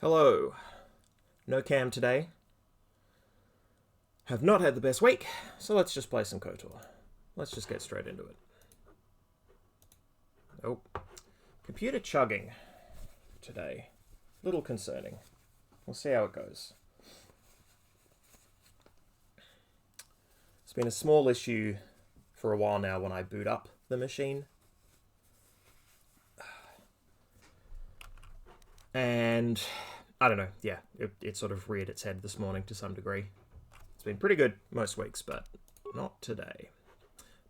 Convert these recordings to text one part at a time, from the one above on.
Hello. No cam today. Have not had the best week, so let's just play some KOTOR. Let's just get straight into it. Oh. Computer chugging today. Little concerning. We'll see how it goes. It's been a small issue for a while now when I boot up the machine. And I don't know, yeah, it sort of reared its head this morning to some degree. It's been pretty good most weeks, but not today.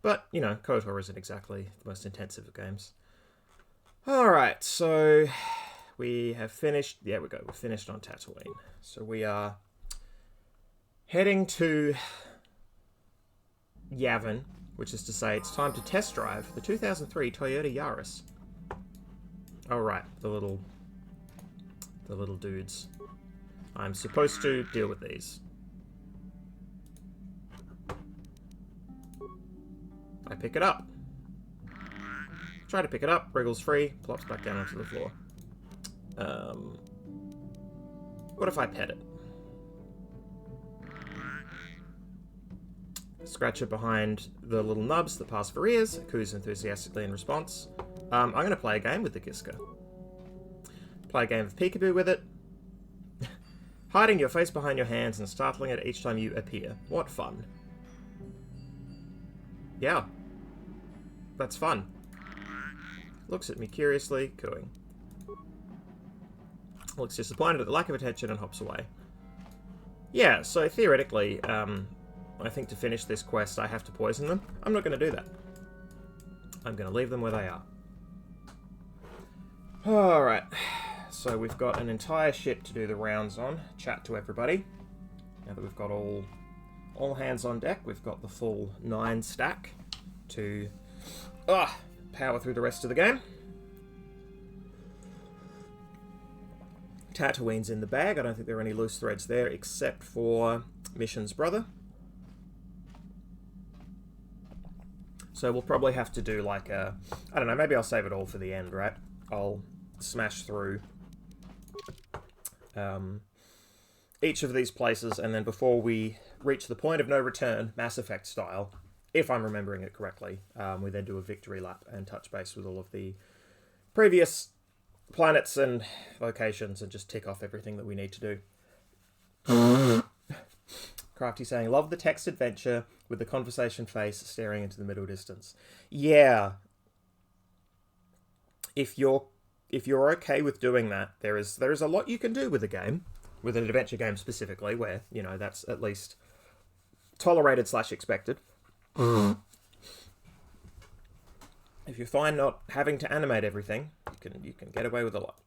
But, you know, KOTOR isn't exactly the most intensive of games. Alright, so we have finished, we're finished on Tatooine. So we are heading to Yavin, which is to say it's time to test drive the 2003 Toyota Yaris. Alright, the little dudes. I'm supposed to deal with these. I pick it up. Try to pick it up, wriggles free, plops back down onto the floor. What if I pet it? Scratch it behind the little nubs that pass for ears, coos enthusiastically in response. I'm going to play a game with the Kiska. Play a game of peekaboo with it. Hiding your face behind your hands and startling it each time you appear. What fun. Yeah. That's fun. Looks at me curiously, cooing. Looks disappointed at the lack of attention and hops away. Yeah, so theoretically, I think to finish this quest I have to poison them. I'm not going to do that. I'm going to leave them where they are. Alright. So we've got an entire ship to do the rounds on. Chat to everybody. Now that we've got all hands on deck, we've got the full 9 stack to power through the rest of the game. Tatooine's in the bag. I don't think there are any loose threads there except for Mission's brother. So we'll probably have to do like a... I don't know, maybe I'll save it all for the end, right? I'll smash through each of these places, and then before we reach the point of no return, Mass Effect style, if I'm remembering it correctly, we then do a victory lap and touch base with all of the previous planets and locations and just tick off everything that we need to do. Crafty saying, love the text adventure with the conversation face staring into the middle distance. Yeah. If you're okay with doing that, there is a lot you can do with a game, with an adventure game specifically, where, you know, that's at least tolerated / expected. If you're fine not having to animate everything, you can get away with a lot.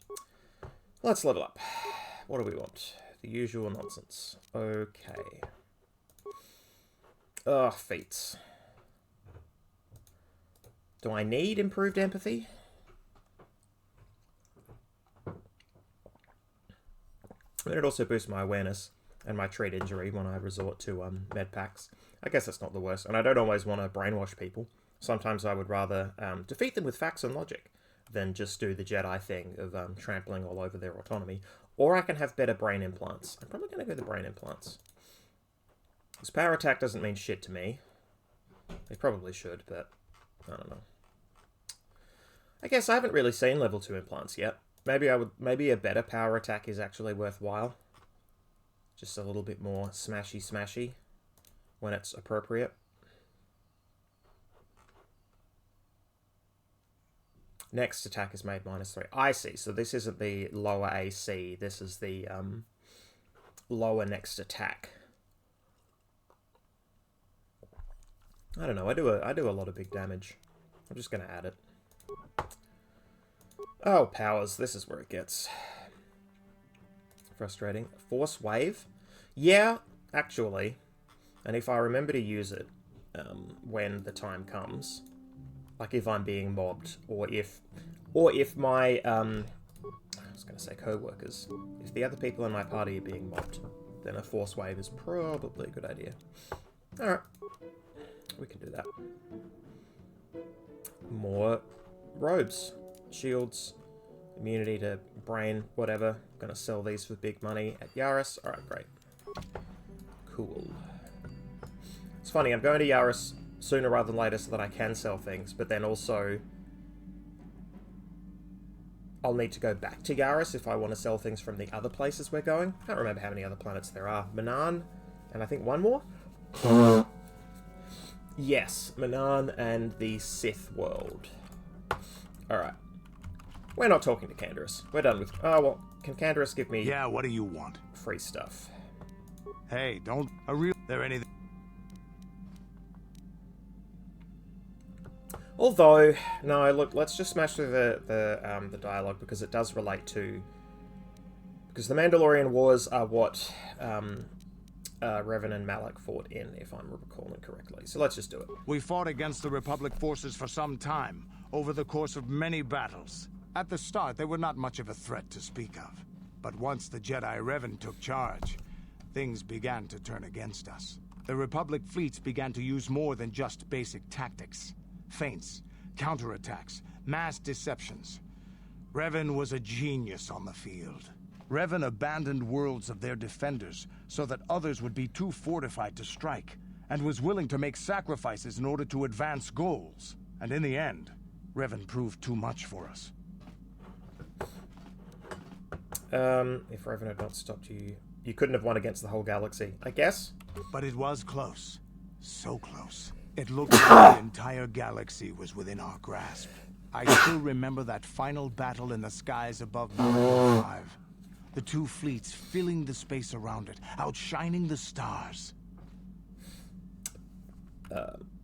Let's level up. What do we want? The usual nonsense. Okay. Feats. Do I need improved empathy? And it also boosts my awareness and my treat injury when I resort to med packs. I guess that's not the worst. And I don't always want to brainwash people. Sometimes I would rather defeat them with facts and logic than just do the Jedi thing of trampling all over their autonomy. Or I can have better brain implants. I'm probably going to go the brain implants. This power attack doesn't mean shit to me. It probably should, but I don't know. I guess I haven't really seen level 2 implants yet. Maybe a better power attack is actually worthwhile. Just a little bit more smashy when it's appropriate. Next attack is made -3. I see. So this isn't the lower AC. This is the lower next attack. I don't know. I do a lot of big damage. I'm just going to add it. Oh, powers. This is where it gets frustrating. Force wave? Yeah, actually. And if I remember to use it when the time comes, like if I'm being mobbed, or if my, I was going to say co-workers, if the other people in my party are being mobbed, then a force wave is probably a good idea. Alright. We can do that. More robes. Shields. Immunity to brain, whatever. Gonna sell these for big money at Yaris. Alright, great. Cool. It's funny, I'm going to Yaris sooner rather than later so that I can sell things, but then also I'll need to go back to Yaris if I want to sell things from the other places we're going. I can't remember how many other planets there are. Manaan, and I think one more? Yes, Manaan and the Sith world. Alright. We're not talking to Canderous. We're done with... Oh, well, can Canderous give me... Yeah, what do you want? Free stuff. Hey, don't... There anything... Although, no, look, let's just smash through the dialogue because it does relate to... Because the Mandalorian Wars are what Revan and Malak fought in, if I'm recalling correctly. So let's just do it. We fought against the Republic forces for some time, over the course of many battles. At the start, they were not much of a threat to speak of. But once the Jedi Revan took charge, things began to turn against us. The Republic fleets began to use more than just basic tactics. Feints, counterattacks, mass deceptions. Revan was a genius on the field. Revan abandoned worlds of their defenders so that others would be too fortified to strike, and was willing to make sacrifices in order to advance goals. And in the end, Revan proved too much for us. If Revan had not stopped you, you couldn't have won against the whole galaxy, I guess? But it was close. So close. It looked like the entire galaxy was within our grasp. I still remember that final battle in the skies above Manaan 5. The two fleets filling the space around it, outshining the stars.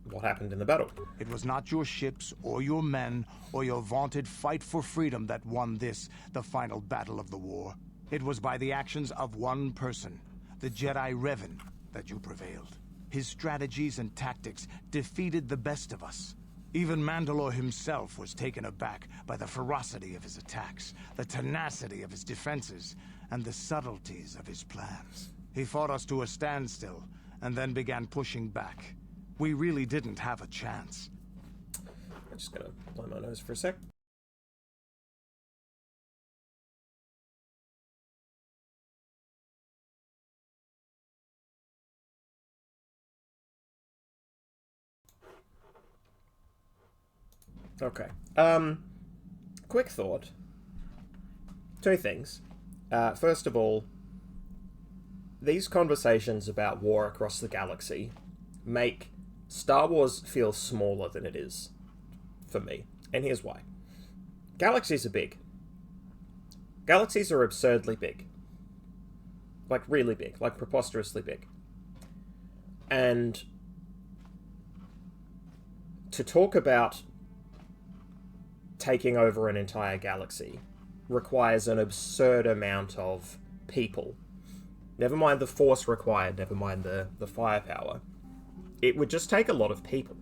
What happened in the battle? It was not your ships, or your men, or your vaunted fight for freedom that won this, the final battle of the war. It was by the actions of one person, the Jedi Revan, that you prevailed. His strategies and tactics defeated the best of us. Even Mandalore himself was taken aback by the ferocity of his attacks, the tenacity of his defenses, and the subtleties of his plans. He fought us to a standstill, and then began pushing back. We really didn't have a chance. I'm just gonna blow my nose for a sec. Okay. Quick thought. Two things. First of all, these conversations about war across the galaxy make Star Wars feel smaller than it is for me. And here's why. Galaxies are big. Galaxies are absurdly big. Like, really big. Like, preposterously big. And to talk about taking over an entire galaxy requires an absurd amount of people. Never mind the force required, never mind the firepower. It would just take a lot of people.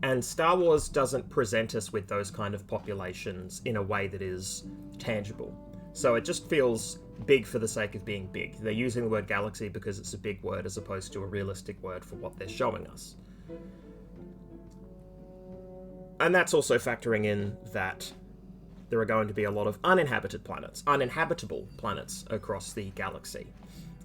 And Star Wars doesn't present us with those kind of populations in a way that is tangible. So it just feels big for the sake of being big. They're using the word galaxy because it's a big word as opposed to a realistic word for what they're showing us. And that's also factoring in that there are going to be a lot of uninhabitable planets across the galaxy,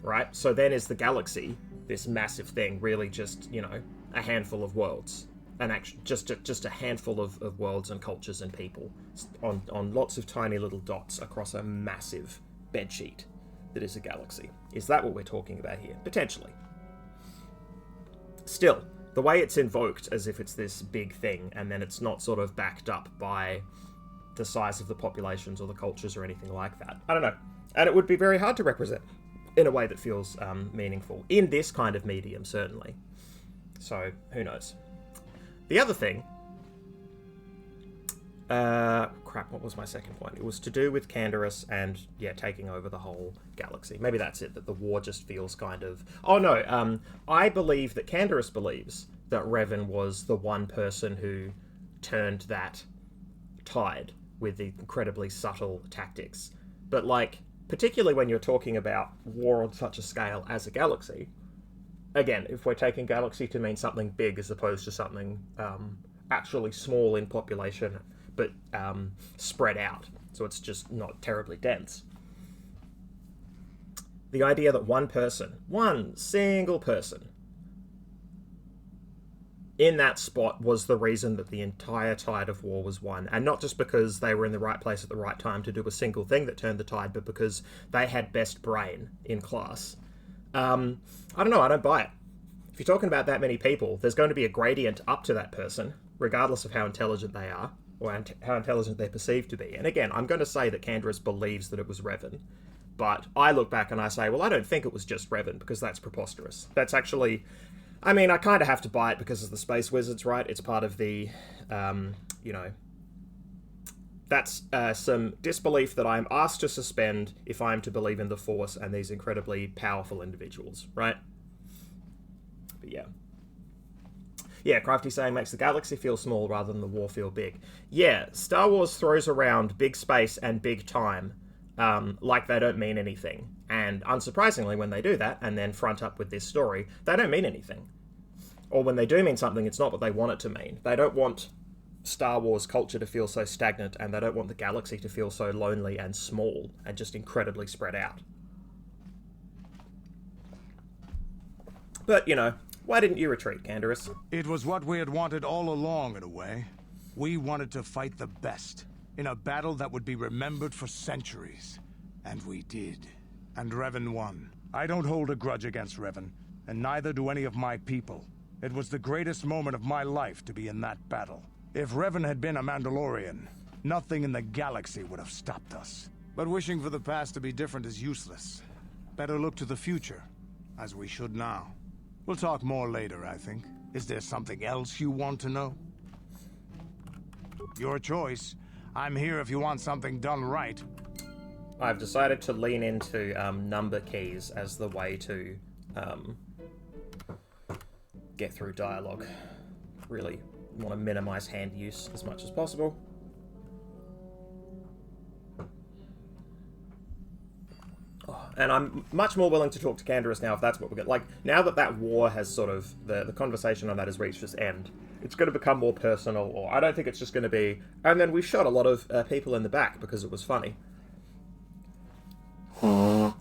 right? So then is the galaxy, this massive thing, really just, you know, a handful of worlds? And actually, just a handful of worlds and cultures and people on lots of tiny little dots across a massive bedsheet that is a galaxy. Is that what we're talking about here? Potentially. Still, the way it's invoked as if it's this big thing, and then it's not sort of backed up by the size of the populations or the cultures or anything like that. I don't know. And it would be very hard to represent in a way that feels meaningful. In this kind of medium, certainly. So, who knows? The other thing... crap, what was my second point? It was to do with Canderous and, yeah, taking over the whole galaxy. Maybe that's it, that the war just feels kind of... Oh, no, I believe that Canderous believes that Revan was the one person who turned that tide with the incredibly subtle tactics. But, like, particularly when you're talking about war on such a scale as a galaxy, again, if we're taking galaxy to mean something big as opposed to something actually small in population, but spread out, so it's just not terribly dense. The idea that one single person, in that spot was the reason that the entire tide of war was won. And not just because they were in the right place at the right time to do a single thing that turned the tide, but because they had best brain in class. I don't know, I don't buy it. If you're talking about that many people, there's going to be a gradient up to that person, regardless of how intelligent they are, or how intelligent they're perceived to be. And again, I'm going to say that Canderous believes that it was Revan. But I look back and I say, well, I don't think it was just Revan, because that's preposterous. That's actually... I mean, I kind of have to buy it because of the Space Wizards, right? It's part of the, that's some disbelief that I'm asked to suspend if I'm to believe in the Force and these incredibly powerful individuals, right? But yeah. Yeah, Crafty saying makes the galaxy feel small rather than the war feel big. Yeah, Star Wars throws around big space and big time like they don't mean anything. And unsurprisingly, when they do that, and then front up with this story, they don't mean anything. Or when they do mean something, it's not what they want it to mean. They don't want Star Wars culture to feel so stagnant, and they don't want the galaxy to feel so lonely and small, and just incredibly spread out. But, why didn't you retreat, Canderous? It was what we had wanted all along, in a way. We wanted to fight the best, in a battle that would be remembered for centuries. And we did. And Revan won. I don't hold a grudge against Revan, and neither do any of my people. It was the greatest moment of my life to be in that battle. If Revan had been a Mandalorian, nothing in the galaxy would have stopped us. But wishing for the past to be different is useless. Better look to the future, as we should now. We'll talk more later, I think. Is there something else you want to know? Your choice. I'm here if you want something done right. I've decided to lean into number keys as the way to get through dialogue. Really want to minimize hand use as much as possible. Oh, and I'm much more willing to talk to Canderous now if that's what we're going to... Like, now that that war has sort of... The conversation on that has reached its end, it's going to become more personal, or I don't think it's just going to be... And then we shot a lot of people in the back because it was funny. I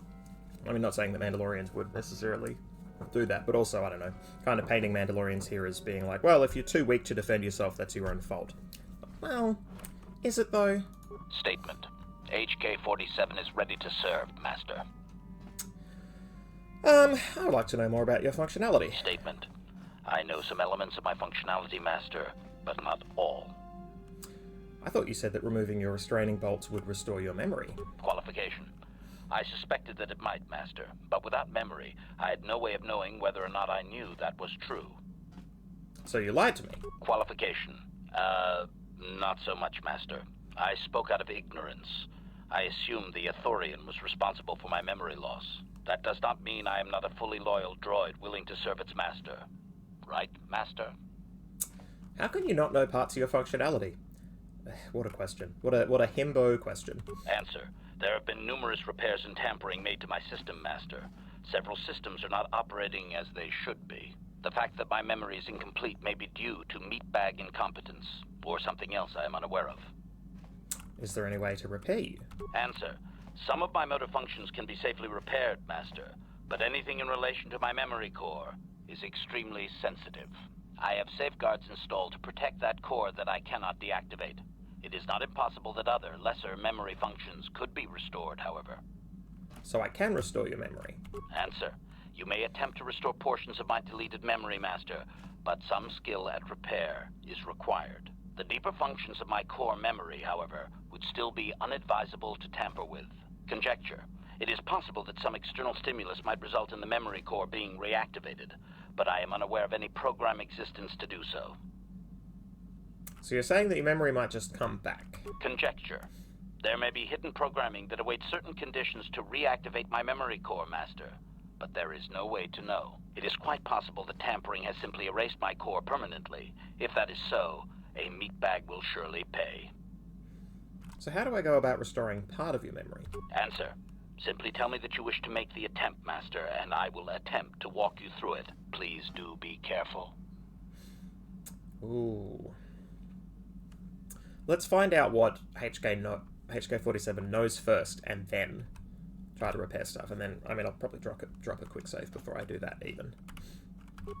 mean, not saying that Mandalorians would necessarily do that, but also, I don't know, kind of painting Mandalorians here as being like, well, if you're too weak to defend yourself, that's your own fault. Well, is it though? Statement. HK-47 is ready to serve, Master. I would like to know more about your functionality. Statement. I know some elements of my functionality, Master, but not all. I thought you said that removing your restraining bolts would restore your memory. Qualification. I suspected that it might, Master, but without memory, I had no way of knowing whether or not I knew that was true. So you lied to me? Qualification. Not so much, Master. I spoke out of ignorance. I assumed the Ithorian was responsible for my memory loss. That does not mean I am not a fully loyal droid willing to serve its master. Right, Master? How can you not know parts of your functionality? What a question. What a himbo question. Answer. There have been numerous repairs and tampering made to my system, Master. Several systems are not operating as they should be. The fact that my memory is incomplete may be due to meatbag incompetence, or something else I am unaware of. Is there any way to repair you? Answer. Some of my motor functions can be safely repaired, Master, but anything in relation to my memory core is extremely sensitive. I have safeguards installed to protect that core that I cannot deactivate. It is not impossible that other, lesser memory functions could be restored, however. So I can restore your memory? Answer. You may attempt to restore portions of my deleted memory, Master, but some skill at repair is required. The deeper functions of my core memory, however, would still be unadvisable to tamper with. Conjecture. It is possible that some external stimulus might result in the memory core being reactivated, but I am unaware of any program existence to do so. So you're saying that your memory might just come back? Conjecture. There may be hidden programming that awaits certain conditions to reactivate my memory core, Master, but there is no way to know. It is quite possible that tampering has simply erased my core permanently. If that is so, a meatbag will surely pay. So how do I go about restoring part of your memory? Answer. Simply tell me that you wish to make the attempt, Master, and I will attempt to walk you through it. Please do be careful. Ooh. Let's find out what HK47 knows first, and then try to repair stuff. And then, I mean, I'll probably drop a quick save before I do that, even.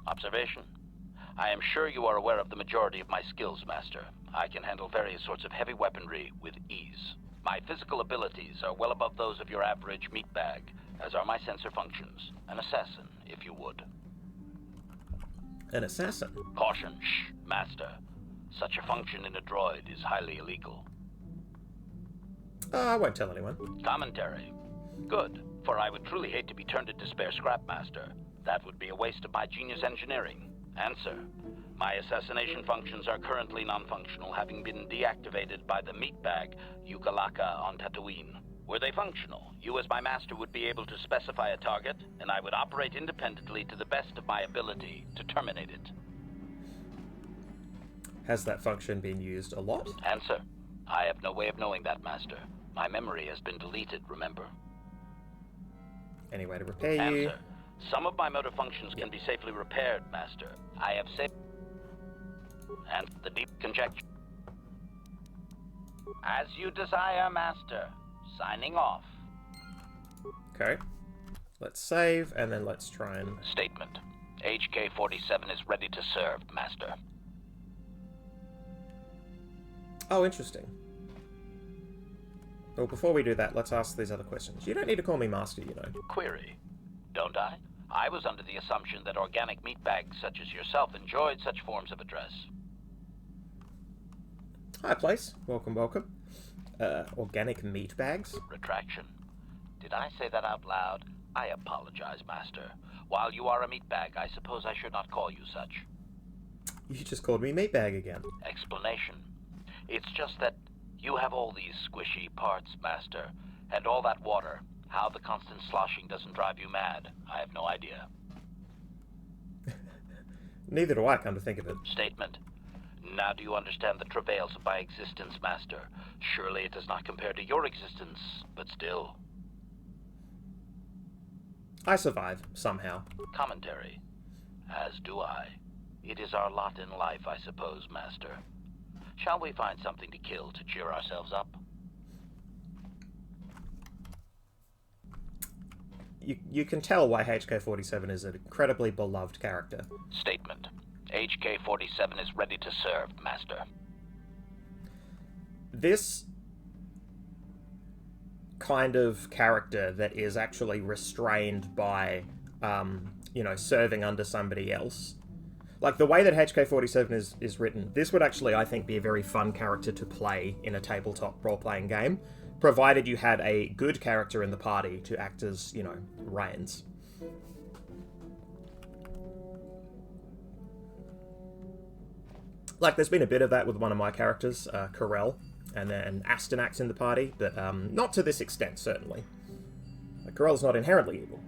Observation. I am sure you are aware of the majority of my skills, Master. I can handle various sorts of heavy weaponry with ease. My physical abilities are well above those of your average meatbag, as are my sensor functions. An assassin, if you would. An assassin? Caution, shh, Master. Such a function in a droid is highly illegal. I won't tell anyone. Commentary. Good, for I would truly hate to be turned into spare scrap, Master. That would be a waste of my genius engineering. Answer. My assassination functions are currently non-functional, having been deactivated by the meatbag Yukalaka on Tatooine. Were they functional, you as my master would be able to specify a target, and I would operate independently to the best of my ability to terminate it. Has that function been used a lot? Answer. I have no way of knowing that, Master. My memory has been deleted, remember? Any way to repair you? Answer. Some of my motor functions can be safely repaired, Master. I have saved... And the deep conjecture. As you desire, Master. Signing off. Okay. Let's save, and then let's try and... Statement. HK-47 is ready to serve, Master. Oh, interesting. Well, before we do that, let's ask these other questions. You don't need to call me Master, you know. Query. Don't I? I was under the assumption that organic meatbags such as yourself enjoyed such forms of address. Hi, place. Welcome, welcome. Organic meat bags? Retraction. Did I say that out loud? I apologize, Master. While you are a meatbag, I suppose I should not call you such. You just called me meatbag again. Explanation. It's just that you have all these squishy parts, Master, and all that water. How the constant sloshing doesn't drive you mad, I have no idea. Neither do I, come to think of it. Statement. Now do you understand the travails of my existence, Master? Surely it does not compare to your existence, but still. I survive, somehow. Commentary. As do I. It is our lot in life, I suppose, Master. Shall we find something to kill to cheer ourselves up? You can tell why HK47 is an incredibly beloved character. Statement. HK-47 is ready to serve, Master. This kind of character that is actually restrained by, serving under somebody else. Like, the way that HK47 is written, this would actually, I think, be a very fun character to play in a tabletop role-playing game, provided you had a good character in the party to act as, reins. Like, there's been a bit of that with one of my characters, Corell, and then Aston acts in the party, but not to this extent, certainly. Corell's not inherently evil.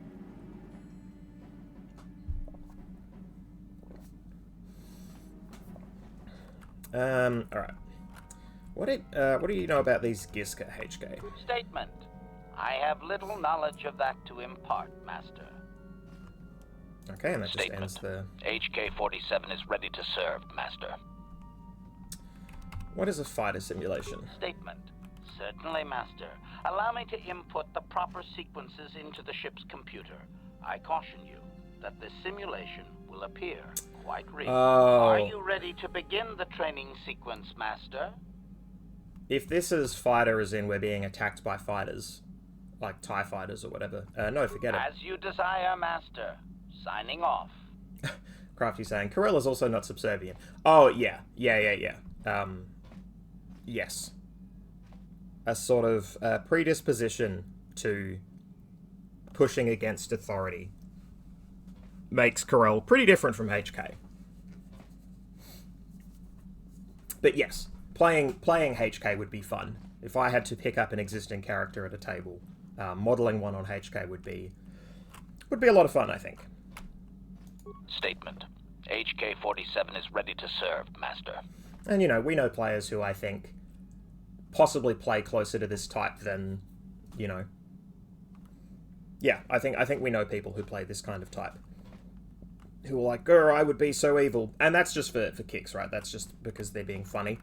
Alright. What do you know about these Giska, HK? Statement. I have little knowledge of that to impart, Master. Okay, and that Statement. just ends the... HK-47 is ready to serve, Master. What is a fighter simulation? Statement. Certainly, Master. Allow me to input the proper sequences into the ship's computer. I caution you that the simulation will appear quite real. Oh. Are you ready to begin the training sequence, Master? If this is fighter as in we're being attacked by fighters, like TIE fighters or whatever, no, forget it. As you desire, Master. Signing off. Crafty saying, Corell is also not subservient. Oh, yeah. Yes. A sort of predisposition to pushing against authority makes Corell pretty different from HK. But yes, playing HK would be fun. If I had to pick up an existing character at a table, modeling one on HK would be a lot of fun, I think. Statement. HK-47 is ready to serve, Master. And, we know players who I think possibly play closer to this type than, Yeah, I think we know people who play this kind of type. Who are like, grr, I would be so evil. And that's just for kicks, right? That's just because they're being funny.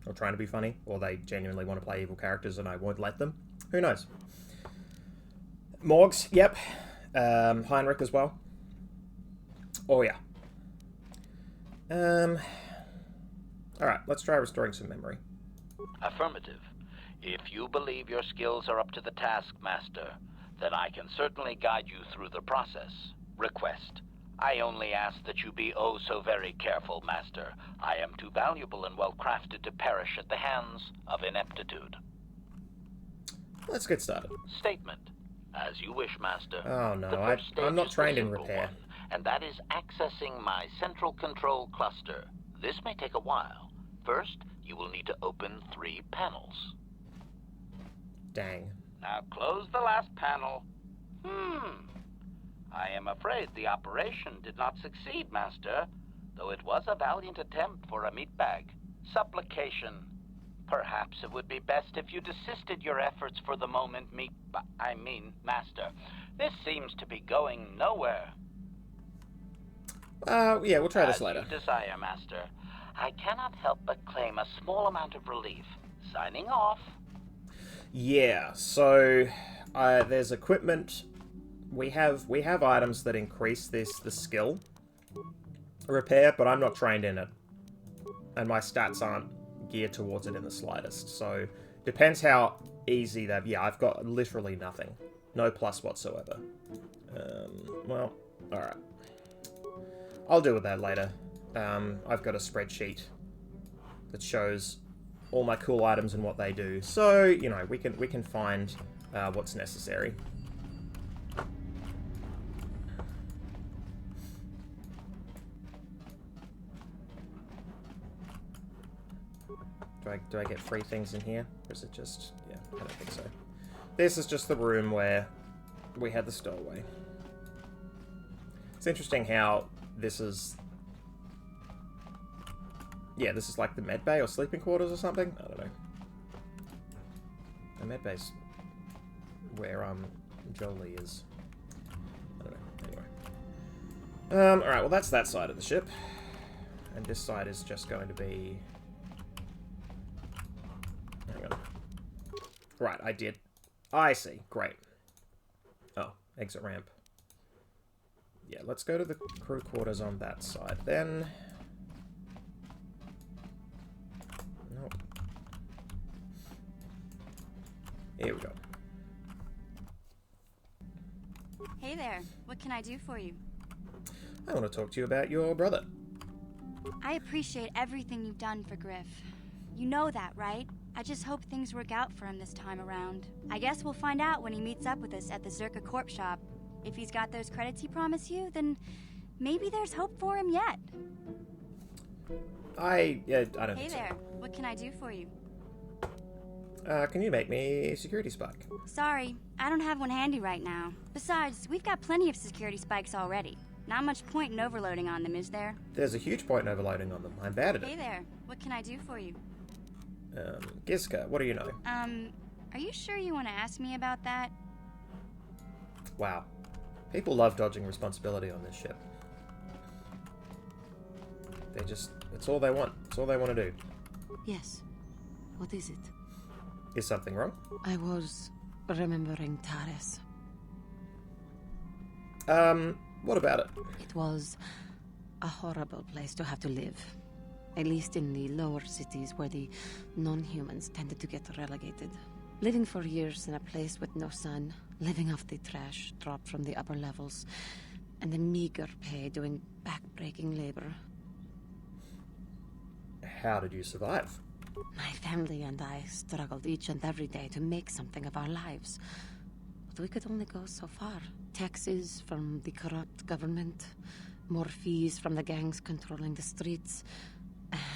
or trying to be funny, or they genuinely want to play evil characters and I won't let them. Who knows? Morgs, yep. Heinrich as well. Oh yeah. Alright, let's try restoring some memory. Affirmative. If you believe your skills are up to the task, Master, then I can certainly guide you through the process. Request. I only ask that you be oh so very careful, Master. I am too valuable and well-crafted to perish at the hands of ineptitude. Let's get started. Statement. As you wish, Master. Oh no, The first stage I'm not is the trained in simple repair. one, and that is accessing my central control cluster. This may take a while. First, you will need to open 3 panels. Dang. Now close the last panel. I am afraid the operation did not succeed, Master, though it was a valiant attempt for a meatbag. Supplication. Perhaps it would be best if you desisted your efforts for the moment, Master. This seems to be going nowhere. Yeah, we'll try this later. As you desire, Master. I cannot help but claim a small amount of relief. Signing off. Yeah, so there's equipment. We have items that increase the skill repair, but I'm not trained in it, and my stats aren't geared towards it in the slightest. So depends how easy that. Yeah, I've got literally nothing, no plus whatsoever. Well, all right. I'll deal with that later. I've got a spreadsheet that shows all my cool items and what they do. So, you know, we can find what's necessary. Do I get free things in here? Or is it just... yeah, I don't think so. This is just the room where we had the stowaway. It's interesting how this is... yeah, this is like the med bay or sleeping quarters or something? I don't know. The med bay's where Jolee is. I don't know. Anyway. Alright, well that's that side of the ship. And this side is just going to be... hang on. Right, I did. I see. Great. Oh, exit ramp. Yeah, let's go to the crew quarters on that side then. Nope. Here we go. Hey there, what can I do for you? I want to talk to you about your brother. I appreciate everything you've done for Griff. You know that, right? I just hope things work out for him this time around. I guess we'll find out when he meets up with us at the Zerka Corp shop. If he's got those credits he promised you, then maybe there's hope for him yet. I don't Hey think there, what can I do for you? so. Can you make me a security spike? Sorry, I don't have one handy right now. Besides, we've got plenty of security spikes already. Not much point in overloading on them, is there? There's a huge point in overloading on them. I'm bad at Hey it. there, what can I do for you? Gizka, what do you know? Are you sure you want to ask me about that? Wow. People love dodging responsibility on this ship. They just... it's all they want. It's all they want to do. Yes. What is it? Is something wrong? I was remembering Tares. What about it? It was a horrible place to have to live. At least in the lower cities where the non-humans tended to get relegated. Living for years in a place with no sun, living off the trash dropped from the upper levels, and the meager pay doing back-breaking labor. How did you survive? My family and I struggled each and every day to make something of our lives. But we could only go so far. Taxes from the corrupt government, more fees from the gangs controlling the streets,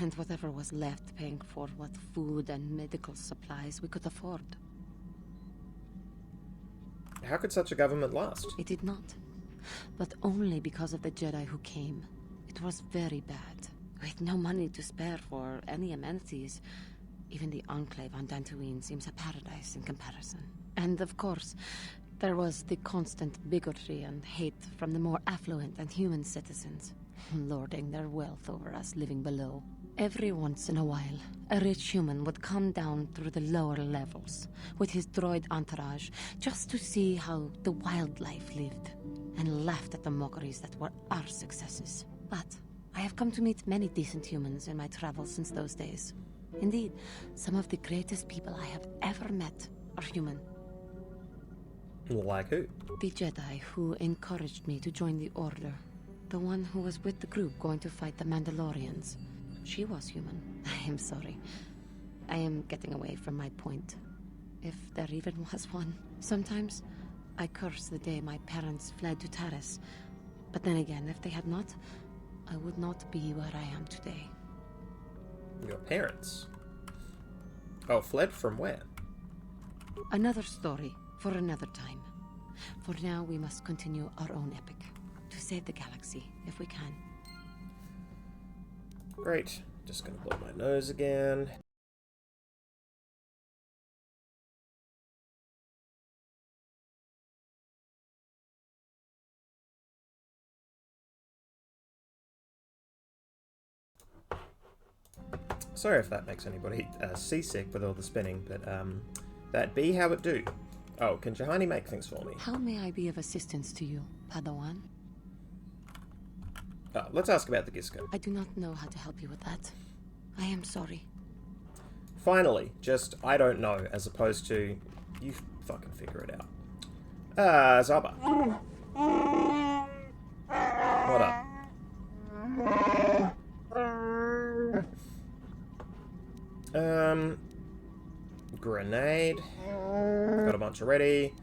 and whatever was left paying for what food and medical supplies we could afford. How could such a government last? It did not. But only because of the Jedi who came. It was very bad. With no money to spare for any amenities, even the Enclave on Dantooine seems a paradise in comparison. And of course, there was the constant bigotry and hate from the more affluent and human citizens, lording their wealth over us living below. Every once in a while, a rich human would come down through the lower levels with his droid entourage just to see how the wildlife lived and laughed at the mockeries that were our successes. But I have come to meet many decent humans in my travels since those days. Indeed, some of the greatest people I have ever met are human. Like who? The Jedi who encouraged me to join the Order. The one who was with the group going to fight the Mandalorians. She was human. I am sorry. I am getting away from my point. If there even was one. Sometimes, I curse the day my parents fled to Taris. But then again, if they had not, I would not be where I am today. Your parents? Oh, fled from where? Another story for another time. For now, we must continue our own epic. To save the galaxy, if we can. Great. Just gonna blow my nose again. Sorry if that makes anybody seasick with all the spinning, but that be how it do. Oh, can Jahani make things for me? How may I be of assistance to you, Padawan? Let's ask about the Gisco. I do not know how to help you with that. I am sorry. Finally, just I don't know, as opposed to you fucking figure it out. Zaba. What up? Grenade. Got a bunch already.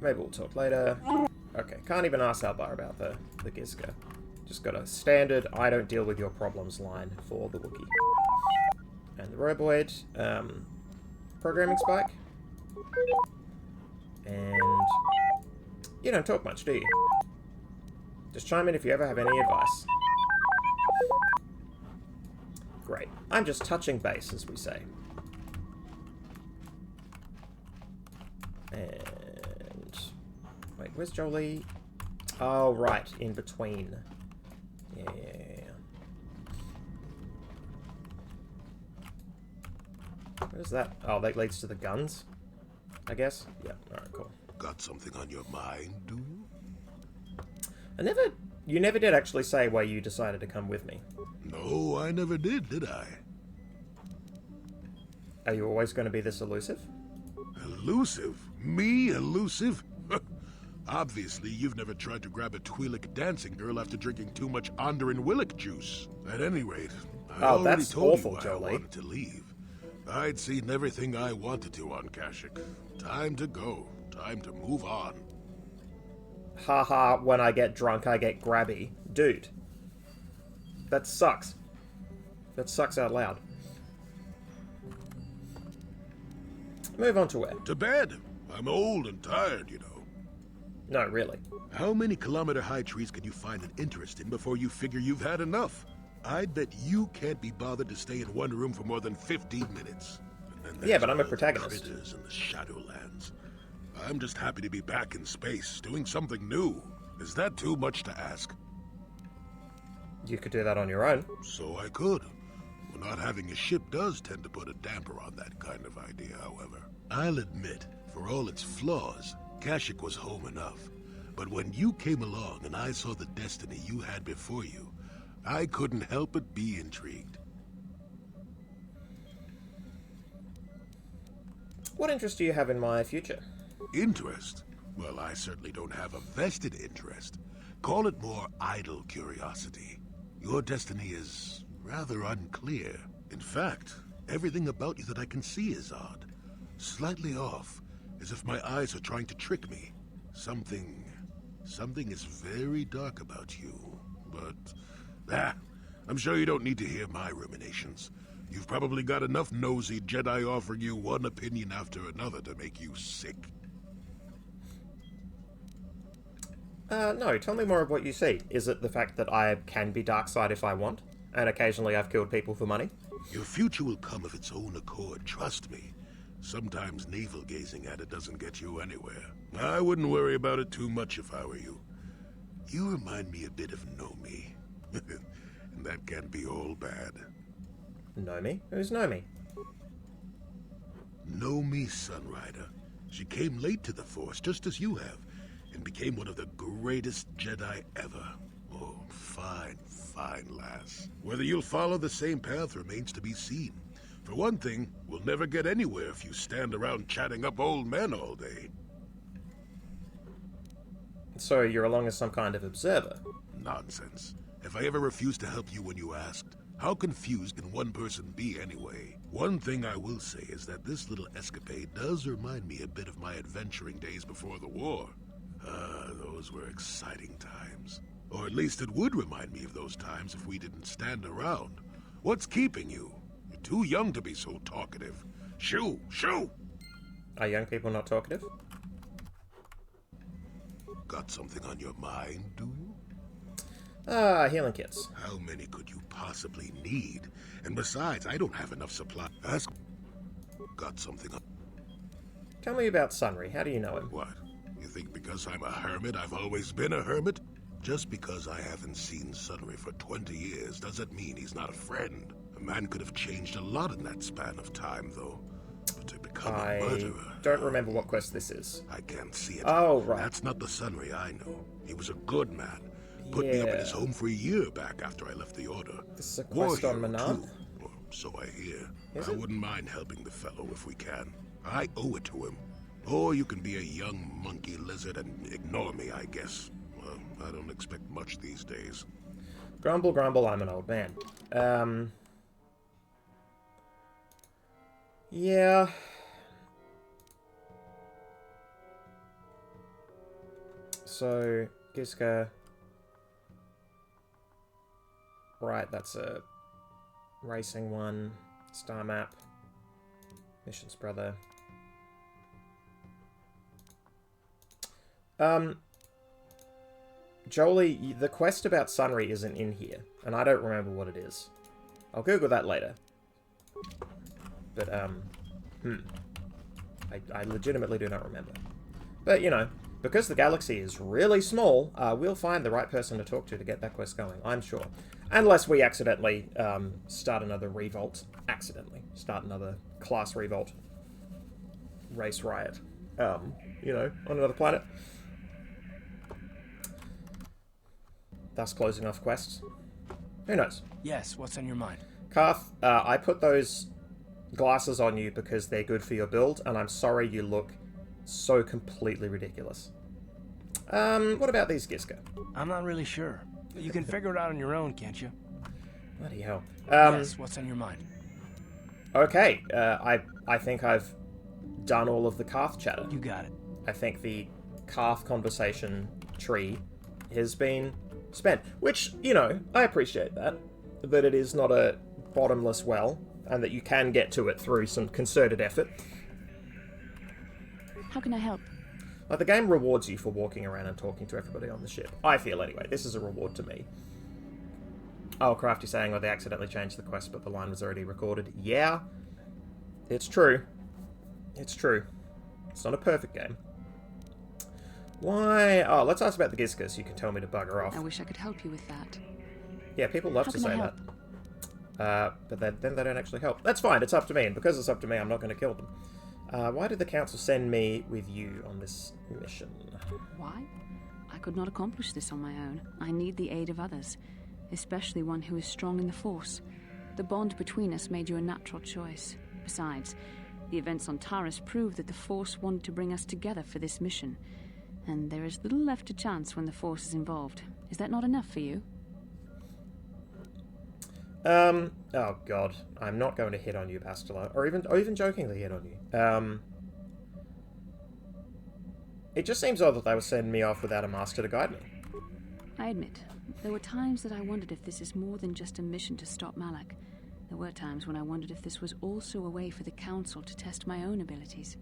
Maybe we'll talk later. Okay, can't even ask Albar about the Gisco. Just got a standard I don't deal with your problems line for the Wookiee. And the Roboid. Programming spike. And you don't talk much, do you? Just chime in if you ever have any advice. Great. I'm just touching base, as we say. And wait, where's Jolee? Oh, right, in between. Yeah. Where's that? Oh, that leads to the guns, I guess. Yeah. All right, cool. Got something on your mind, do you? You never did actually say why you decided to come with me. No, I never did I? Are you always going to be this elusive? Elusive? Me elusive? Obviously, you've never tried to grab a Twi'lek dancing girl after drinking too much Onderan Willick juice. At any rate, I already that's told awful, you why Jolee. I wanted to leave. I'd seen everything I wanted to on Kashyyyk. Time to go. Time to move on. Haha, when I get drunk, I get grabby. Dude. That sucks. That sucks out loud. Move on to where? To bed. I'm old and tired, you know. No, really. How many kilometer-high trees can you find an interest in before you figure you've had enough? I'd bet you can't be bothered to stay in one room for more than 15 minutes. And then Yeah, but I'm a there's all the protagonist. critters in the Shadowlands. I'm just happy to be back in space, doing something new. Is that too much to ask? You could do that on your own. So I could. Well, not having a ship does tend to put a damper on that kind of idea, however. I'll admit, for all its flaws, Kashyyyk was home enough. But when you came along and I saw the destiny you had before you, I couldn't help but be intrigued. What interest do you have in my future? Interest? Well, I certainly don't have a vested interest. Call it more idle curiosity. Your destiny is rather unclear. In fact, everything about you that I can see is odd. Slightly off, as if my eyes are trying to trick me. Something is very dark about you. But, I'm sure you don't need to hear my ruminations. You've probably got enough nosy Jedi offering you one opinion after another to make you sick. No, tell me more of what you see. Is it the fact that I can be dark side if I want? And occasionally I've killed people for money? Your future will come of its own accord, trust me. Sometimes navel-gazing at it doesn't get you anywhere. I wouldn't worry about it too much if I were you. You remind me a bit of Nomi. That can't be all bad. Nomi? Who's Nomi? Nomi Sunrider. She came late to the Force, just as you have, and became one of the greatest Jedi ever. Oh, fine, fine lass. Whether you'll follow the same path remains to be seen. For one thing, we'll never get anywhere if you stand around chatting up old men all day. So you're along as some kind of observer? Nonsense. Have I ever refused to help you when you asked? How confused can one person be anyway? One thing I will say is that this little escapade does remind me a bit of my adventuring days before the war. Those were exciting times. Or at least it would remind me of those times if we didn't stand around. What's keeping you? You're too young to be so talkative. Shoo! Shoo! Are young people not talkative? Got something on your mind, do you? Healing kits. How many could you possibly need? And besides, I don't have enough supply. Ask. Got something on. Tell me about Sunry. How do you know him? What? You think because I'm a hermit, I've always been a hermit? Just because I haven't seen Sunry for 20 years doesn't mean he's not a friend. A man could have changed a lot in that span of time, though. But to become a murderer... I don't remember what quest this is. I can't see it. Oh, right. That's not the Sunry I know. He was a good man. Put me up in his home for a year back after I left the Order. This is a quest on War hero, Manaan? too. Or so I hear. Is I it? wouldn't mind helping the fellow if we can. I owe it to him. Or you can be a young monkey lizard and ignore me, I guess. Well, I don't expect much these days. Grumble, grumble, I'm an old man. Yeah. So, Gizka. Right, that's a racing one. Star map. Missions brother. Jolee, the quest about Sunry isn't in here, and I don't remember what it is. I'll Google that later. But, I legitimately do not remember. But, you know, because the galaxy is really small, we'll find the right person to talk to get that quest going, I'm sure. Unless we accidentally start another revolt. Accidentally. Start another class revolt. Race riot. You know, on another planet. Thus closing off quests. Who knows? Yes, what's on your mind? Karth, I put those glasses on you because they're good for your build, and I'm sorry you look so completely ridiculous. What about these, Gizka? I'm not really sure. You can figure it out on your own, can't you? Bloody hell. Yes, what's on your mind? Okay, I think I've done all of the Karth chatter. You got it. I think the Karth conversation tree has been spent. Which, you know, I appreciate that. That it is not a bottomless well, and that you can get to it through some concerted effort. How can I help? Like, the game rewards you for walking around and talking to everybody on the ship. I feel, anyway. This is a reward to me. Oh, Crafty saying, they accidentally changed the quest, but the line was already recorded. Yeah, it's true. It's true. It's not a perfect game. Why? Oh, let's ask about the Gizkas. You can tell me to bugger off. I wish I could help you with that. Yeah, people love How to can I say help? that. But then they don't actually help. That's fine, it's up to me, and because it's up to me, I'm not going to kill them. Why did the council send me with you on this mission? Why? I could not accomplish this on my own. I need the aid of others, especially one who is strong in the Force. The bond between us made you a natural choice. Besides, the events on Taris prove that the Force wanted to bring us together for this mission, and there is little left to chance when the Force is involved. Is that not enough for you? Oh god, I'm not going to hit on you, Bastila, or even jokingly hit on you. It just seems odd that they were sending me off without a master to guide me. I admit, there were times that I wondered if this is more than just a mission to stop Malak. There were times when I wondered if this was also a way for the Council to test my own abilities.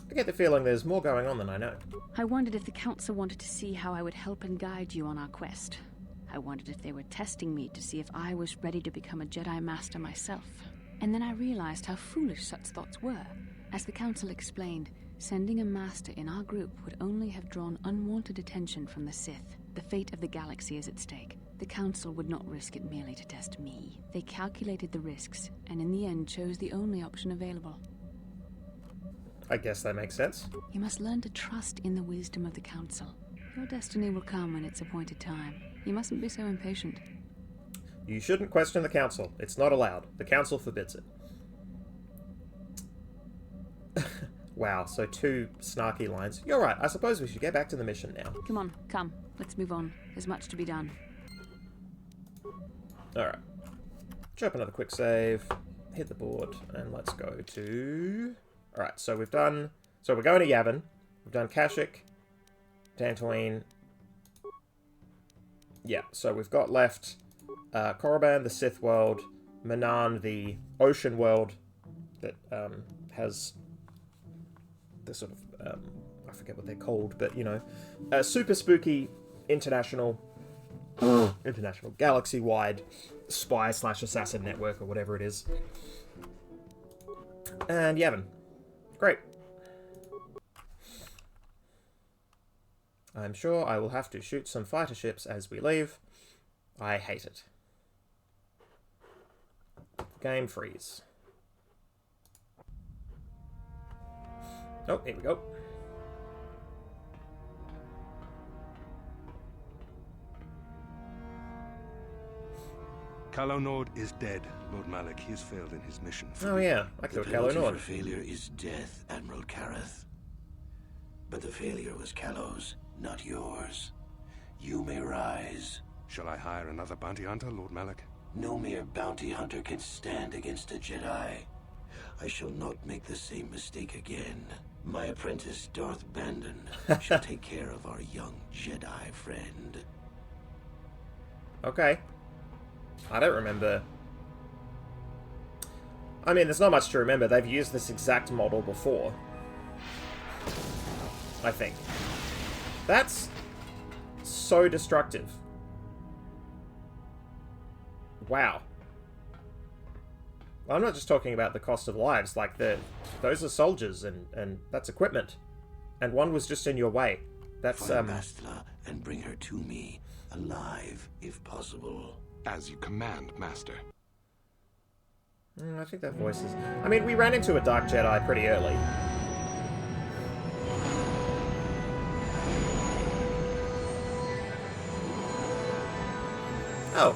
I get the feeling there's more going on than I know. I wondered if the Council wanted to see how I would help and guide you on our quest. I wondered if they were testing me to see if I was ready to become a Jedi Master myself. And then I realized how foolish such thoughts were. As the Council explained, sending a Master in our group would only have drawn unwanted attention from the Sith. The fate of the galaxy is at stake. The Council would not risk it merely to test me. They calculated the risks, and in the end chose the only option available. I guess that makes sense. You must learn to trust in the wisdom of the Council. Your destiny will come when its appointed time. You mustn't be so impatient. You shouldn't question the Council. It's not allowed. The Council forbids it. Wow, so 2 snarky lines. You're right, I suppose we should get back to the mission now. Come on, come. Let's move on. There's much to be done. Alright. Drop another quick save. Hit the board. And let's go to... Alright, so we've done... So we're going to Yavin. We've done Kashyyyk. Dantooine. Yeah, so we've got left... Korriban, the Sith world. Manaan, the ocean world. That has... the sort of... I forget what they're called, but, you know... super spooky international... international galaxy-wide spy/assassin network or whatever it is. And Yavin. Great. I'm sure I will have to shoot some fighter ships as we leave. I hate it. Game freeze. Oh, here we go. Calo Nord is dead, Lord Malik. He has failed in his mission. Oh yeah, I killed Calo Nord. The failure is death, Admiral Kareth. But the failure was Calo's, not yours. You may rise. Shall I hire another bounty hunter, Lord Malik? No mere bounty hunter can stand against a Jedi. I shall not make the same mistake again. My apprentice, Darth Bandon, shall take care of our young Jedi friend. Okay. I don't remember. I mean, there's not much to remember. They've used this exact model before. I think. That's so destructive. Wow. I'm not just talking about the cost of lives. Like, those are soldiers, and that's equipment. And one was just in your way. That's, Find Bastila and bring her to me, alive, if possible. As you command, Master. I think that voice is... I mean, we ran into a Dark Jedi pretty early. Oh.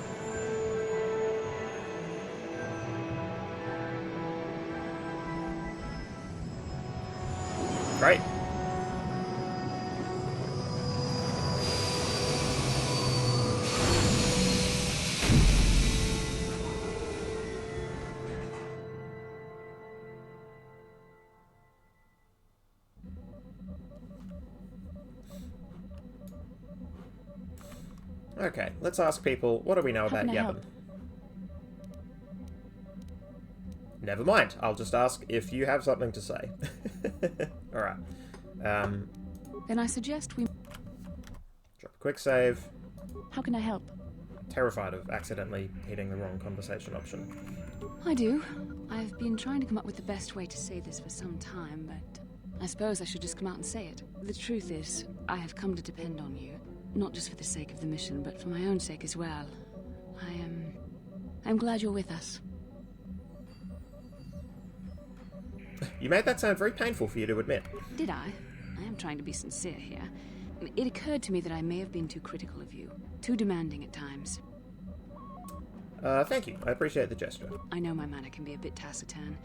Great. Okay, let's ask people, what do we know about Yavin? Never mind, I'll just ask if you have something to say. Alright. Then I suggest we... Drop a quick save. How can I help? Terrified of accidentally hitting the wrong conversation option. I do. I've been trying to come up with the best way to say this for some time, but I suppose I should just come out and say it. The truth is, I have come to depend on you. Not just for the sake of the mission, but for my own sake as well. I'm glad you're with us. You made that sound very painful for you to admit. Did I? I am trying to be sincere here. It occurred to me that I may have been too critical of you. Too demanding at times. Thank you. I appreciate the gesture. I know my manner can be a bit taciturn.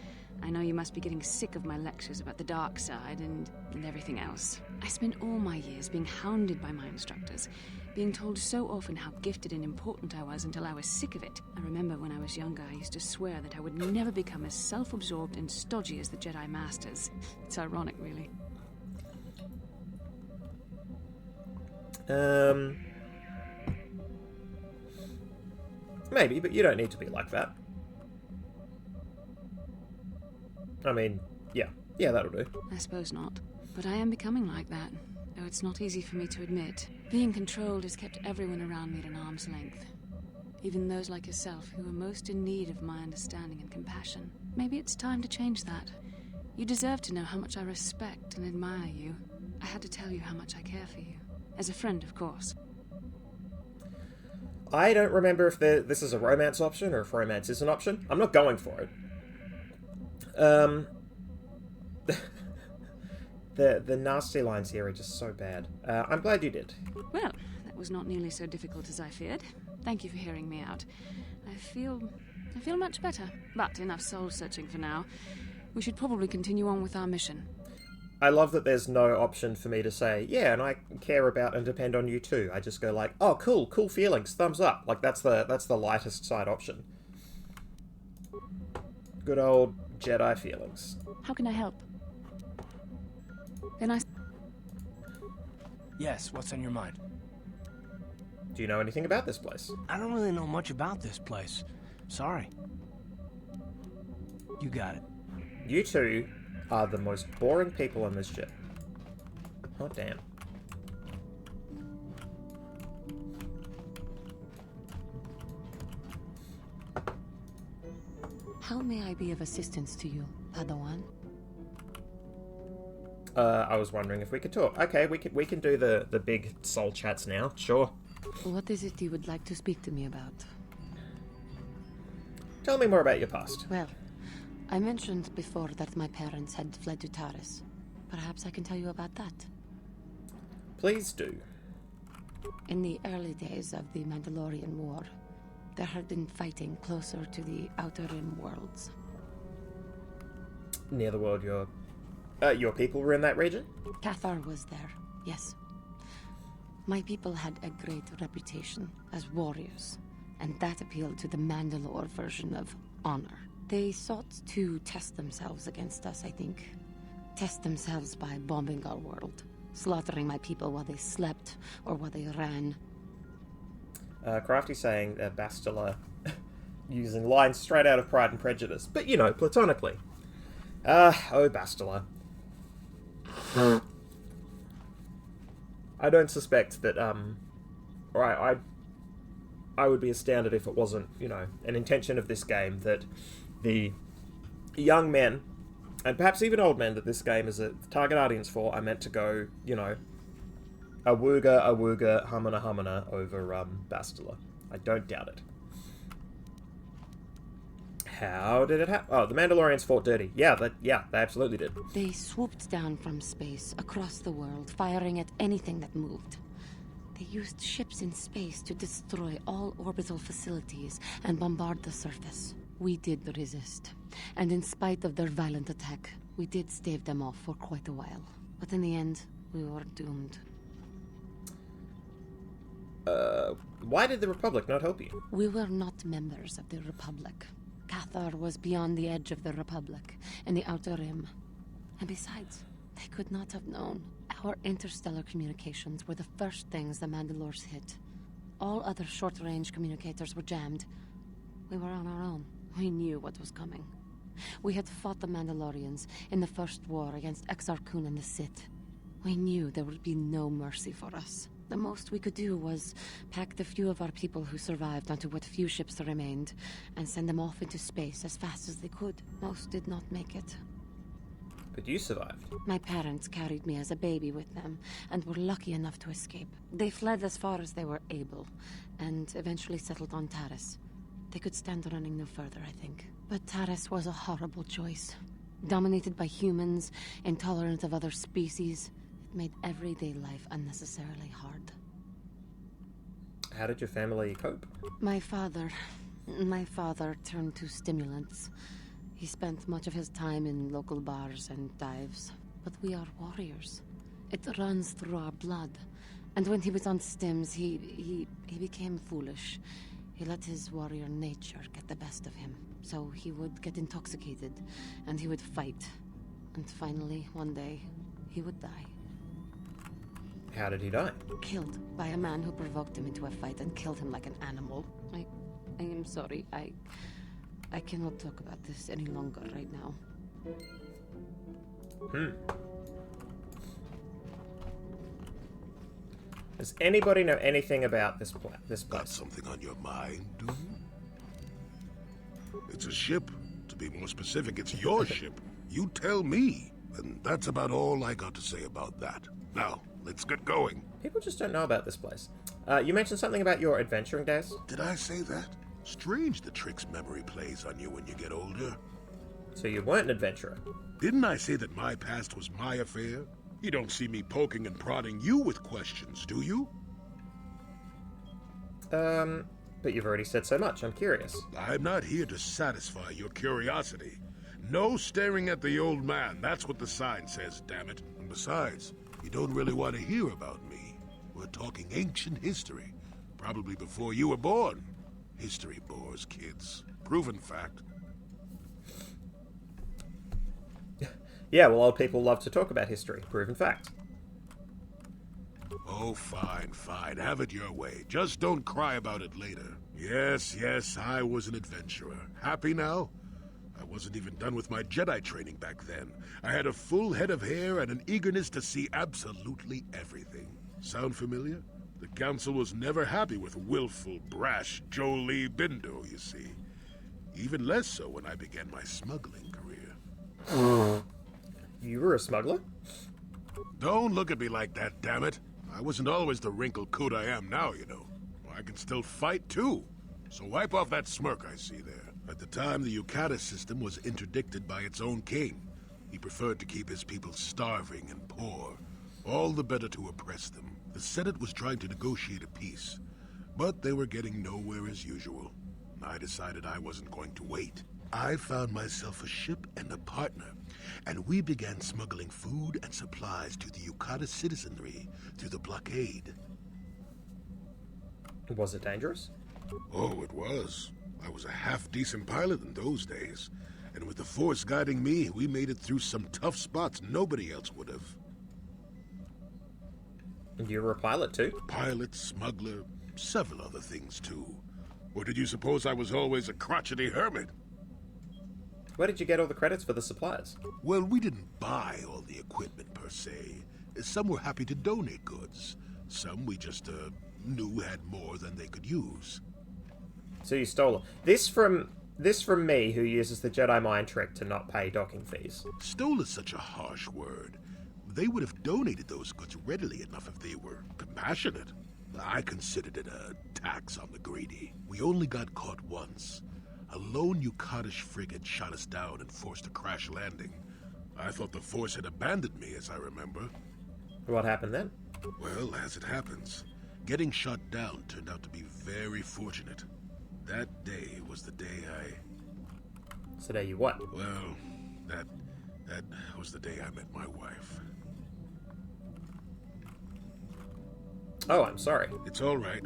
I know you must be getting sick of my lectures about the dark side and everything else. I spent all my years being hounded by my instructors, being told so often how gifted and important I was until I was sick of it. I remember when I was younger, I used to swear that I would never become as self-absorbed and stodgy as the Jedi Masters. It's ironic, really. Maybe, but you don't need to be like that. I mean, yeah, that'll do. I suppose not. But I am becoming like that, though it's not easy for me to admit. Being controlled has kept everyone around me at an arm's length. Even those like yourself who are most in need of my understanding and compassion. Maybe it's time to change that. You deserve to know how much I respect and admire you. I had to tell you how much I care for you. As a friend, of course. I don't remember if this is a romance option or if romance is an option. I'm not going for it. The nasty lines here are just so bad. I'm glad you did. Well, that was not nearly so difficult as I feared. Thank you for hearing me out. I feel much better. But enough soul-searching for now. We should probably continue on with our mission. I love that there's no option for me to say, yeah, and I care about and depend on you too. I just go like, oh, cool feelings, thumbs up. Like, that's the lightest side option. Good old Jedi feelings. How can I help? Can I... Yes, what's on your mind? Do you know anything about this place? I don't really know much about this place. Sorry. You got it. You two are the most boring people on this ship. Oh, damn. How may I be of assistance to you, Padawan? I was wondering if we could talk. Okay, we can do the big soul chats now. Sure. What is it you would like to speak to me about? Tell me more about your past. Well, I mentioned before that my parents had fled to Taris. Perhaps I can tell you about that. Please do. In the early days of the Mandalorian War, there had been fighting closer to the Outer Rim worlds. Near the world your people were in that region? Cathar was there, yes. My people had a great reputation as warriors, and that appealed to the Mandalore version of honor. They sought to test themselves against us, I think. Test themselves by bombing our world, slaughtering my people while they slept or while they ran. Crafty saying Bastila using lines straight out of Pride and Prejudice, but platonically. Oh Bastila. I don't suspect that, or I would be astounded if it wasn't, an intention of this game that the young men, and perhaps even old men that this game is a target audience for, are meant to go, awooga, humana over Bastila. I don't doubt it. How did it happen? Oh, the Mandalorians fought dirty. Yeah, they absolutely did. They swooped down from space, across the world, firing at anything that moved. They used ships in space to destroy all orbital facilities and bombard the surface. We did resist, and in spite of their violent attack, we did stave them off for quite a while. But in the end, we were doomed. Why did the Republic not help you? We were not members of the Republic. Cathar was beyond the edge of the Republic, in the Outer Rim. And besides, they could not have known. Our interstellar communications were the first things the Mandalores hit. All other short-range communicators were jammed. We were on our own. We knew what was coming. We had fought the Mandalorians in the first war against Exar Kun and the Sith. We knew there would be no mercy for us. The most we could do was pack the few of our people who survived onto what few ships remained and send them off into space as fast as they could. Most did not make it. But you survived. My parents carried me as a baby with them and were lucky enough to escape. They fled as far as they were able and eventually settled on Taris. They could stand running no further, I think. But Taris was a horrible choice. Dominated by humans, intolerant of other species, it made everyday life unnecessarily hard. How did your family cope? My father turned to stimulants. He spent much of his time in local bars and dives. But we are warriors. It runs through our blood. And when he was on stims, he became foolish. He let his warrior nature get the best of him. So he would get intoxicated, and he would fight. And finally, one day, he would die. How did he die? Killed by a man who provoked him into a fight and killed him like an animal. I am sorry. I cannot talk about this any longer right now. Does anybody know anything about this place? Got something on your mind, do you? It's a ship. To be more specific, it's your ship. You tell me. And that's about all I got to say about that. Now, let's get going. People just don't know about this place. You mentioned something about your adventuring days? Did I say that? Strange the tricks memory plays on you when you get older. So you weren't an adventurer? Didn't I say that my past was my affair? You don't see me poking and prodding you with questions, do you? But you've already said so much. I'm curious. I'm not here to satisfy your curiosity. No staring at the old man. That's what the sign says, damn it. And besides, you don't really want to hear about me. We're talking ancient history. Probably before you were born. History bores kids. Proven fact. Yeah, well, old people love to talk about history. Proven fact. Oh, fine, fine. Have it your way. Just don't cry about it later. Yes, I was an adventurer. Happy now? I wasn't even done with my Jedi training back then. I had a full head of hair and an eagerness to see absolutely everything. Sound familiar? The Council was never happy with willful, brash Jolee Bindo, you see. Even less so when I began my smuggling career. You were a smuggler? Don't look at me like that, damn it. I wasn't always the wrinkled coot I am now, you know. I can still fight, too. So wipe off that smirk I see there. At the time, the Yukata system was interdicted by its own king. He preferred to keep his people starving and poor, all the better to oppress them. The Senate was trying to negotiate a peace, but they were getting nowhere as usual. I decided I wasn't going to wait. I found myself a ship and a partner, and we began smuggling food and supplies to the Yukata citizenry through the blockade. Was it dangerous? Oh, it was. I was a half-decent pilot in those days, and with the Force guiding me, we made it through some tough spots nobody else would have. You were a pilot, too? Pilot, smuggler, several other things, too. Or did you suppose I was always a crotchety hermit? Where did you get all the credits for the supplies? Well, we didn't buy all the equipment, per se. Some were happy to donate goods. Some we just, knew had more than they could use. So you stole it. This from me, who uses the Jedi mind trick to not pay docking fees. Stole is such a harsh word. They would have donated those goods readily enough if they were compassionate. I considered it a tax on the greedy. We only got caught once. A lone Yukatish frigate shot us down and forced a crash landing. I thought the Force had abandoned me, as I remember. What happened then? Well, as it happens, getting shot down turned out to be very fortunate. That day was the day So day you what? Well, that was the day I met my wife. Oh, I'm sorry. It's all right.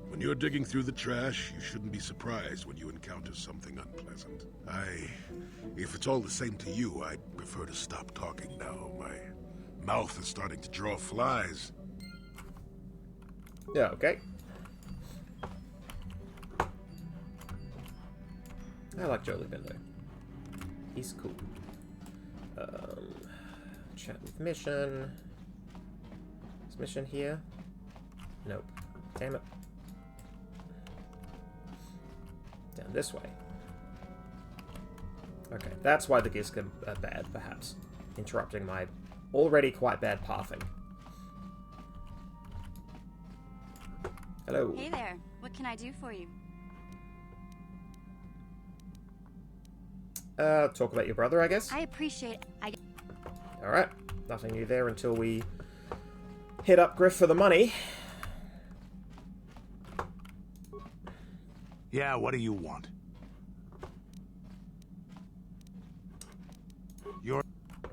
When you're digging through the trash, you shouldn't be surprised when you encounter something unpleasant. If it's all the same to you, I'd prefer to stop talking now. My mouth is starting to draw flies. Yeah, okay. I like Jolee Bindo. He's cool. Chat with mission. Is mission here? Nope. Damn it. Down this way. Okay, that's why the gears are bad, perhaps. Interrupting my already quite bad pathing. Hello. Hey there. What can I do for you? Talk about your brother, I guess? I appreciate... Alright. Nothing new there until we hit up Griff for the money. Yeah, what do you want?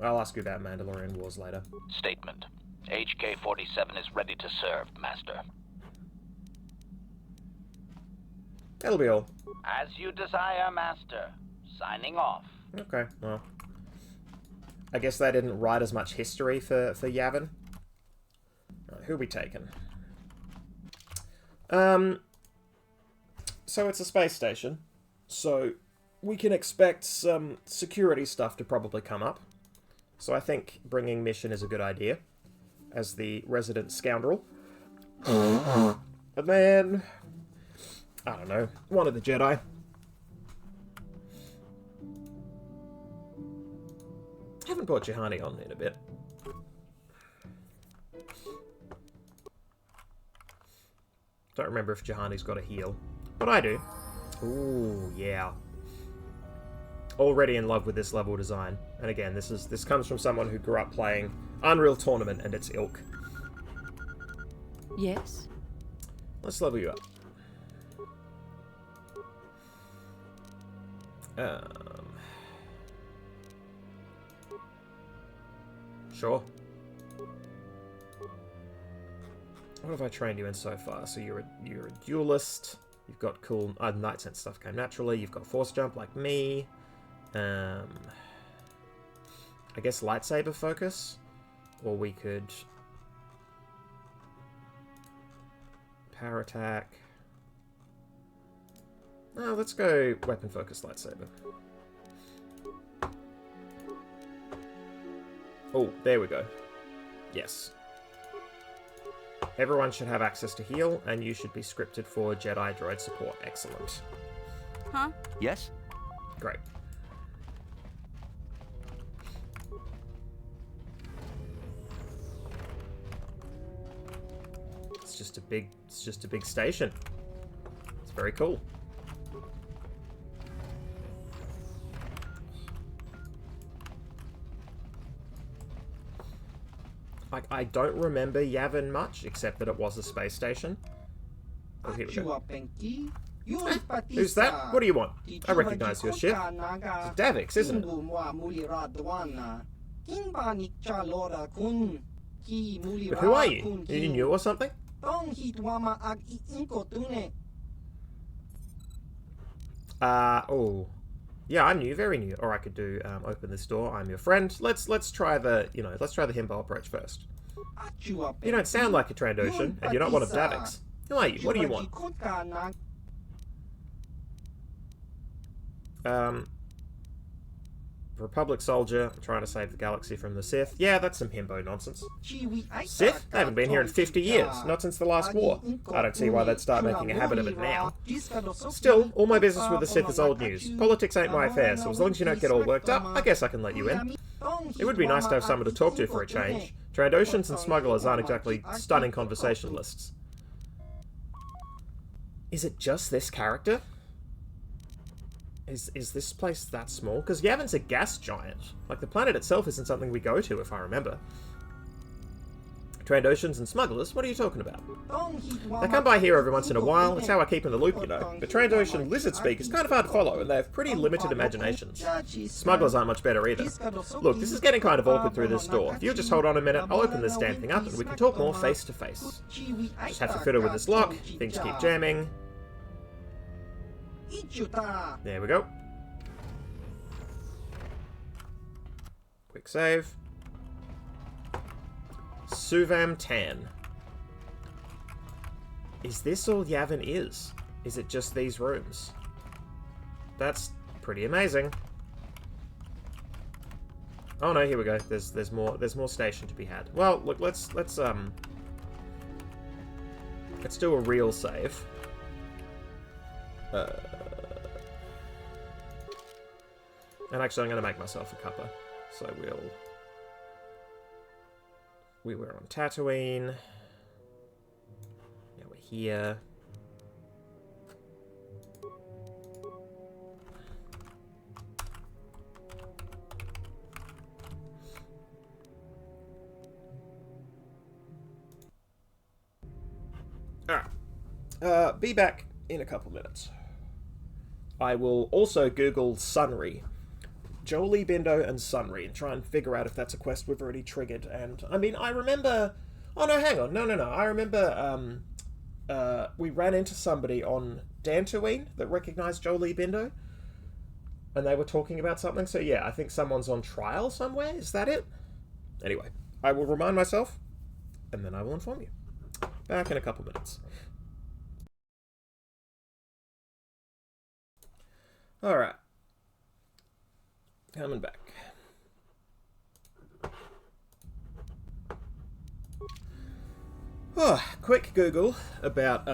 I'll ask you about Mandalorian Wars later. Statement. HK-47 is ready to serve, Master. That'll be all. As you desire, Master. Signing off. Okay, well. I guess they didn't write as much history for Yavin. Right, who'll be taken? So it's a space station. So we can expect some security stuff to probably come up. So I think bringing Mission is a good idea. As the resident scoundrel. And then... I don't know. One of the Jedi. Haven't brought Juhani on in a bit. Don't remember if Jahani's got a heal. But I do. Ooh, yeah. Already in love with this level design. And again, this comes from someone who grew up playing Unreal Tournament and its ilk. Yes? Let's level you up. Sure. What have I trained you in so far? So you're a duelist. You've got cool Night Sense stuff came naturally. You've got Force Jump like me. I guess lightsaber focus, or we could power attack. No, let's go weapon focus lightsaber. Oh, there we go. Yes. Everyone should have access to heal, and you should be scripted for Jedi droid support. Excellent. Huh? Yes? Great. It's just a big station. It's very cool. Like, I don't remember Yavin much, except that it was a space station. Oh, here we go. Who's that? What do you want? I recognize your ship. It's Davix, isn't it? But who are you? Are you new or something? Oh. Yeah, I'm new, very new. Or I could do open this door. I'm your friend. Let's try the himbo approach first. You don't sound like a Trandoshan, and you're not one of Davix. Who are you? What do you want? Republic soldier trying to save the galaxy from the Sith. Yeah, that's some himbo nonsense. Sith? They haven't been here in 50 years, not since the last war. I don't see why they'd start making a habit of it now. Still, all my business with the Sith is old news. Politics ain't my affair, so as long as you don't get all worked up, I guess I can let you in. It would be nice to have someone to talk to for a change. Trandoshans and smugglers aren't exactly stunning conversationalists. Is it just this character? Is this place that small? Because Yavin's a gas giant. Like, the planet itself isn't something we go to, if I remember. Trandoshans and smugglers? What are you talking about? They come by here every once in a while. It's how I keep in the loop, you know. But Trandoshan lizard speak is kind of hard to follow, and they have pretty limited imaginations. Smugglers aren't much better either. Look, this is getting kind of awkward through this door. If you'll just hold on a minute, I'll open this damn thing up, and we can talk more face to face. Just have to fiddle with this lock. Things keep jamming. There we go. Quick save. Suvam Tan. Is this all Yavin is? Is it just these rooms? That's pretty amazing. Oh no, here we go. There's more station to be had. Well, look, let's do a real save. And actually, I'm going to make myself a cuppa. So we were on Tatooine. Now we're here. Alright. Be back in a couple minutes. I will also Google Sunry. Jolee Bindo and Sunry, and try and figure out if that's a quest we've already triggered. And, I mean, I remember... Oh, no, hang on. No. I remember we ran into somebody on Dantooine that recognised Jolee Bindo. And they were talking about something. So, yeah, I think someone's on trial somewhere. Is that it? Anyway, I will remind myself, and then I will inform you. Back in a couple minutes. Alright. Coming back. Oh, quick Google about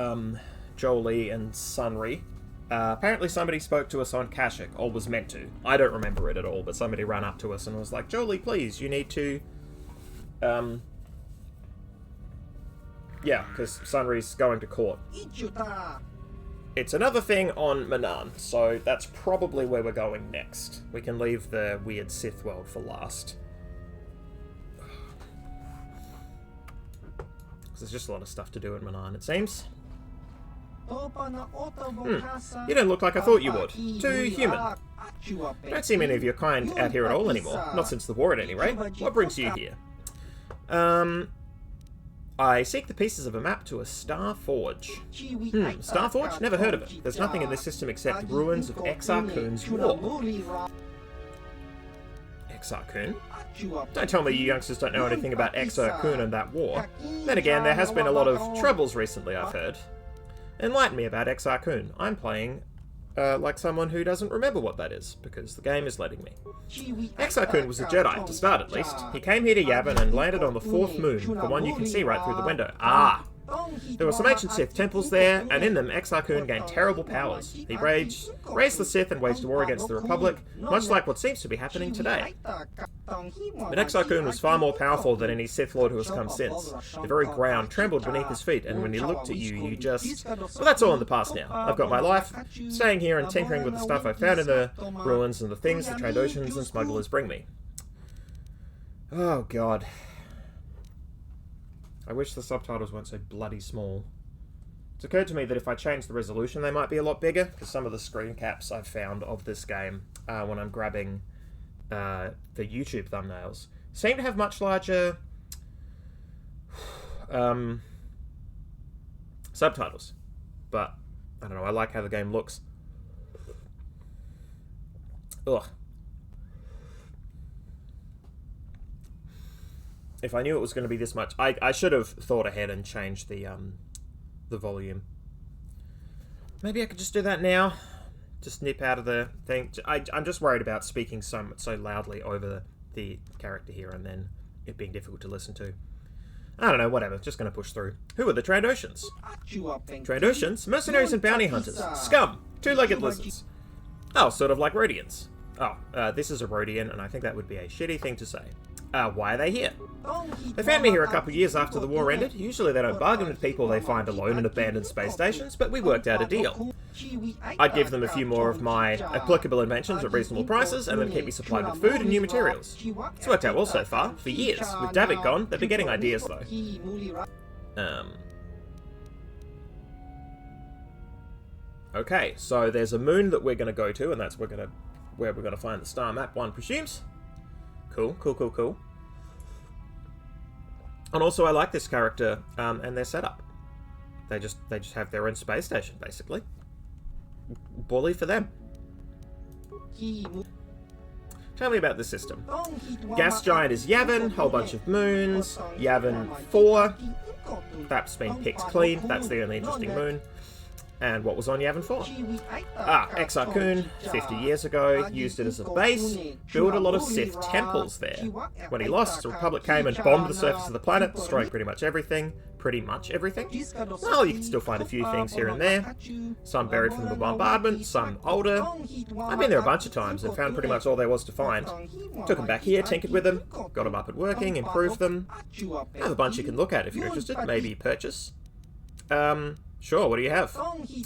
Jolee and Sunry. Apparently somebody spoke to us on Kashyyyk, or was meant to. I don't remember it at all, but somebody ran up to us and was like, Jolee, please, you need to Yeah, because Sunry's going to court. It's another thing on Manaan, so that's probably where we're going next. We can leave the weird Sith world for last. Because there's just a lot of stuff to do in Manaan, it seems. You don't look like I thought you would. Too human. Don't see many of your kind out here at all anymore. Not since the war, at any rate. What brings you here? I seek the pieces of a map to a Star Forge. Star Forge? Never heard of it. There's nothing in this system except ruins of Exar Kun's war. Exar Kun? Don't tell me you youngsters don't know anything about Exar Kun and that war. Then again, there has been a lot of troubles recently, I've heard. Enlighten me about Exar Kun. I'm playing like someone who doesn't remember what that is, because the game is letting me. Exar Kun was a Jedi, to start at least. He came here to Yavin and landed on the 4th moon, the one you can see right through the window. Ah! There were some ancient Sith temples there, and in them Exar Kun gained terrible powers. He raised the Sith and waged war against the Republic, much like what seems to be happening today. But Exar Kun was far more powerful than any Sith Lord who has come since. The very ground trembled beneath his feet, and when he looked at you, you just... Well, that's all in the past now. I've got my life, staying here and tinkering with the stuff I found in the ruins and the things the Trandoshans and smugglers bring me. Oh, God. I wish the subtitles weren't so bloody small. It's occurred to me that if I change the resolution, they might be a lot bigger, because some of the screen caps I've found of this game, when I'm grabbing the YouTube thumbnails, seem to have much larger subtitles. But, I don't know, I like how the game looks. Ugh. If I knew it was going to be this much, I should have thought ahead and changed the volume. Maybe I could just do that now. Just nip out of the thing. I'm just worried about speaking so loudly over the character here and then it being difficult to listen to. I don't know, whatever. Just going to push through. Who are the Trandoshans? Trandoshans? Mercenaries and bounty hunters. Scum. Two-legged lizards. Oh, sort of like Rhodians. Oh, this is a Rhodian, and I think that would be a shitty thing to say. Why are they here? They found me here a couple years after the war ended. Usually they don't bargain with people they find alone in abandoned space stations, but we worked out a deal. I'd give them a few more of my applicable inventions at reasonable prices, and then keep me supplied with food and new materials. It's worked out well so far, for years. With Davik gone, they've been getting ideas though. Okay, so there's a moon that we're going to go to, and that's where we're going to find the star map, one presumes. Cool, cool, cool, cool. And also, I like this character and their setup. They just have their own space station, basically. Bully for them. Tell me about the system. Gas giant is Yavin, whole bunch of moons. Yavin 4. That's been picked clean. That's the only interesting moon. And what was on Yavin 4? Exar Kun, 50 years ago, used it as a base, built a lot of Sith temples there. When he lost, the Republic came and bombed the surface of the planet, destroying pretty much everything. Pretty much everything? Well, you can still find a few things here and there. Some buried from the bombardment, some older. I've been there a bunch of times and found pretty much all there was to find. Took them back here, tinkered with them, got them up and working, improved them. I have a bunch you can look at if you're interested, maybe purchase. Sure, what do you have?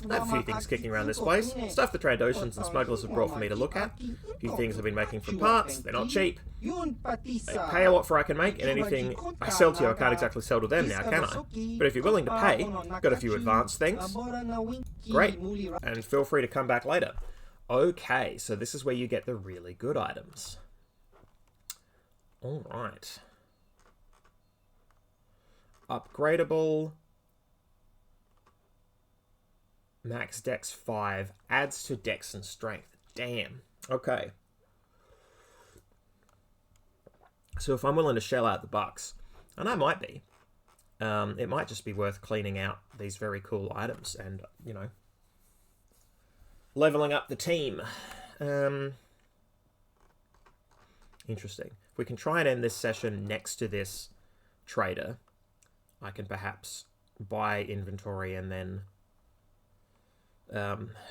I have a few things kicking around this place. Stuff the Trandoshans and smugglers have brought for me to look at. A few things I've been making from parts. They're not cheap. They pay a lot for I can make, and anything I sell to you I can't exactly sell to them now, can I? But if you're willing to pay, got a few advanced things. Great. And feel free to come back later. Okay, so this is where you get the really good items. Alright. Upgradable... Max Dex 5 adds to Dex and Strength. Damn. Okay. So if I'm willing to shell out the bucks, and I might be, it might just be worth cleaning out these very cool items and, you know, leveling up the team. Interesting. If we can try and end this session next to this trader, I can perhaps buy inventory and then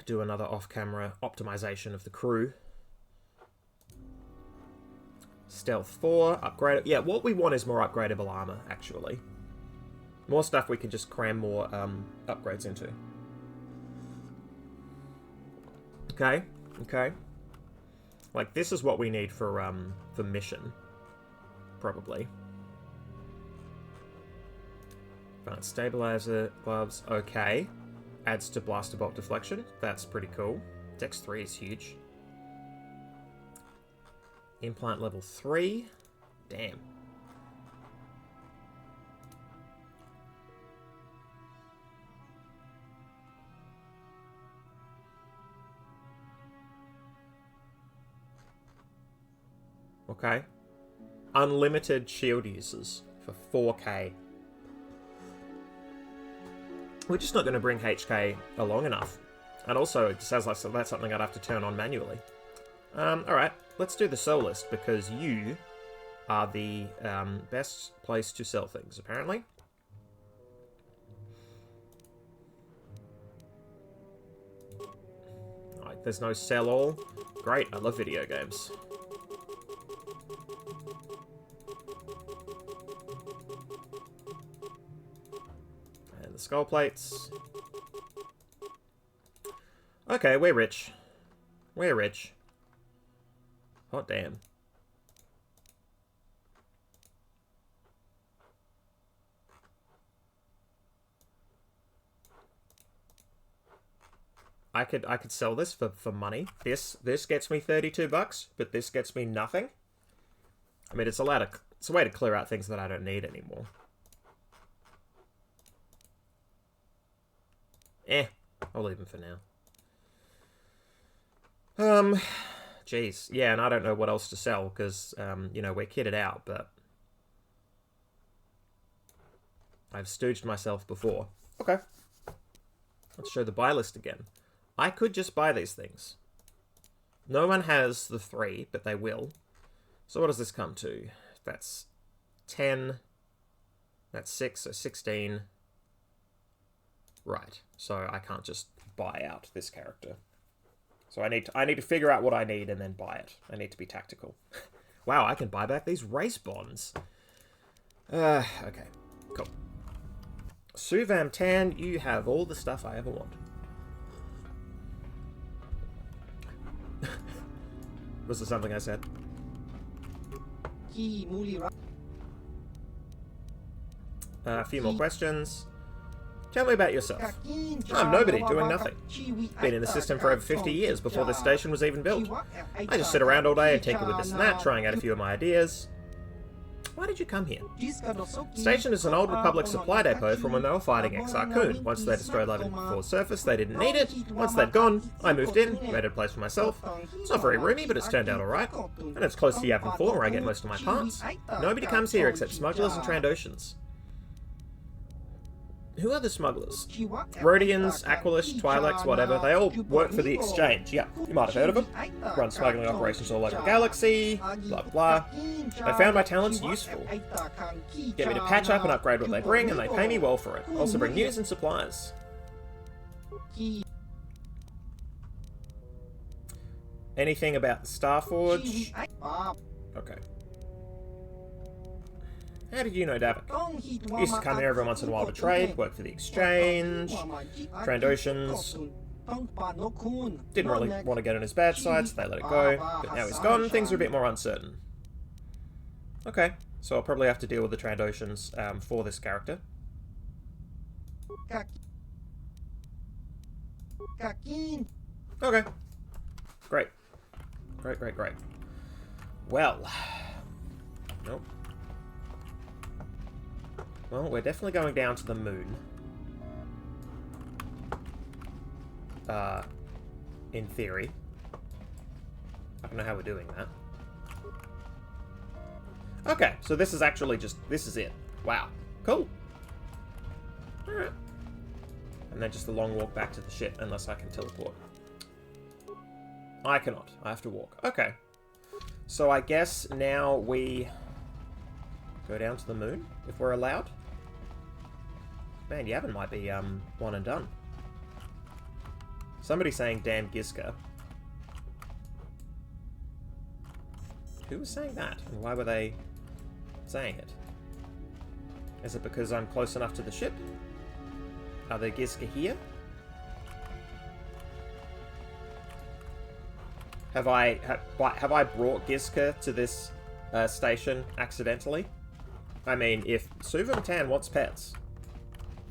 do another off-camera optimization of the crew. Stealth 4, upgrade... Yeah, what we want is more upgradable armor, actually. More stuff we can just cram more upgrades into. Okay, okay. Like, this is what we need for mission. Probably. Advanced stabilizer, gloves, okay. Adds to blaster bolt deflection. That's pretty cool. Dex 3 is huge. Implant level 3. Damn. Okay. Unlimited shield uses for 4k. We're just not going to bring HK along enough. And also, it sounds like that's something I'd have to turn on manually. Alright, let's do the sell list, because you are the best place to sell things, apparently. Alright, there's no sell all. Great, I love video games. And the skull plates. Okay, we're rich. We're rich. Hot damn. I could sell this for money. This gets me 32 bucks, but this gets me nothing. I mean, it's a way to clear out things that I don't need anymore. I'll leave them for now. Jeez. Yeah, and I don't know what else to sell, because, you know, we're kitted out, but I've stooged myself before. Okay. Let's show the buy list again. I could just buy these things. No one has the 3, but they will. So what does this come to? That's 10. That's 6, so 16. Right. So I can't just buy out this character. So I need to figure out what I need and then buy it. I need to be tactical. Wow, I can buy back these race bonds. Okay, cool. Suvam Tan, you have all the stuff I ever want. Was there something I said? A few more questions. Tell me about yourself. I'm nobody, doing nothing. Been in the system for over 50 years before this station was even built. I just sit around all day and tinker with this and that, trying out a few of my ideas. Why did you come here? Station is an old Republic supply depot from when they were fighting Exar Kun. Once they destroyed Yavin before surface, they didn't need it. Once they'd gone, I moved in, made a place for myself. It's not very roomy, but it's turned out alright. And it's close to Yavin 4, where I get most of my parts. Nobody comes here except smugglers and Trandoshans. Who are the smugglers? Rhodians, Aquilish, Twi'leks, whatever. They all work for the Exchange. Yeah, you might have heard of them. Run smuggling operations all over the galaxy. Blah, blah, blah. They found my talents useful. Get me to patch up and upgrade what they bring, and they pay me well for it. Also bring news and supplies. Anything about the Starforge? Okay. How did you know Davik? Used to come here every once in a while to trade, work for the Exchange, Trandoshans. Didn't really want to get on his bad side, so they let it go. But now he's gone, things are a bit more uncertain. Okay, so I'll probably have to deal with the Trandoshans for this character. Okay. Great. Great, great, great. Well. Nope. Well, we're definitely going down to the moon. In theory. I don't know how we're doing that. Okay, so this is actually just... This is it. Wow. Cool. Alright. And then just the long walk back to the ship, unless I can teleport. I cannot. I have to walk. Okay. So I guess now we go down to the moon, if we're allowed. Man, Yavin might be one and done. Somebody's saying damn Gizka. Who was saying that? And why were they saying it? Is it because I'm close enough to the ship? Are there Gizka here? Have I brought Gizka to this station accidentally? I mean, if Suva Tan wants pets,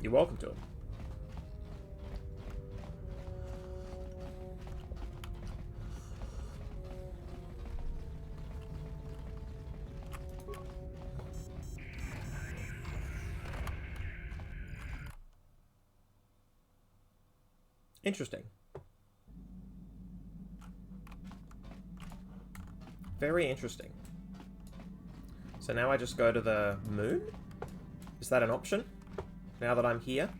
you're welcome to them. Interesting. Very interesting. So now I just go to the moon? Is that an option? Now that I'm here?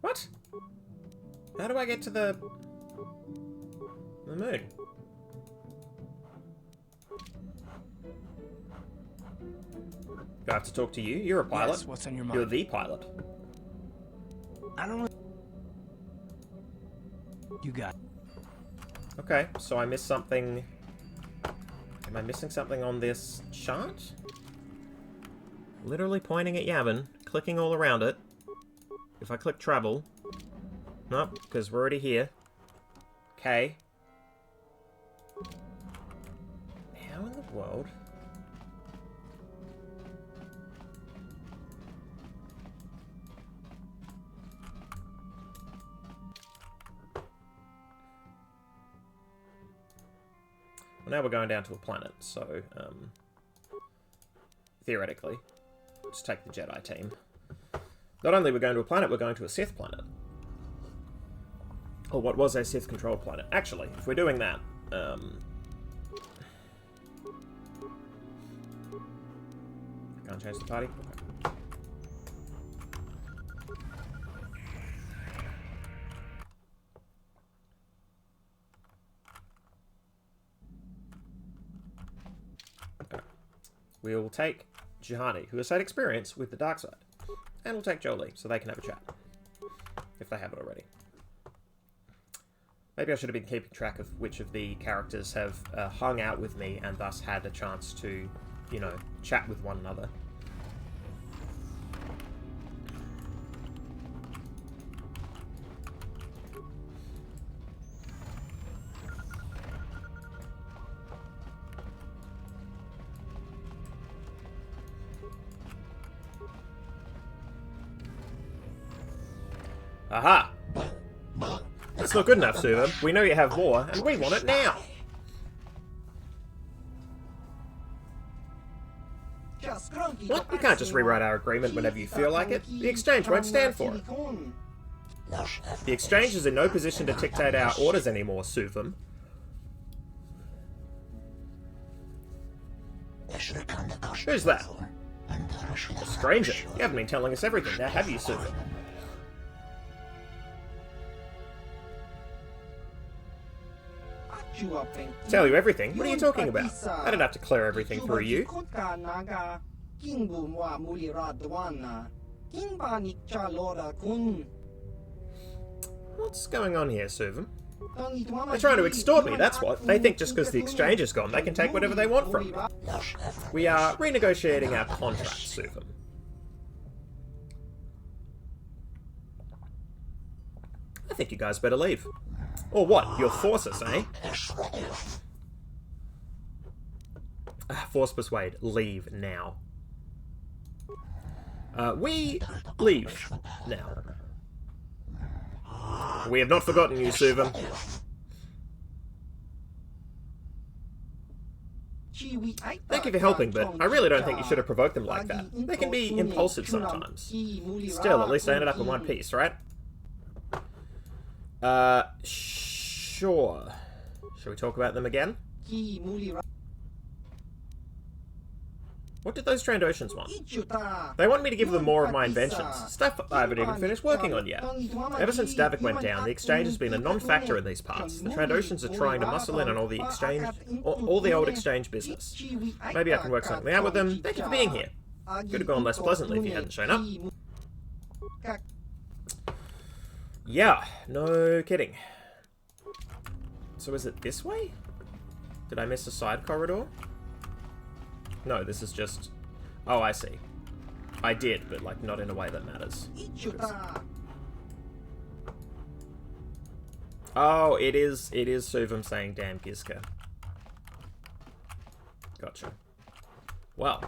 What? How do I get to the moon? Do I have to talk to you? You're a pilot. Yes, what's on your mind? You're the pilot. I don't know. You got. Okay, so I missed something. Am I missing something on this chart? Literally pointing at Yavin, clicking all around it. If I click travel. Nope, because we're already here. Okay. How in the world? Well, now we're going down to a planet, so, theoretically, just take the Jedi team. Not only we're going to a planet, we're going to a Sith planet. Or what was a Sith-controlled planet. Actually, if we're doing that, I can't change the party? Okay. We'll take Jihadi, who has had experience with the dark side. And we'll take Jolee, so they can have a chat. If they haven't already. Maybe I should have been keeping track of which of the characters have hung out with me and thus had a chance to, you know, chat with one another. Aha! That's not good enough, Suva. We know you have more, and we want it now! What? You can't just rewrite our agreement whenever you feel like it. The Exchange won't stand for it. The Exchange is in no position to dictate our orders anymore, Suvam. Who's that? A stranger. You haven't been telling us everything, now have you, Suvam? Tell you everything? What are you talking about? I don't have to clear everything through you. What's going on here, Suvam? They're trying to extort me, that's what. They think just because the Exchange is gone, they can take whatever they want from me. We are renegotiating our contract, Suvam. I think you guys better leave. Or what? You'll force us, eh? Force persuade. Leave now. We leave now. We have not forgotten you, Suvam. Thank you for helping, but I really don't think you should have provoked them like that. They can be impulsive sometimes. Still, at least I ended up in one piece, right? Sure. Shall we talk about them again? What did those Trandoshans want? They want me to give them more of my inventions, stuff I haven't even finished working on yet. Ever since Davik went down, the Exchange has been a non-factor in these parts. The Trandoshans are trying to muscle in on all the Exchange, all the old Exchange business. Maybe I can work something out with them. Thank you for being here. Could have gone less pleasantly if you hadn't shown up. Yeah, no kidding. So is it this way? Did I miss a side corridor? No, this is just... Oh, I see. I did, but like not in a way that matters. Oh, it is Suvam saying damn Gizka. Gotcha. Well.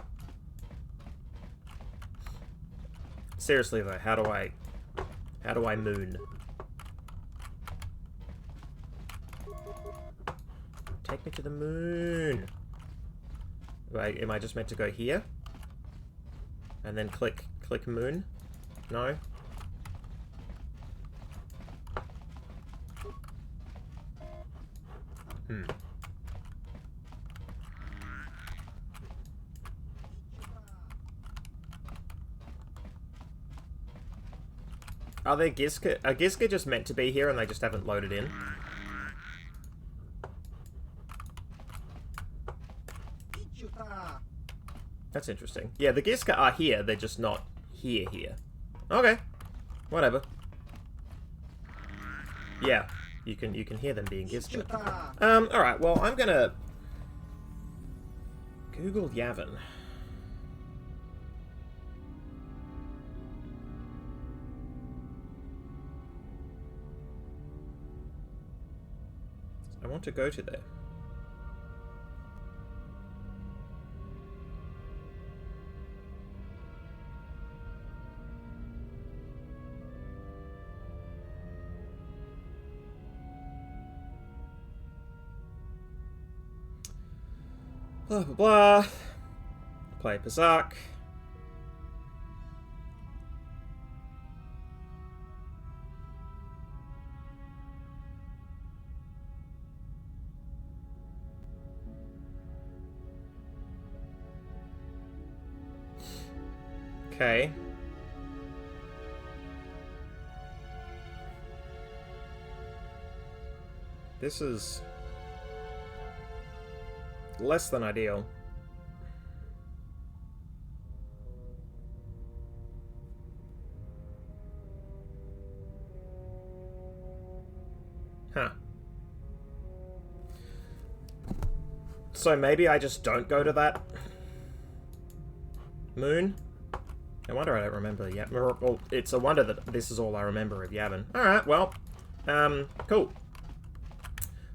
Seriously though, how do I moon? Take me to the moon. Wait, am I just meant to go here? And then click moon? No? Are there Gizka? Are Gizka just meant to be here and they just haven't loaded in? That's interesting. Yeah, the Gizka are here, they're just not here. Okay. Whatever. Yeah, you can hear them being Gizka. Alright, well, I'm gonna Google Yavin. I want to go to there. Blah, blah, blah. Play Pazak. Okay. This is less than ideal. Huh. So maybe I just don't go to that moon? No wonder I don't remember Yavin. Well, it's a wonder that this is all I remember of Yavin. Alright, well. Cool.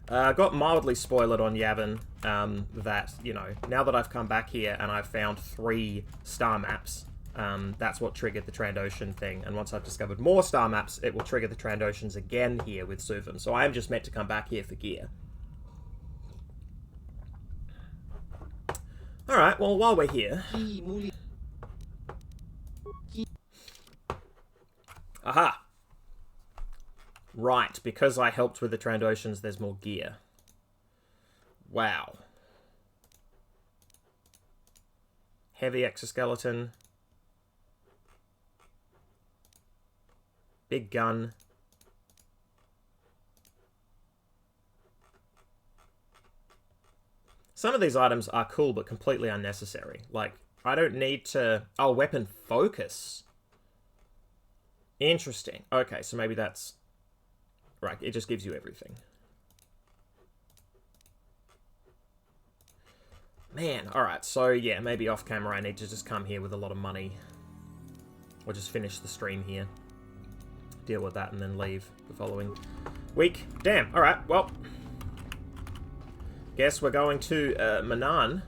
Got mildly spoiled on Yavin, that, you know, now that I've come back here and I've found 3 star maps, that's what triggered the Trandoshan thing. And once I've discovered more star maps, it will trigger the Trandoshans again here with Suvam. So I am just meant to come back here for gear. Alright, well, while we're here... Aha! Right, because I helped with the Trandoshans, there's more gear. Wow. Heavy exoskeleton. Big gun. Some of these items are cool, but completely unnecessary. Like, I don't need to... Oh, weapon focus. Interesting. Okay, so maybe that's... Right, it just gives you everything. Man, alright, so yeah, maybe off camera I need to just come here with a lot of money. Or just finish the stream here. Deal with that and then leave the following week. Damn, alright, well. Guess we're going to Manaan.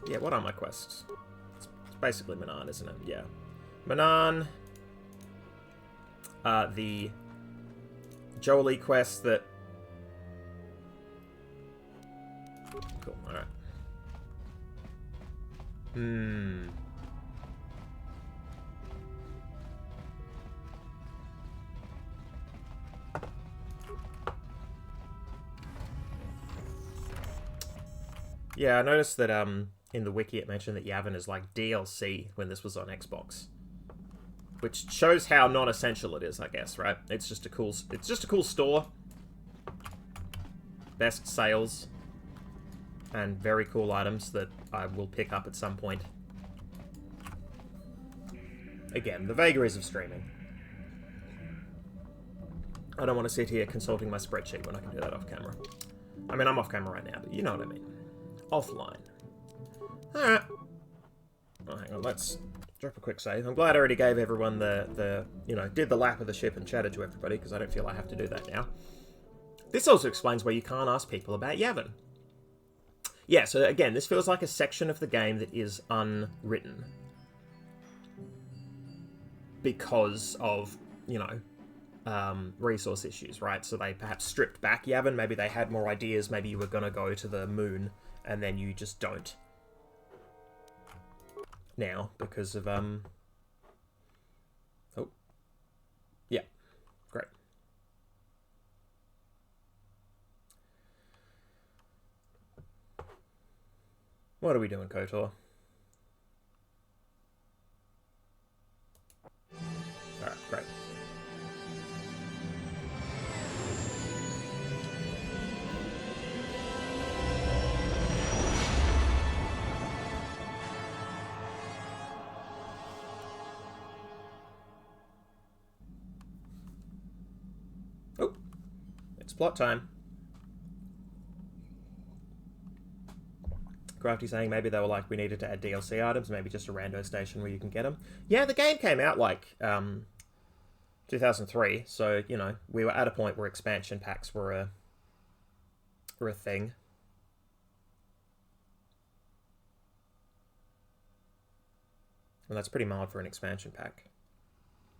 Yeah, what are my quests? It's basically Manaan, isn't it? Yeah. Manaan. The Jolee quest that... Cool, alright. Yeah, I noticed that in the wiki it mentioned that Yavin is like DLC when this was on Xbox. Which shows how non-essential it is, I guess, right? It's just a cool store. Best sales. And very cool items that I will pick up at some point. Again, the vagaries of streaming. I don't want to sit here consulting my spreadsheet when I can do that off camera. I mean, I'm off camera right now, but you know what I mean. Offline. Alright. Oh, hang on, let's drop a quick save. I'm glad I already gave everyone the you know, did the lap of the ship and chatted to everybody, because I don't feel I have to do that now. This also explains why you can't ask people about Yavin. Yeah, so again, this feels like a section of the game that is unwritten. Because of, you know, resource issues, right? So they perhaps stripped back Yavin, maybe they had more ideas, maybe you were going to go to the moon, and then you just don't. Now, because of, oh. Yeah, great. What are we doing, KOTOR? Alright, great. Oh, it's plot time. Crafty saying maybe they were like, we needed to add DLC items, maybe just a rando station where you can get them. Yeah, the game came out like 2003, so, you know, we were at a point where expansion packs were a thing. And that's pretty mild for an expansion pack.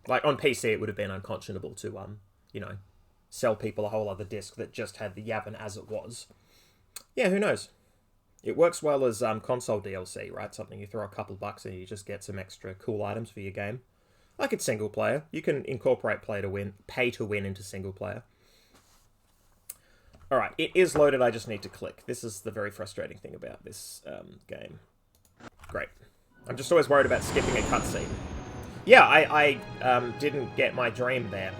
Like, on PC it would have been unconscionable to, you know, sell people a whole other disc that just had the Yavin as it was. Yeah, who knows? It works well as console DLC, right? Something you throw a couple bucks and you just get some extra cool items for your game. Like it's single player. You can incorporate pay to win into single player. Alright, it is loaded, I just need to click. This is the very frustrating thing about this game. Great. I'm just always worried about skipping a cutscene. Yeah, I didn't get my dream there.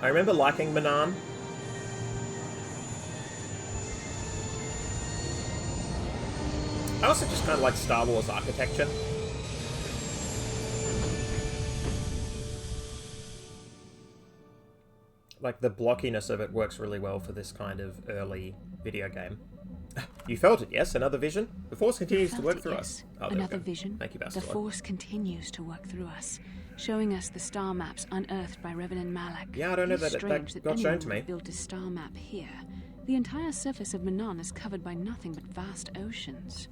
I remember liking Manaan. I also just kind of like Star Wars architecture. Like, the blockiness of it works really well for this kind of early video game. You felt it, yes? Another vision? The Force continues to work through us. Oh, another vision. Thank you, The Force continues to work through us, showing us the star maps unearthed by Yavin and Malak. Yeah, I don't know that Strange that got shown to me. Built a star map here. The entire surface of Manaan is covered by nothing but vast oceans.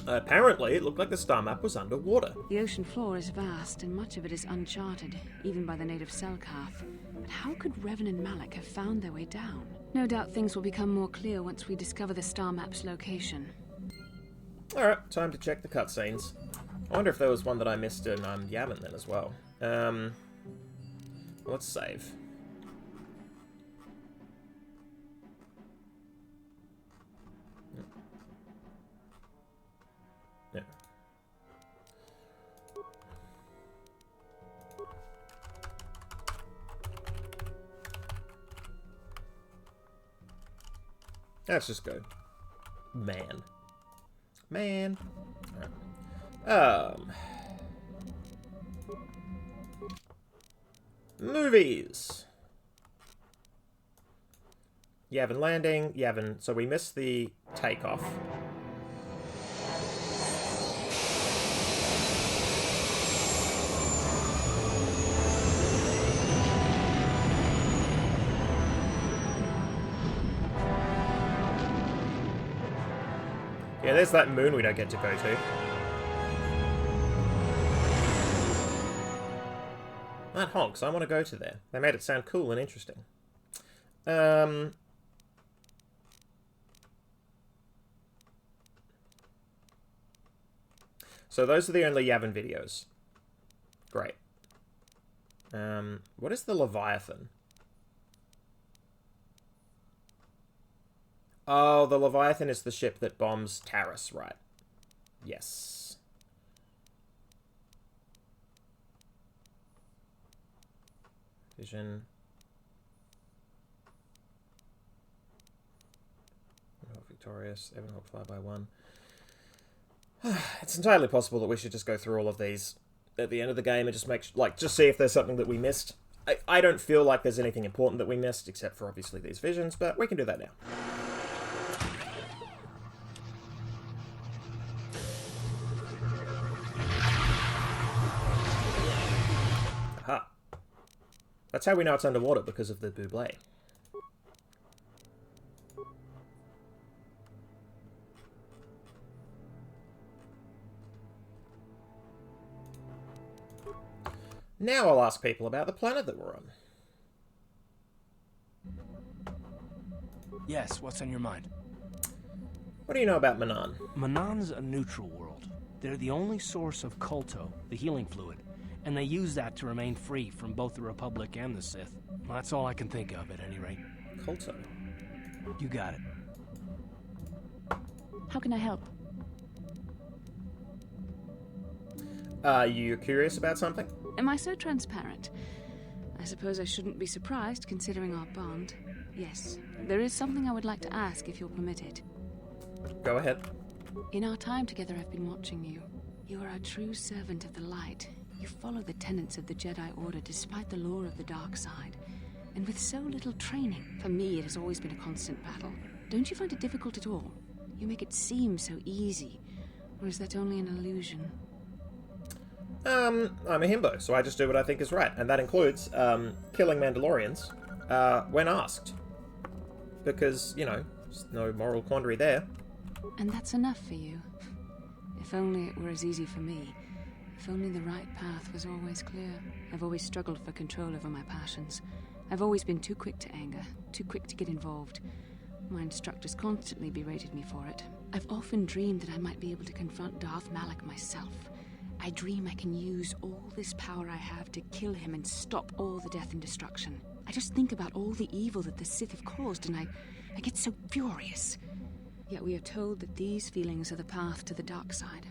Apparently, it looked like the star map was underwater. The ocean floor is vast, and much of it is uncharted, even by the native Selkath. But how could Yavin and Malak have found their way down? No doubt things will become more clear once we discover the star map's location. Alright, time to check the cutscenes. I wonder if there was one that I missed in Yavin then as well. Let's save. Yeah. Let's just go. Man. Alright. Movies. Yavin landing. Yavin. So we missed the takeoff. Yeah, there's that moon we don't get to go to. That honks, I want to go to there. They made it sound cool and interesting. So those are the only Yavin videos. Great. What is the Leviathan? Oh, the Leviathan is the ship that bombs Taris, right? Yes. Vision. Victorious. Evan Hawk fly by one. It's entirely possible that we should just go through all of these at the end of the game and just just see if there's something that we missed. I don't feel like there's anything important that we missed, except for obviously these visions, but we can do that now. Aha. That's how we know it's underwater, because of the buble. Now I'll ask people about the planet that we're on. Yes, what's on your mind? What do you know about Manaan? Manaan's a neutral world. They're the only source of Kulto, the healing fluid, and they use that to remain free from both the Republic and the Sith. That's all I can think of, at any rate. Kulto? You got it. How can I help? Are you curious about something? Am I so transparent? I suppose I shouldn't be surprised, considering our bond. Yes, there is something I would like to ask, if you'll permit it. Go ahead. In our time together, I've been watching you. You are a true servant of the light. You follow the tenets of the Jedi Order despite the lure of the dark side. And with so little training, for me it has always been a constant battle. Don't you find it difficult at all? You make it seem so easy. Or is that only an illusion? I'm a himbo, so I just do what I think is right. And that includes, killing Mandalorians, when asked. Because, you know, there's no moral quandary there. And that's enough for you. If only it were as easy for me. If only the right path was always clear. I've always struggled for control over my passions. I've always been too quick to anger, too quick to get involved. My instructors constantly berated me for it. I've often dreamed that I might be able to confront Darth Malak myself. I dream I can use all this power I have to kill him and stop all the death and destruction. I just think about all the evil that the Sith have caused, and I get so furious. Yet we are told that these feelings are the path to the dark side.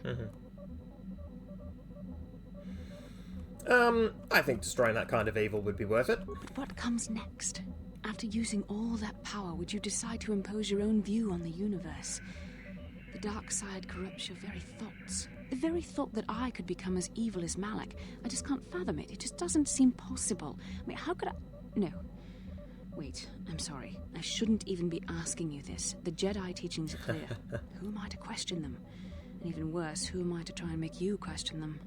I think destroying that kind of evil would be worth it. But what comes next? After using all that power, would you decide to impose your own view on the universe? The dark side corrupts your very thoughts. The very thought that I could become as evil as Malak, I just can't fathom it. It just doesn't seem possible. I mean, how could I... No. Wait, I'm sorry. I shouldn't even be asking you this. The Jedi teachings are clear. Who am I to question them? And even worse, who am I to try and make you question them?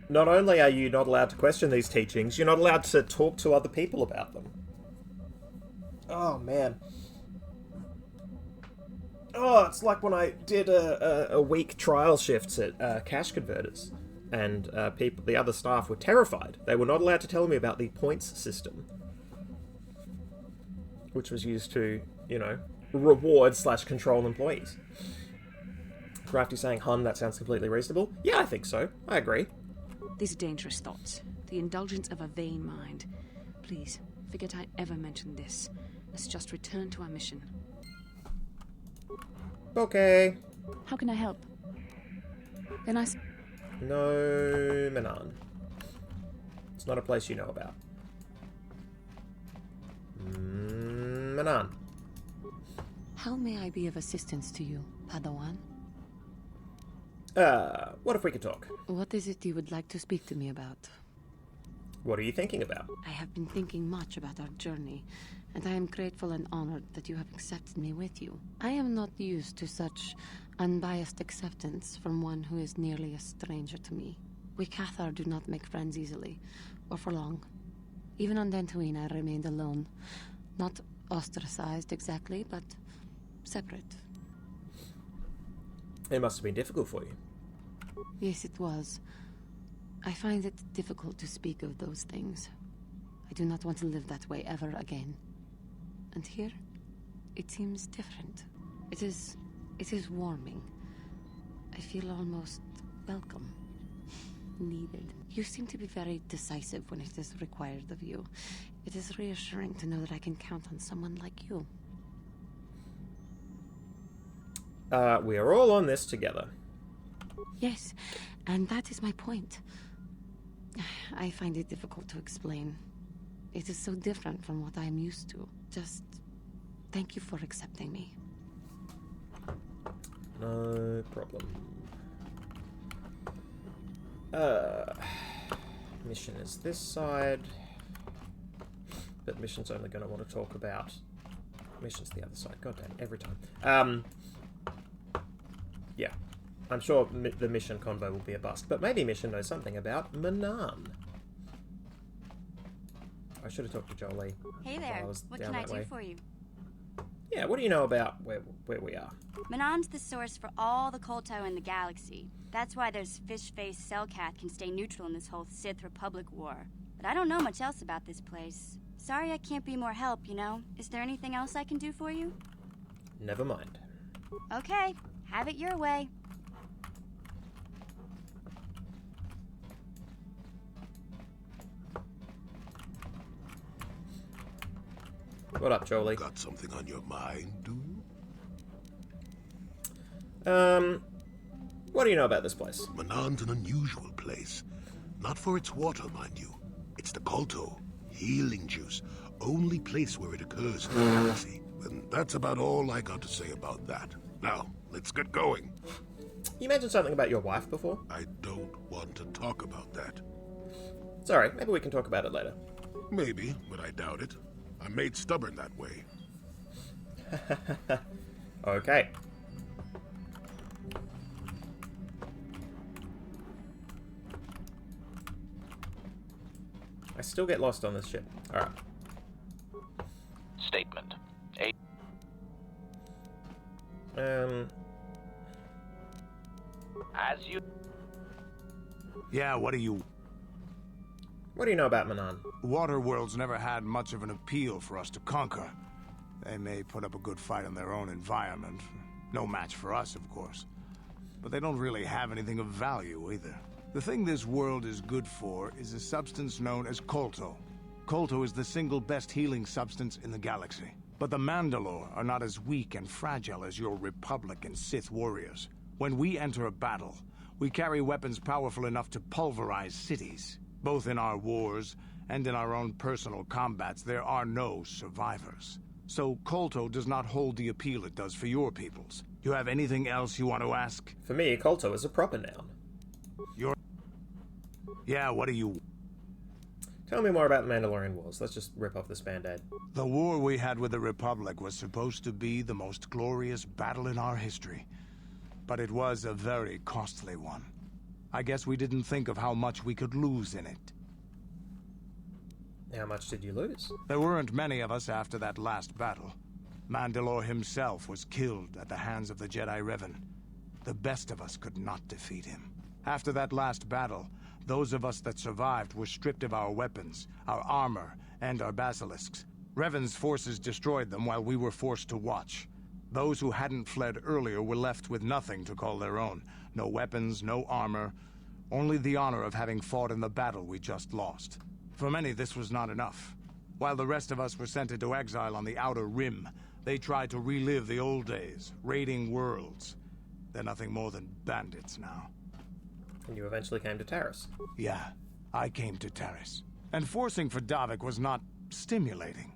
Not only are you not allowed to question these teachings, you're not allowed to talk to other people about them. Oh, man. Oh, it's like when I did a week trial shifts at cash converters, and the other staff were terrified. They were not allowed to tell me about the points system, which was used to, you know, reward/control employees. Crafty saying, "Hun, that sounds completely reasonable." Yeah, I think so. I agree. These are dangerous thoughts. The indulgence of a vain mind. Please, forget I ever mentioned this. Let's just return to our mission. Okay. How can I help? Then No, Manaan. It's not a place you know about. Manaan. How may I be of assistance to you, Padawan? What if we could talk? What is it you would like to speak to me about? What are you thinking about? I have been thinking much about our journey, and I am grateful and honored that you have accepted me with you. I am not used to such unbiased acceptance from one who is nearly a stranger to me. We Cathar do not make friends easily, or for long. Even on Dantooine, I remained alone. Not ostracized exactly, but separate. It must have been difficult for you. Yes, it was. I find it difficult to speak of those things. I do not want to live that way ever again. And here, it seems different. It is warming. I feel almost welcome. Needed. You seem to be very decisive when it is required of you. It is reassuring to know that I can count on someone like you. We are all on this together. Yes, and that is my point. I find it difficult to explain. It is so different from what I am used to. Just thank you for accepting me. No problem. Mission is this side. But mission's only going to want to talk about... Mission's the other side. God damn, every time. Yeah. I'm sure the mission convo will be a bust. But maybe mission knows something about Manaan. I should have talked to Jolee. Hey there. What can I do for you? Yeah, what do you know about where we are? Manaan's the source for all the Kolto in the galaxy. That's why those fish-faced Selkath can stay neutral in this whole Sith Republic war. But I don't know much else about this place. Sorry I can't be more help, you know? Is there anything else I can do for you? Never mind. Okay, have it your way. What up, Jolee? Got something on your mind, do you? What do you know about this place? Manaan's an unusual place. Not for its water, mind you. It's the Kolto, healing juice. Only place where it occurs in the galaxy. And that's about all I got to say about that. Now, let's get going. You mentioned something about your wife before? I don't want to talk about that. Sorry, maybe we can talk about it later. Maybe, but I doubt it. I'm made stubborn that way. Okay. I still get lost on this ship. Alright. Statement. As you... Yeah, what do you... What do you know about Manaan? Waterworld's never had much of an appeal for us to conquer. They may put up a good fight in their own environment. No match for us, of course. But they don't really have anything of value, either. The thing this world is good for is a substance known as Kolto. Kolto is the single best healing substance in the galaxy. But the Mandalore are not as weak and fragile as your Republic and Sith warriors. When we enter a battle, we carry weapons powerful enough to pulverize cities. Both in our wars and in our own personal combats, there are no survivors. So Kolto does not hold the appeal it does for your peoples. You have anything else you want to ask? For me, Kolto is a proper noun. Yeah, what do you... Tell me more about the Mandalorian Wars. Let's just rip off this band-aid. The war we had with the Republic was supposed to be the most glorious battle in our history. But it was a very costly one. I guess we didn't think of how much we could lose in it. How much did you lose? There weren't many of us after that last battle. Mandalore himself was killed at the hands of the Jedi Revan. The best of us could not defeat him. After that last battle, those of us that survived were stripped of our weapons, our armor, and our basilisks. Revan's forces destroyed them while we were forced to watch. Those who hadn't fled earlier were left with nothing to call their own. No weapons, no armor, only the honor of having fought in the battle we just lost. For many, this was not enough. While the rest of us were sent into exile on the Outer Rim, they tried to relive the old days, raiding worlds. They're nothing more than bandits now. And you eventually came to Taris. Yeah, I came to Taris. And forcing for Davik was not stimulating.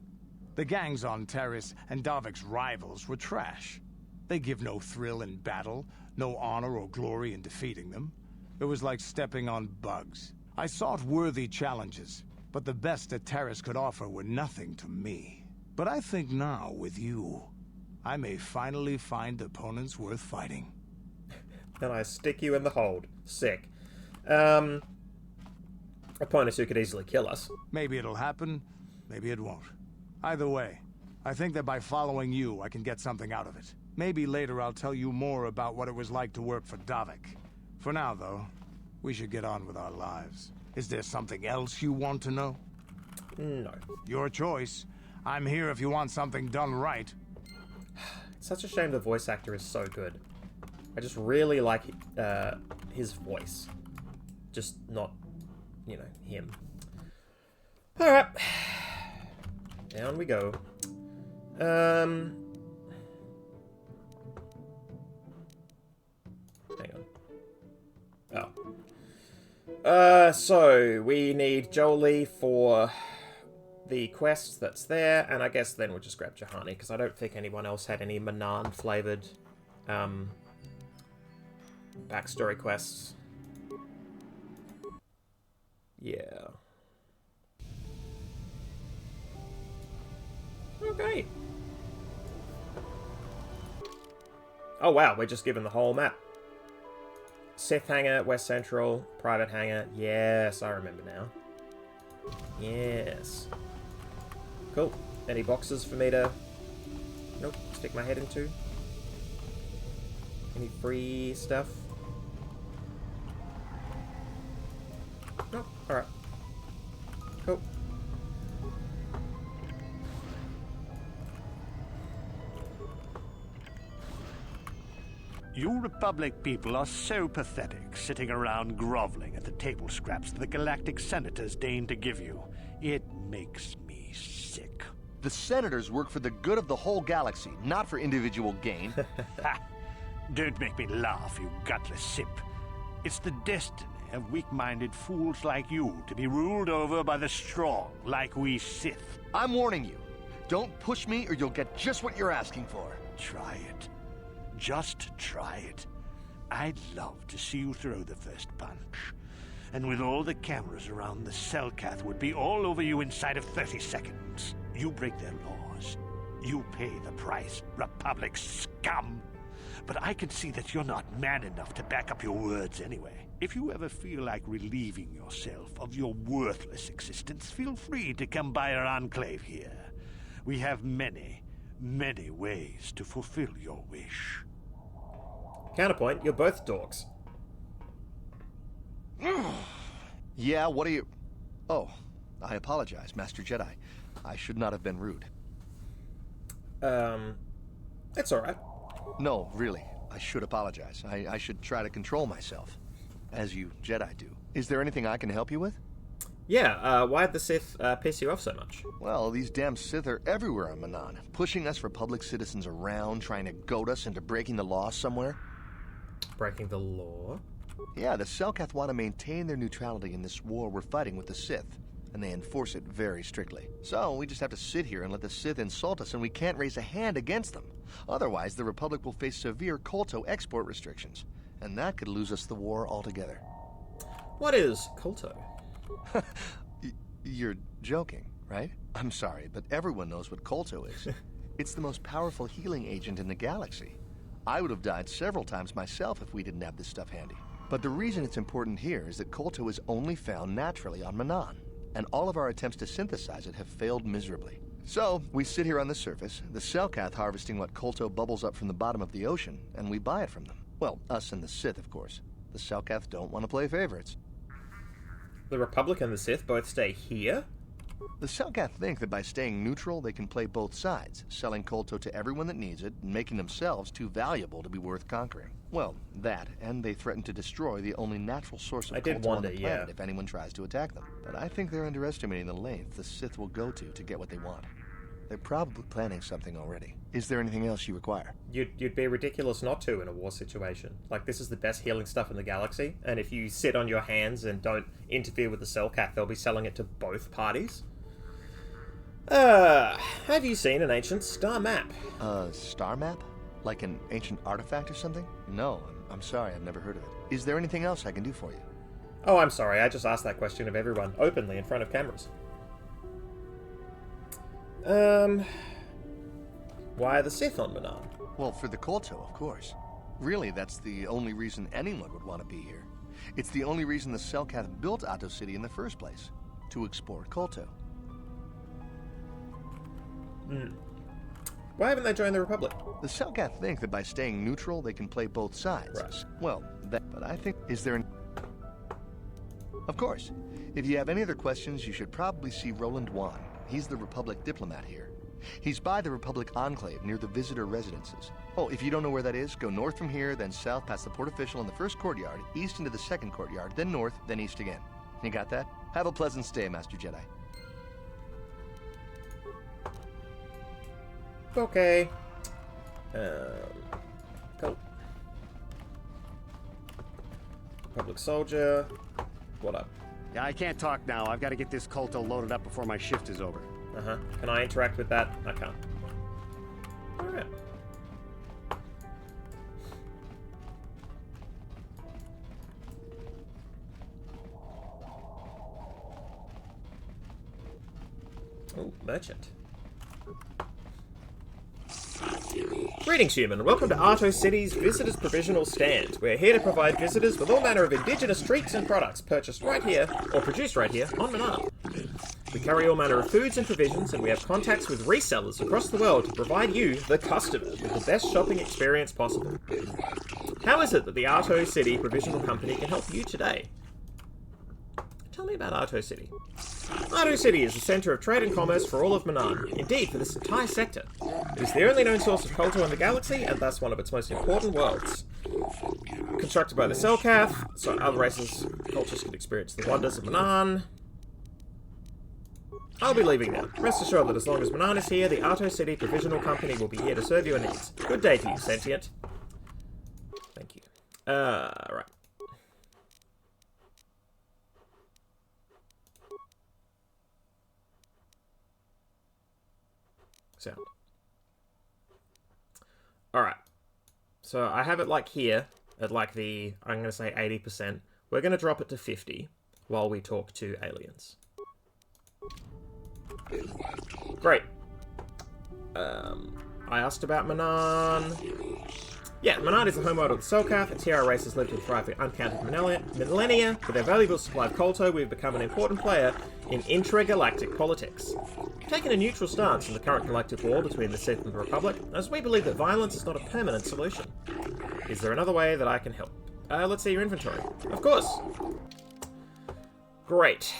The gangs on Taris and Davik's rivals were trash. They give no thrill in battle, no honor or glory in defeating them. It was like stepping on bugs. I sought worthy challenges, but the best that Taris could offer were nothing to me. But I think now, with you, I may finally find opponents worth fighting. Then I stick you in the hold. Sick. Opponents who could easily kill us. Maybe it'll happen, maybe it won't. Either way, I think that by following you, I can get something out of it. Maybe later I'll tell you more about what it was like to work for Davik. For now, though, we should get on with our lives. Is there something else you want to know? No. Your choice. I'm here if you want something done right. It's such a shame the voice actor is so good. I just really like his voice. Just not, you know, him. Alright. Down we go. Hang on. Oh. So, we need Jolee for the quest that's there, and I guess then we'll just grab Juhani, because I don't think anyone else had any Manaan-flavoured backstory quests. Yeah. Okay. Oh wow, we're just given the whole map. Sith Hangar, West Central, Private Hangar. Yes, I remember now. Yes. Cool. Any boxes for me to... Nope, stick my head into? Any free stuff? Nope, alright. Cool. You Republic people are so pathetic, sitting around groveling at the table scraps the Galactic Senators deign to give you. It makes me sick. The Senators work for the good of the whole galaxy, not for individual gain. Ha! Don't make me laugh, you gutless simp. It's the destiny of weak-minded fools like you to be ruled over by the strong, like we Sith. I'm warning you. Don't push me or you'll get just what you're asking for. Try it. Just try it. I'd love to see you throw the first punch. And with all the cameras around, the Selkath would be all over you inside of 30 seconds. You break their laws. You pay the price, Republic scum. But I can see that you're not man enough to back up your words anyway. If you ever feel like relieving yourself of your worthless existence, feel free to come by our enclave here. We have many, many ways to fulfill your wish. Counterpoint, you're both dorks. Yeah, what are you... Oh, I apologize, Master Jedi. I should not have been rude. It's alright. No, really. I should apologize. I should try to control myself. As you Jedi do. Is there anything I can help you with? Yeah, why'd the Sith piss you off so much? Well, these damn Sith are everywhere on Manaan. Pushing us Republic citizens around, trying to goad us into breaking the law somewhere. Breaking the law? Yeah, the Selkath want to maintain their neutrality in this war we're fighting with the Sith. And they enforce it very strictly. So, we just have to sit here and let the Sith insult us and we can't raise a hand against them. Otherwise, the Republic will face severe Kolto export restrictions. And that could lose us the war altogether. What is Kolto? You're joking, right? I'm sorry, but everyone knows what Kolto is. It's the most powerful healing agent in the galaxy. I would have died several times myself if we didn't have this stuff handy. But the reason it's important here is that Kolto is only found naturally on Manaan, and all of our attempts to synthesize it have failed miserably. So, we sit here on the surface, the Selkath harvesting what Kolto bubbles up from the bottom of the ocean, and we buy it from them. Well, us and the Sith, of course. The Selkath don't want to play favorites. The Republic and the Sith both stay here? The Selkath think that by staying neutral, they can play both sides, selling Kolto to everyone that needs it, and making themselves too valuable to be worth conquering. Well, that, and they threaten to destroy the only natural source of Kolto on the planet if anyone tries to attack them. But I think they're underestimating the length the Sith will go to get what they want. They're probably planning something already. Is there anything else you require? You'd be ridiculous not to in a war situation. Like, this is the best healing stuff in the galaxy, and if you sit on your hands and don't interfere with the Selkath, they'll be selling it to both parties. Have you seen an ancient star map? Star map? Like an ancient artifact or something? No, I'm sorry, I've never heard of it. Is there anything else I can do for you? Oh, I'm sorry, I just asked that question of everyone, openly, in front of cameras. Why are the Sith on Manaan? Well, for the Kolto, of course. Really, that's the only reason anyone would want to be here. It's the only reason the Selkath built Ahto City in the first place. To explore Kolto. Why haven't they joined the Republic? The Selkath think that by staying neutral, they can play both sides. Right. Well, but I think... Is there... Of course. If you have any other questions, you should probably see Roland Wan. He's the Republic diplomat here. He's by the Republic Enclave near the visitor residences. Oh, if you don't know where that is, go north from here, then south past the port official in the first courtyard, east into the second courtyard, then north, then east again. You got that? Have a pleasant stay, Master Jedi. Okay. Cool. Public soldier. What up? Yeah, I can't talk now. I've got to get this Kolto loaded up before my shift is over. Can I interact with that? I can't. Alright. Oh, merchant. Greetings, human, and welcome to Arto City's Visitors Provisional Stand. We're here to provide visitors with all manner of indigenous treats and products purchased right here, or produced right here, on Manaan. We carry all manner of foods and provisions, and we have contacts with resellers across the world to provide you, the customer, with the best shopping experience possible. How is it that the Arto City Provisional Company can help you today? Tell me about Arto City. Arto City is the centre of trade and commerce for all of Manaan, indeed for this entire sector. It is the only known source of Kolto in the galaxy, and thus one of its most important worlds. Constructed by the Selkath, so other races, cultures can experience the wonders of Manaan. I'll be leaving now. Rest assured that as long as Manaan is here, the Arto City Provisional Company will be here to serve your needs. Good day to you, sentient. Thank you. Right. Sound. Alright. So I have it like here, at like the, I'm going to say 80%. We're going to drop it to 50 while we talk to aliens. Great. I asked about Manaan. Yeah, Manaan is the homeworld of the Selkath. Its hero races live to thrive for uncounted millennia. With their valuable supply of Kolto, we've become an important player in intragalactic politics. We've taken a neutral stance in the current galactic war between the Sith and the Republic, as we believe that violence is not a permanent solution. Is there another way that I can help? Let's see your inventory. Of course. Great.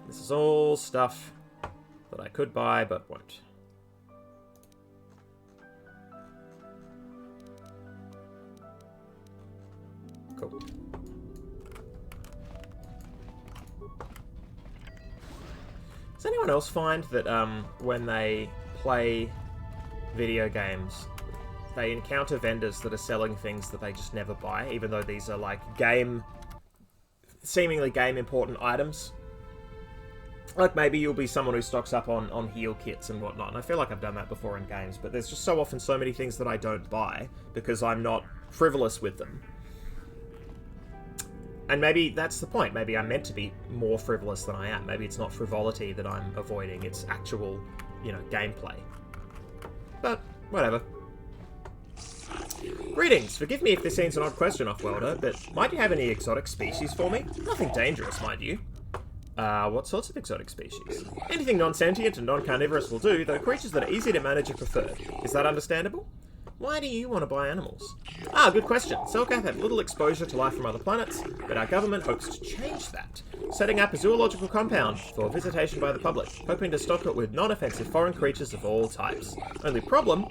This is all stuff that I could buy, but won't. Cool. Does anyone else find that when they play video games, they encounter vendors that are selling things that they just never buy, even though these are like seemingly game important items? Like maybe you'll be someone who stocks up on heal kits and whatnot, and I feel like I've done that before in games, but there's just so often so many things that I don't buy because I'm not frivolous with them. And maybe that's the point. Maybe I'm meant to be more frivolous than I am. Maybe it's not frivolity that I'm avoiding, it's actual, gameplay. But, whatever. Greetings! Forgive me if this seems an odd question, Off-Worlder, but might you have any exotic species for me? Nothing dangerous, mind you. What sorts of exotic species? Anything non-sentient and non-carnivorous will do, though creatures that are easy to manage are preferred. Is that understandable? Why do you want to buy animals? Good question. Selkath have little exposure to life from other planets, but our government hopes to change that, setting up a zoological compound for visitation by the public, hoping to stock it with non-offensive foreign creatures of all types. Only problem?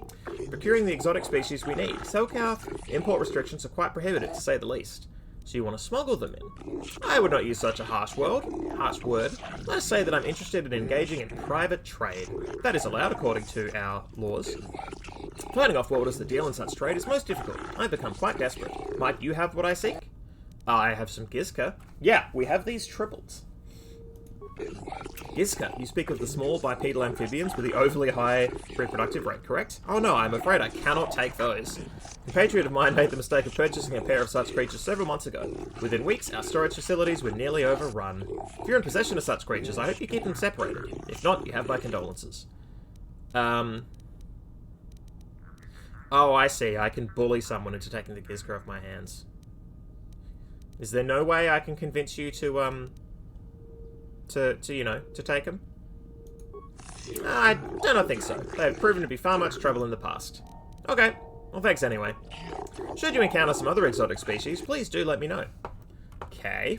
Procuring the exotic species we need. Selkath import restrictions are quite prohibitive, to say the least. So you want to smuggle them in? I would not use such a harsh word. Let us say that I'm interested in engaging in private trade. That is allowed according to our laws. Finding off-worlders that deal in such trade is most difficult. I've become quite desperate. Might you have what I seek? I have some Gizka. Yeah, we have these triples. Gizka, you speak of the small bipedal amphibians with the overly high reproductive rate, correct? Oh no, I'm afraid I cannot take those. A compatriot of mine made the mistake of purchasing a pair of such creatures several months ago. Within weeks, our storage facilities were nearly overrun. If you're in possession of such creatures, I hope you keep them separated. If not, you have my condolences. Oh, I see. I can bully someone into taking the Gizka off my hands. Is there no way I can convince you to take them? I do not think so. They have proven to be far much trouble in the past. Okay. Well, thanks anyway. Should you encounter some other exotic species, please do let me know. Okay.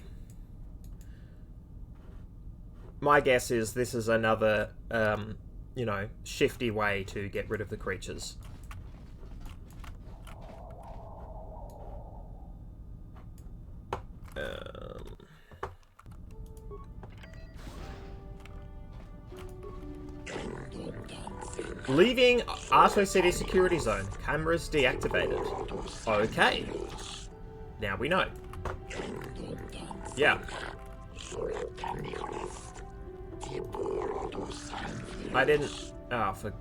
My guess is this is another, shifty way to get rid of the creatures. Leaving Arto City security zone. Cameras deactivated. Okay. Now we know. Yeah. I didn't... Oh, for...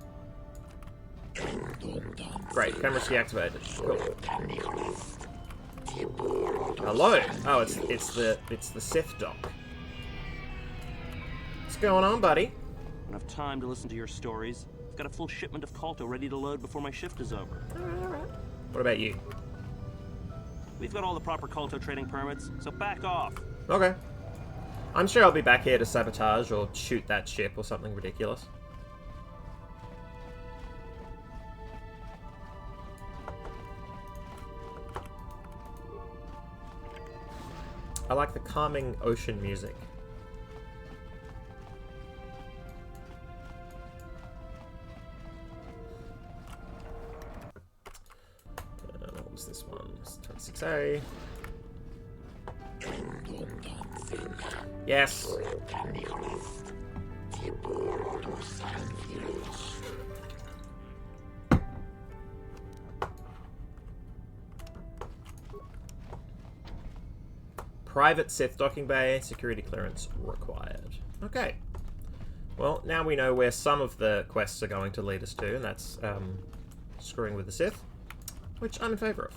Great, cameras deactivated. Cool. Hello. Oh, it's the Sith dock. What's going on, buddy? I don't have time to listen to your stories. I've got a full shipment of Colto ready to load before my shift is over. Alright. What about you? We've got all the proper Colto trading permits, so back off. Okay. I'm sure I'll be back here to sabotage or shoot that ship or something ridiculous. I like the calming ocean music. What was this one? 26A. Yes. Private Sith docking bay, security clearance required. Okay. Well, now we know where some of the quests are going to lead us to, and that's screwing with the Sith, which I'm in favor of.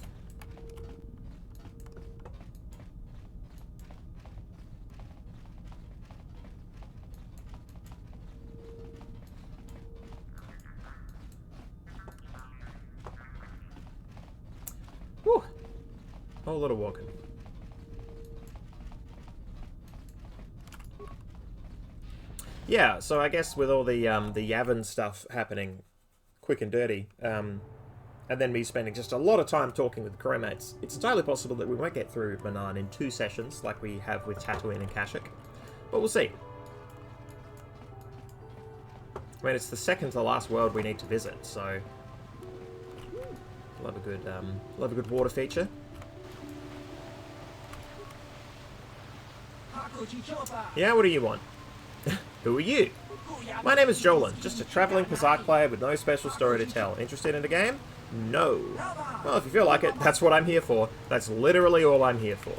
Whew. Whole lot of walking. Yeah, so I guess with all the Yavin stuff happening quick and dirty, and then me spending just a lot of time talking with the crewmates, it's entirely possible that we won't get through Manaan in 2 sessions like we have with Tatooine and Kashyyyk. But we'll see. I mean, it's the second to last world we need to visit, so love a good water feature. Yeah, what do you want? Who are you? My name is Jolee, just a travelling Pazak player with no special story to tell. Interested in the game? No. Well, if you feel like it, that's what I'm here for. That's literally all I'm here for.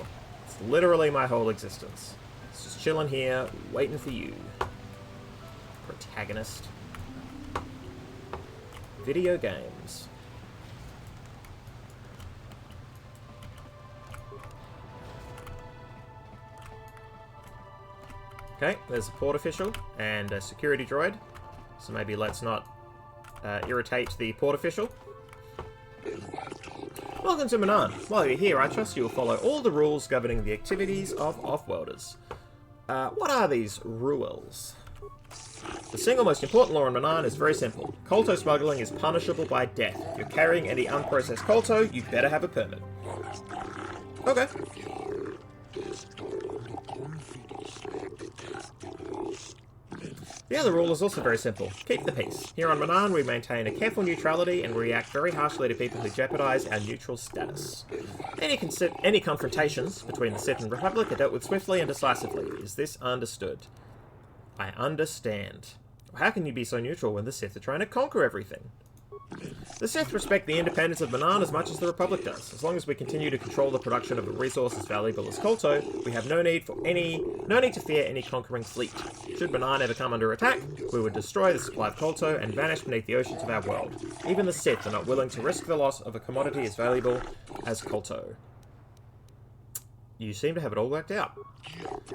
It's literally my whole existence. It's just chilling here, waiting for you. Protagonist. Video games. Okay, there's a port official and a security droid. So maybe let's not irritate the port official. Welcome to Manaan. While you're here, I trust you will follow all the rules governing the activities of off-worlders. What are these rules? The single most important law in Manaan is very simple. Colto smuggling is punishable by death. If you're carrying any unprocessed Colto, you better have a permit. Okay. The other rule is also very simple. Keep the peace. Here on Manaan, we maintain a careful neutrality and react very harshly to people who jeopardize our neutral status. Any confrontations between the Sith and Republic are dealt with swiftly and decisively. Is this understood? I understand. How can you be so neutral when the Sith are trying to conquer everything? The Sith respect the independence of Manaan as much as the Republic does. As long as we continue to control the production of a resource as valuable as Colto, we have no need to fear any conquering fleet. Should Manaan ever come under attack, we would destroy the supply of Colto and vanish beneath the oceans of our world. Even the Sith are not willing to risk the loss of a commodity as valuable as Colto. You seem to have it all worked out.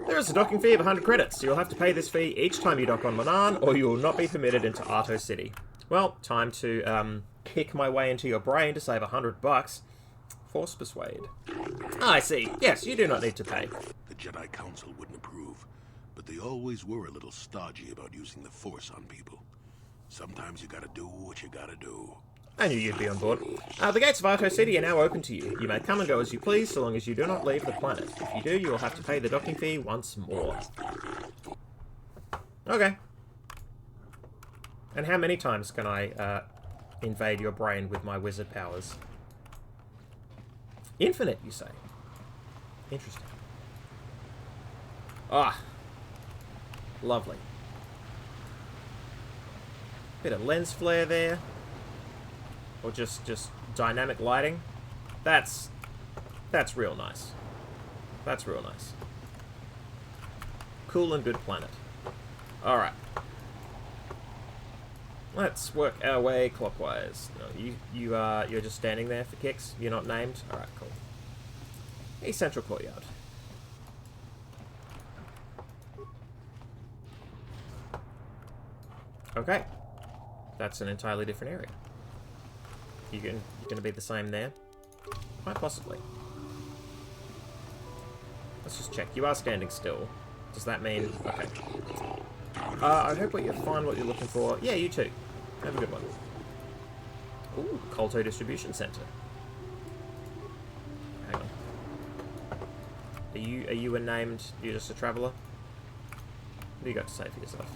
There is a docking fee of 100 credits. You'll have to pay this fee each time you dock on Manaan, or you will not be permitted into Arto City. Well, time to kick my way into your brain to save $100. Force persuade. I see. Yes, you do not need to pay. The Jedi Council wouldn't approve, but they always were a little stodgy about using the Force on people. Sometimes you gotta do what you gotta do. I knew you'd be on board. The gates of Arto City are now open to you. You may come and go as you please, so long as you do not leave the planet. If you do, you will have to pay the docking fee once more. Okay. And how many times can I invade your brain with my wizard powers? Infinite, you say? Interesting. Ah. Lovely. Bit of lens flare there. Or just dynamic lighting. That's real nice. That's real nice. Cool and good planet. Alright. Let's work our way clockwise. No, you're just standing there for kicks? You're not named? Alright, cool. East Central Courtyard. Okay. That's an entirely different area. You're going to be the same there? Quite possibly. Let's just check. You are standing still. Does that mean... Okay. I hope what you find what you're looking for. Yeah, you too. Have a good one. Ooh, Colto Distribution Center. Hang on. Are you a named... You're just a traveler? What do you got to say for yourself?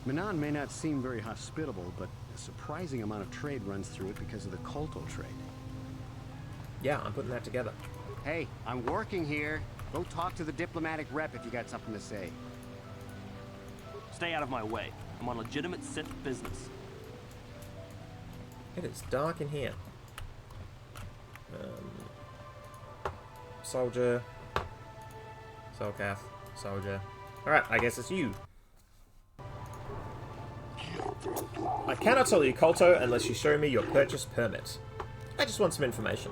Manaan may not seem very hospitable, but a surprising amount of trade runs through it because of the Colto trade. Yeah, I'm putting that together. Hey, I'm working here. Go talk to the diplomatic rep if you got something to say. Stay out of my way. I'm on legitimate Sith business. It is dark in here. Soldier. Soulcath. Soldier. Alright, I guess it's you. I cannot sell you Colto unless you show me your purchase permit. I just want some information.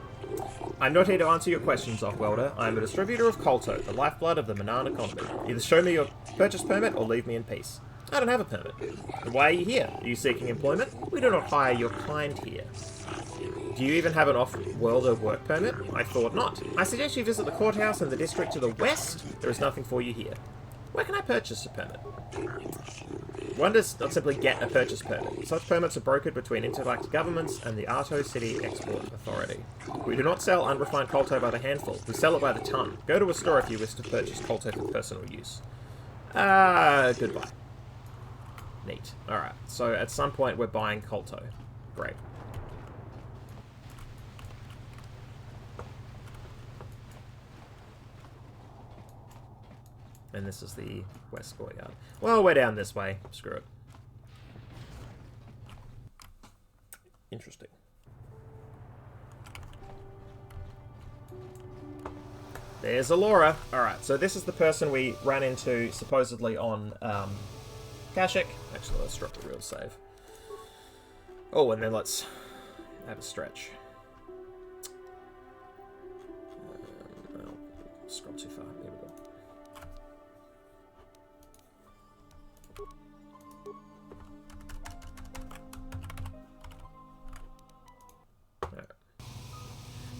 I'm not here to answer your questions, Off-Welder. I am a distributor of Colto, the lifeblood of the Manaan economy. Either show me your purchase permit or leave me in peace. I don't have a permit. Then why are you here? Are you seeking employment? We do not hire your kind here. Do you even have an off-worlder work permit? I thought not. I suggest you visit the courthouse in the district to the west. There is nothing for you here. Where can I purchase a permit? One does not simply get a purchase permit. Such permits are brokered between intergalactic governments and the Arto City Export Authority. We do not sell unrefined Colto by the handful. We sell it by the ton. Go to a store if you wish to purchase Colto for personal use. Goodbye. Neat. Alright, so at some point we're buying Colto. Great. And this is the west courtyard. Well, we're down this way. Screw it. Interesting. There's Alora. Alright, so this is the person we ran into supposedly on Kashyyyk. Actually, let's drop the real save. Oh, and then let's have a stretch. I'll scroll too far. There we go.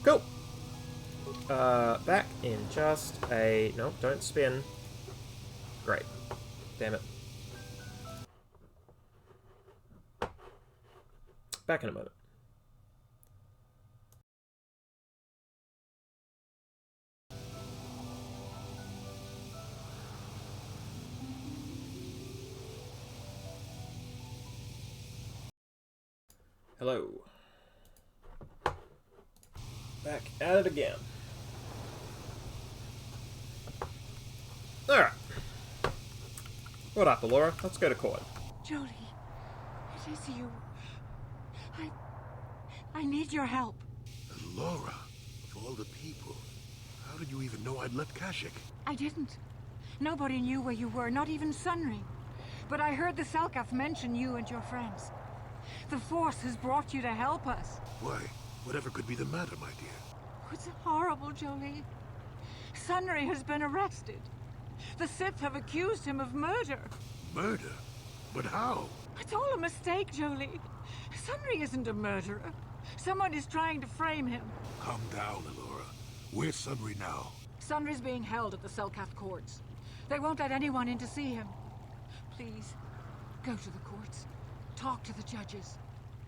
Cool. Back in just a... No, don't spin. Great. Damn it. Back in a moment. Hello. Back at it again. Alright. What up, Alora? Let's go to court. Jolee, it is you. I need your help. Laura, of all the people, how did you even know I'd left Kashyyyk? I didn't. Nobody knew where you were, not even Sunry. But I heard the Selkath mention you and your friends. The Force has brought you to help us. Why? Whatever could be the matter, my dear? It's horrible, Jolee. Sunry has been arrested. The Sith have accused him of murder. Murder? But how? It's all a mistake, Jolee. Sunry isn't a murderer. Someone is trying to frame him. Calm down, Alora. Where's Sunry now? Sunry's being held at the Selkath courts. They won't let anyone in to see him. Please, go to the courts. Talk to the judges.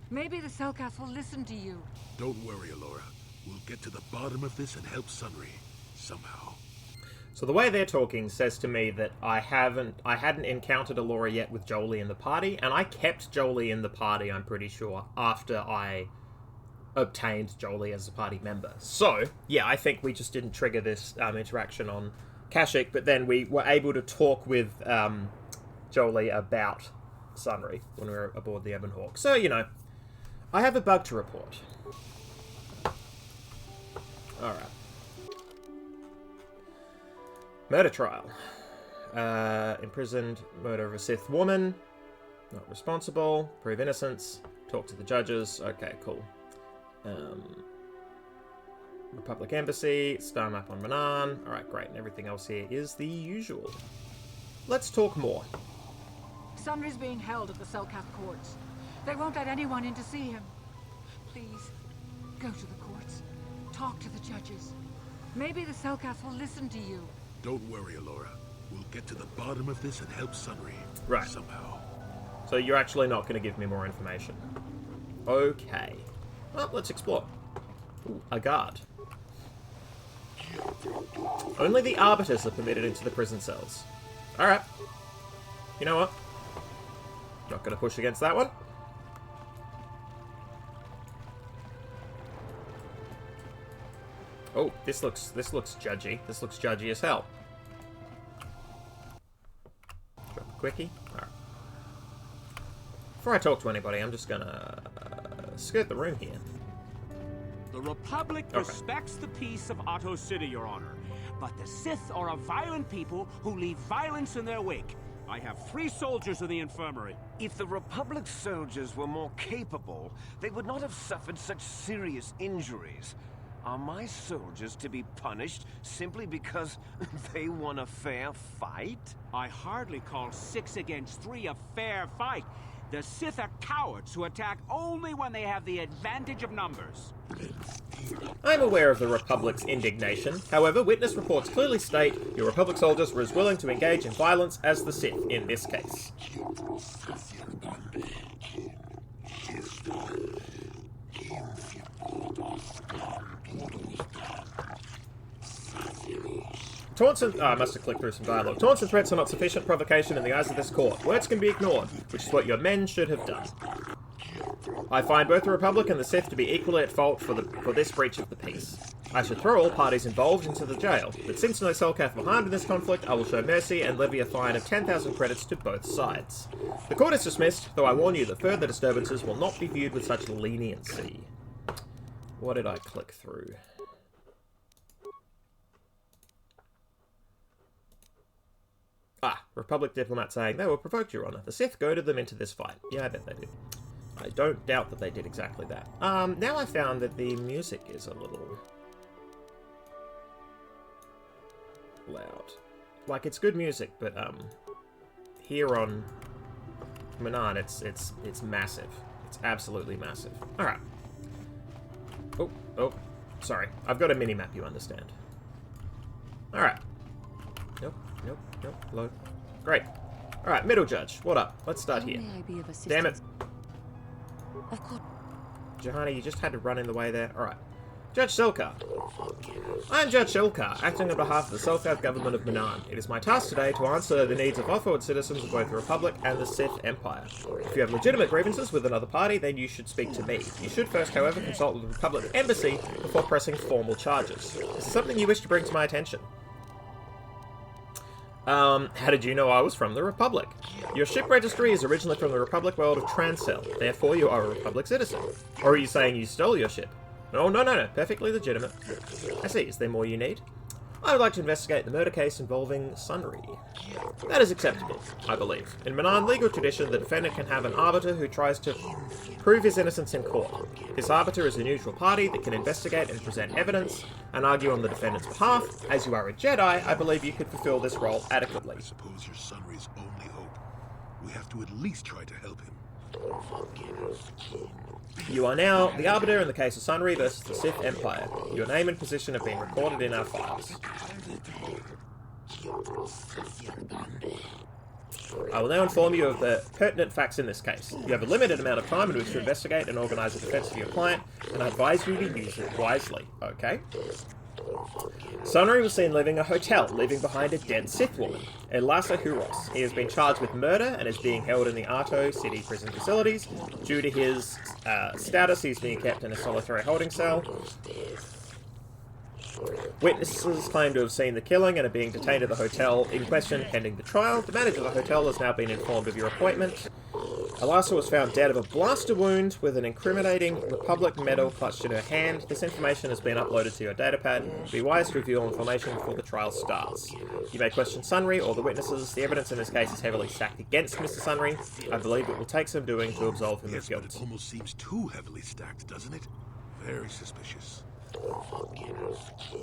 Maybe the Selkath will listen to you. Don't worry, Alora. We'll get to the bottom of this and help Sunry. Somehow. So the way they're talking says to me that I hadn't encountered Alora yet with Jolee in the party, and I kept Jolee in the party, I'm pretty sure, after I obtained Jolee as a party member. So, yeah, I think we just didn't trigger this interaction on Kashyyyk, but then we were able to talk with Jolee about Sunry when we were aboard the Ebon Hawk. So, you know, I have a bug to report. Alright. Murder trial. Imprisoned, murder of a Sith woman. Not responsible. Prove innocence. Talk to the judges. Okay, cool. Republic Embassy. Star map on Manaan. Alright, great. And everything else here is the usual. Let's talk more. Sunry's being held at the Selkath courts. They won't let anyone in to see him. Please, go to the courts. Talk to the judges. Maybe the Selkath will listen to you. Don't worry, Alora. We'll get to the bottom of this and help Sunry. Right. Somehow. So you're actually not going to give me more information. Okay. Well, let's explore. Ooh, a guard. Only the arbiters are permitted into the prison cells. Alright. You know what? Not going to push against that one. Oh, this looks judgy. This looks judgy as hell. Drop a quickie. Alright. Before I talk to anybody, I'm just gonna skirt the room here. The Republic respects the peace of Otto City, Your Honor. But the Sith are a violent people who leave violence in their wake. I have 3 soldiers in the infirmary. If the Republic soldiers were more capable, they would not have suffered such serious injuries. Are my soldiers to be punished simply because they won a fair fight? I hardly call 6 against 3 a fair fight. The Sith are cowards who attack only when they have the advantage of numbers. I'm aware of the Republic's indignation. However, witness reports clearly state your Republic soldiers were as willing to engage in violence as the Sith in this case. Taunts and... I must have clicked through some dialogue. Taunts and threats are not sufficient provocation in the eyes of this court. Words can be ignored, which is what your men should have done. I find both the Republic and the Sith to be equally at fault for this breach of the peace. I should throw all parties involved into the jail, but since no Selkath were harmed in this conflict, I will show mercy and levy a fine of 10,000 credits to both sides. The court is dismissed, though I warn you that further disturbances will not be viewed with such leniency. What did I click through? Ah, Republic diplomat saying, they were provoked, Your Honor. The Sith goaded them into this fight. Yeah, I bet they did. I don't doubt that they did exactly that. Now I found that the music is a little loud. Like, it's good music, but, here on Manaan, it's massive. It's absolutely massive. Alright. Oh, sorry. I've got a mini-map, you understand. Alright. Nope. Load. Great. Alright, middle judge. What up? Let's start here. Damn it. Of course. Johanna, you just had to run in the way there. Alright. Judge Selkar. I am Judge Selkar, acting on behalf of the Selkath government of Manaan. It is my task today to answer the needs of off-world citizens of both the Republic and the Sith Empire. If you have legitimate grievances with another party, then you should speak to me. You should first, however, consult with the Republic Embassy before pressing formal charges. Is this something you wish to bring to my attention? How did you know I was from the Republic? Your ship registry is originally from the Republic world of Transcell, therefore you are a Republic citizen. Or are you saying you stole your ship? No, perfectly legitimate. I see, is there more you need? I would like to investigate the murder case involving Sunry. That is acceptable, I believe. In Manaan legal tradition, the defendant can have an arbiter who tries to prove his innocence in court. This arbiter is a neutral party that can investigate and present evidence and argue on the defendant's behalf. As you are a Jedi, I believe you could fulfill this role adequately. I suppose you're Sunry's only hope. We have to at least try to help him. You are now the arbiter in the case of Sunry versus the Sith Empire. Your name and position have been recorded in our files. I will now inform you of the pertinent facts in this case. You have a limited amount of time in which to investigate and organise a defence of your client, and I advise you to use it wisely. Okay? Sunry was seen leaving a hotel, leaving behind a dead Sith woman, Elasa Huros. He has been charged with murder and is being held in the Otto City prison facilities. Due to his status, he's being kept in a solitary holding cell. Witnesses claim to have seen the killing and are being detained at the hotel in question pending the trial. The manager of the hotel has now been informed of your appointment. Elasa was found dead of a blaster wound with an incriminating Republic medal clutched in her hand. This information has been uploaded to your datapad. Be wise to review all information before the trial starts. You may question Sunry or the witnesses. The evidence in this case is heavily stacked against Mr. Sunry. I believe it will take some doing to absolve him of guilt. But it almost seems too heavily stacked, doesn't it? Very suspicious.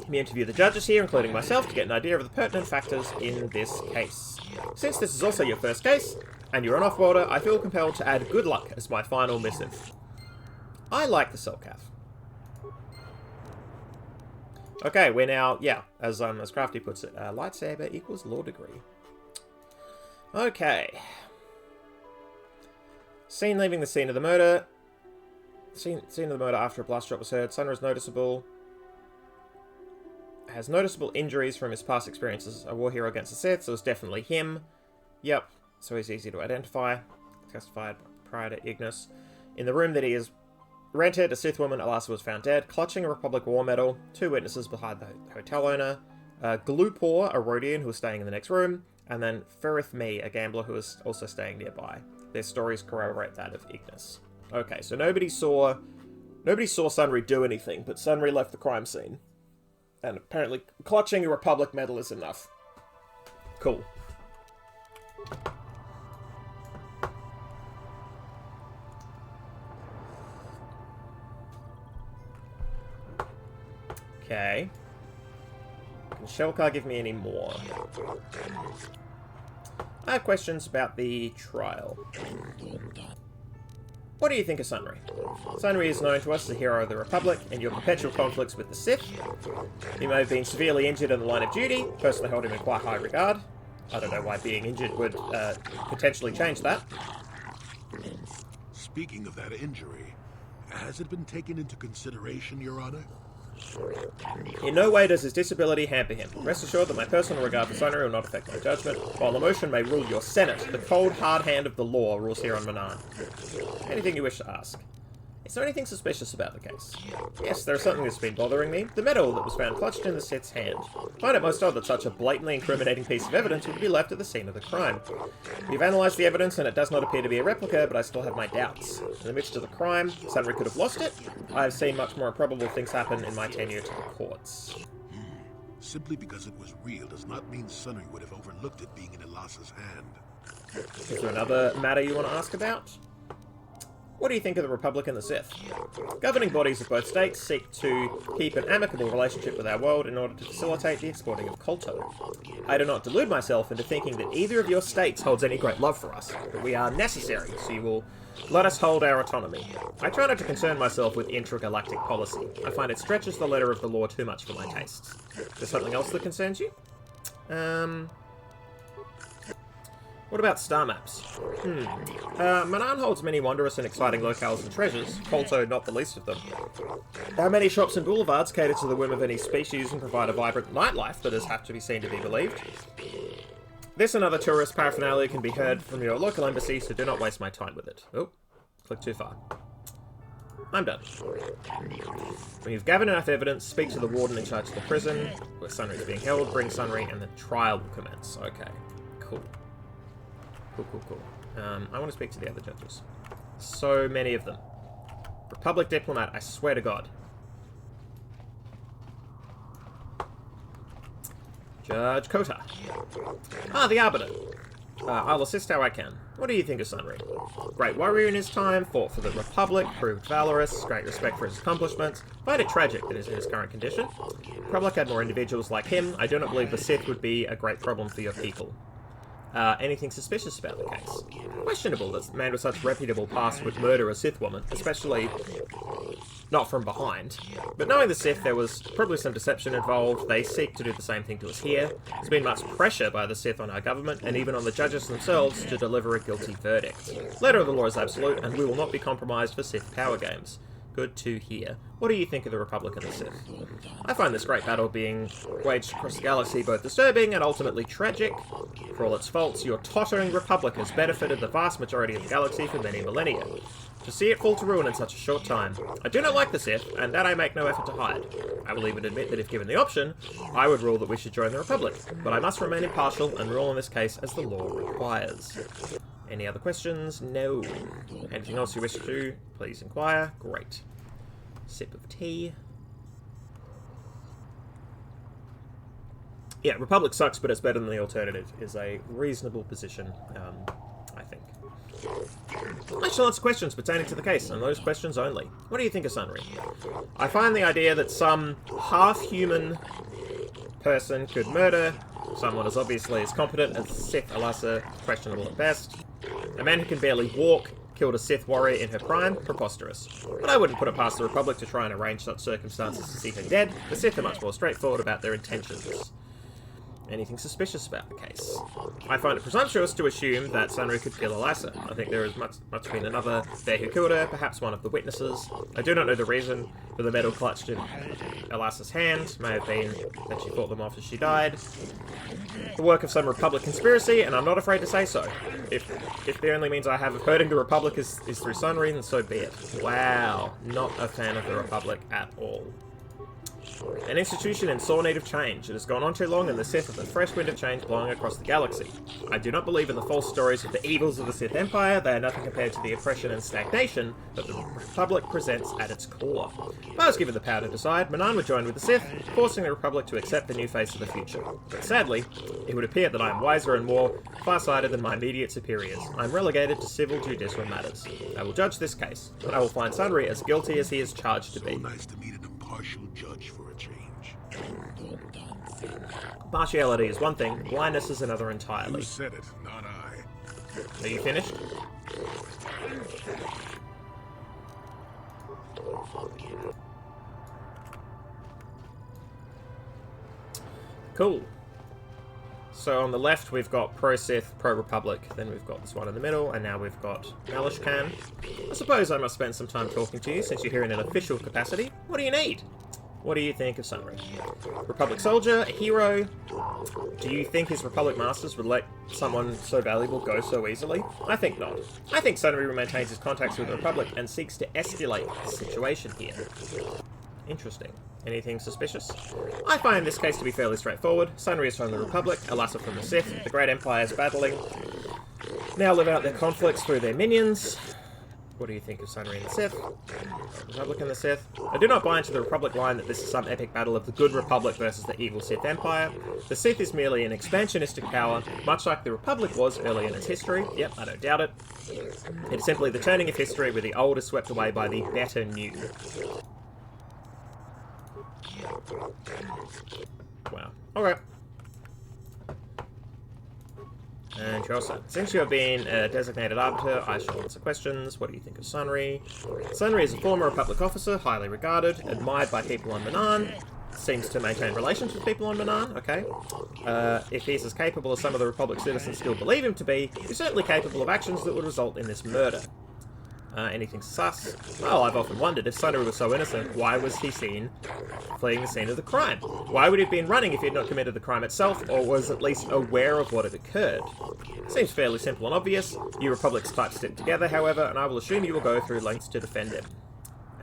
We interview the judges here, including myself, to get an idea of the pertinent factors in this case. Since this is also your first case, and you're an off-worlder, I feel compelled to add good luck as my final missive. I like the Selkath. Okay, we're now, yeah, as Crafty puts it, lightsaber equals law degree. Okay. Scene leaving the scene of the murder. Scene of the murder after a blast shot was heard. Sunra is noticeable. Has noticeable injuries from his past experiences. A war hero against the Sith, so it's definitely him. Yep, so he's easy to identify. Testified prior to Ignis. In the room that he is rented, a Sith woman, Alasa, was found dead, clutching a Republic war medal. 2 witnesses behind the hotel owner. Glupor, a Rhodian who was staying in the next room. And then Ferrith Me, a gambler who was also staying nearby. Their stories corroborate that of Ignis. Okay, so nobody saw Sunry do anything, but Sunry left the crime scene. And apparently clutching a Republic medal is enough. Cool. Okay. Can Shelkar give me any more? I have questions about the trial. What do you think of Sunry? Sunry is known to us as a hero of the Republic, and your perpetual conflicts with the Sith. He may have been severely injured in the line of duty. Personally hold him in quite high regard. I don't know why being injured would potentially change that. Speaking of that injury, has it been taken into consideration, Your Honor? In no way does his disability hamper him. Rest assured that my personal regard for Sunry will not affect my judgment. While emotion may rule your Senate, the cold, hard hand of the law rules here on Manaan. Anything you wish to ask? Is there anything suspicious about the case? Yes, there is something that's been bothering me. The medal that was found clutched in the Sith's hand. I find it most odd that such a blatantly incriminating piece of evidence would be left at the scene of the crime. We've analysed the evidence and it does not appear to be a replica, but I still have my doubts. In the midst of the crime, Sunry could have lost it. I have seen much more improbable things happen in my tenure to the courts. Simply because it was real does not mean Sunry would have overlooked it being in Elasa's hand. Is there another matter you want to ask about? What do you think of the Republic and the Sith? Governing bodies of both states seek to keep an amicable relationship with our world in order to facilitate the exporting of Kolto. I do not delude myself into thinking that either of your states holds any great love for us, but we are necessary, so you will let us hold our autonomy. I try not to concern myself with intragalactic policy. I find it stretches the letter of the law too much for my tastes. Is there something else that concerns you? What about star maps? Manaan holds many wondrous and exciting locales and treasures, Kolto not the least of them. How many shops and boulevards cater to the whim of any species and provide a vibrant nightlife that is have to be seen to be believed? This and other tourist paraphernalia can be heard from your local embassy, so do not waste my time with it. Oh, click too far. I'm done. When you've gathered enough evidence, speak to the warden in charge of the prison, where Sunry is being held, bring Sunry, and the trial will commence. Okay, cool. Cool. I want to speak to the other judges. So many of them. Republic diplomat, I swear to God. Judge Kota. Ah, the Arbiter. I'll assist how I can. What do you think of Sunry? Great warrior in his time, fought for the Republic, proved valorous, great respect for his accomplishments. Find it tragic that he's in his current condition. The Republic had more individuals like him. I do not believe the Sith would be a great problem for your people. Anything suspicious about the case? Questionable that a man with such reputable past would murder a Sith woman, especially not from behind. But knowing the Sith, there was probably some deception involved. They seek to do the same thing to us here. There's been much pressure by the Sith on our government, and even on the judges themselves, to deliver a guilty verdict. Letter of the law is absolute, and we will not be compromised for Sith power games. Good to hear. What do you think of the Republic and the Sith? I find this great battle being waged across the galaxy both disturbing and ultimately tragic. For all its faults, your tottering Republic has benefited the vast majority of the galaxy for many millennia. To see it fall to ruin in such a short time, I do not like the Sith, and that I make no effort to hide. I will even admit that if given the option, I would rule that we should join the Republic, but I must remain impartial and rule in this case as the law requires. Any other questions? No. Anything else you wish to? Please inquire. Great. Sip of tea. Yeah, Republic sucks, but it's better than the alternative, is a reasonable position, I think. I shall answer questions pertaining to the case, and those questions only. What do you think of Sunry? I find the idea that some half-human person could murder someone as obviously as competent as Sith Alasa questionable at best. A man who can barely walk killed a Sith warrior in her prime? Preposterous. But I wouldn't put it past the Republic to try and arrange such circumstances to see her dead. The Sith are much more straightforward about their intentions. Anything suspicious about the case? I find it presumptuous to assume that Sunry could kill Elisa. I think there is much been another there who killed her, perhaps one of the witnesses. I do not know the reason for the medal clutched in Elisa's hand. May have been that she fought them off as she died. The work of some Republic conspiracy, and I'm not afraid to say so. If the only means I have of hurting the Republic is through Sunry, then so be it. Wow, not a fan of the Republic at all. An institution in sore need of change. It has gone on too long, and the Sith are the fresh wind of change blowing across the galaxy. I do not believe in the false stories of the evils of the Sith Empire. They are nothing compared to the oppression and stagnation that the Republic presents at its core. If I was given the power to decide, Manaan would join with the Sith, forcing the Republic to accept the new face of the future. But sadly, it would appear that I am wiser and more far-sighted than my immediate superiors. I am relegated to civil judicial matters. I will judge this case, and I will find Sunry as guilty as he is charged to be. Nice to meet an impartial judge for a change. Partiality is one thing, blindness is another entirely. You said it, not I. Are you finished? Cool. So on the left we've got pro-Sith, pro-Republic, then we've got this one in the middle, and now we've got Malishcan. I suppose I must spend some time talking to you, since you're here in an official capacity. What do you need? What do you think of Sunry? Republic soldier, a hero. Do you think his Republic masters would let someone so valuable go so easily? I think not. I think Sunry maintains his contacts with the Republic and seeks to escalate the situation here. Interesting. Anything suspicious? I find this case to be fairly straightforward. Sunry is from the Republic, Elisa from the Sith. The great empires battling now live out their conflicts through their minions. What do you think of Sunry and the Sith? Republic and the Sith? I do not buy into the Republic line that this is some epic battle of the good Republic versus the evil Sith Empire. The Sith is merely an expansionistic power, much like the Republic was early in its history. Yep, I don't doubt it. It is simply the turning of history where the old is swept away by the better new. Wow. Okay. And you're all set. Since you have been a designated arbiter, I shall answer questions. What do you think of Sunry? Sunry is a former Republic officer, highly regarded, admired by people on Manaan. Seems to maintain relations with people on Manaan, okay. If he's as capable as some of the Republic citizens still believe him to be, he's certainly capable of actions that would result in this murder. Anything sus? Well, I've often wondered, if Sunry was so innocent, why was he seen fleeing the scene of the crime? Why would he have been running if he had not committed the crime itself, or was at least aware of what had occurred? Seems fairly simple and obvious. You Republic's types stick together, however, and I will assume you will go through lengths to defend him.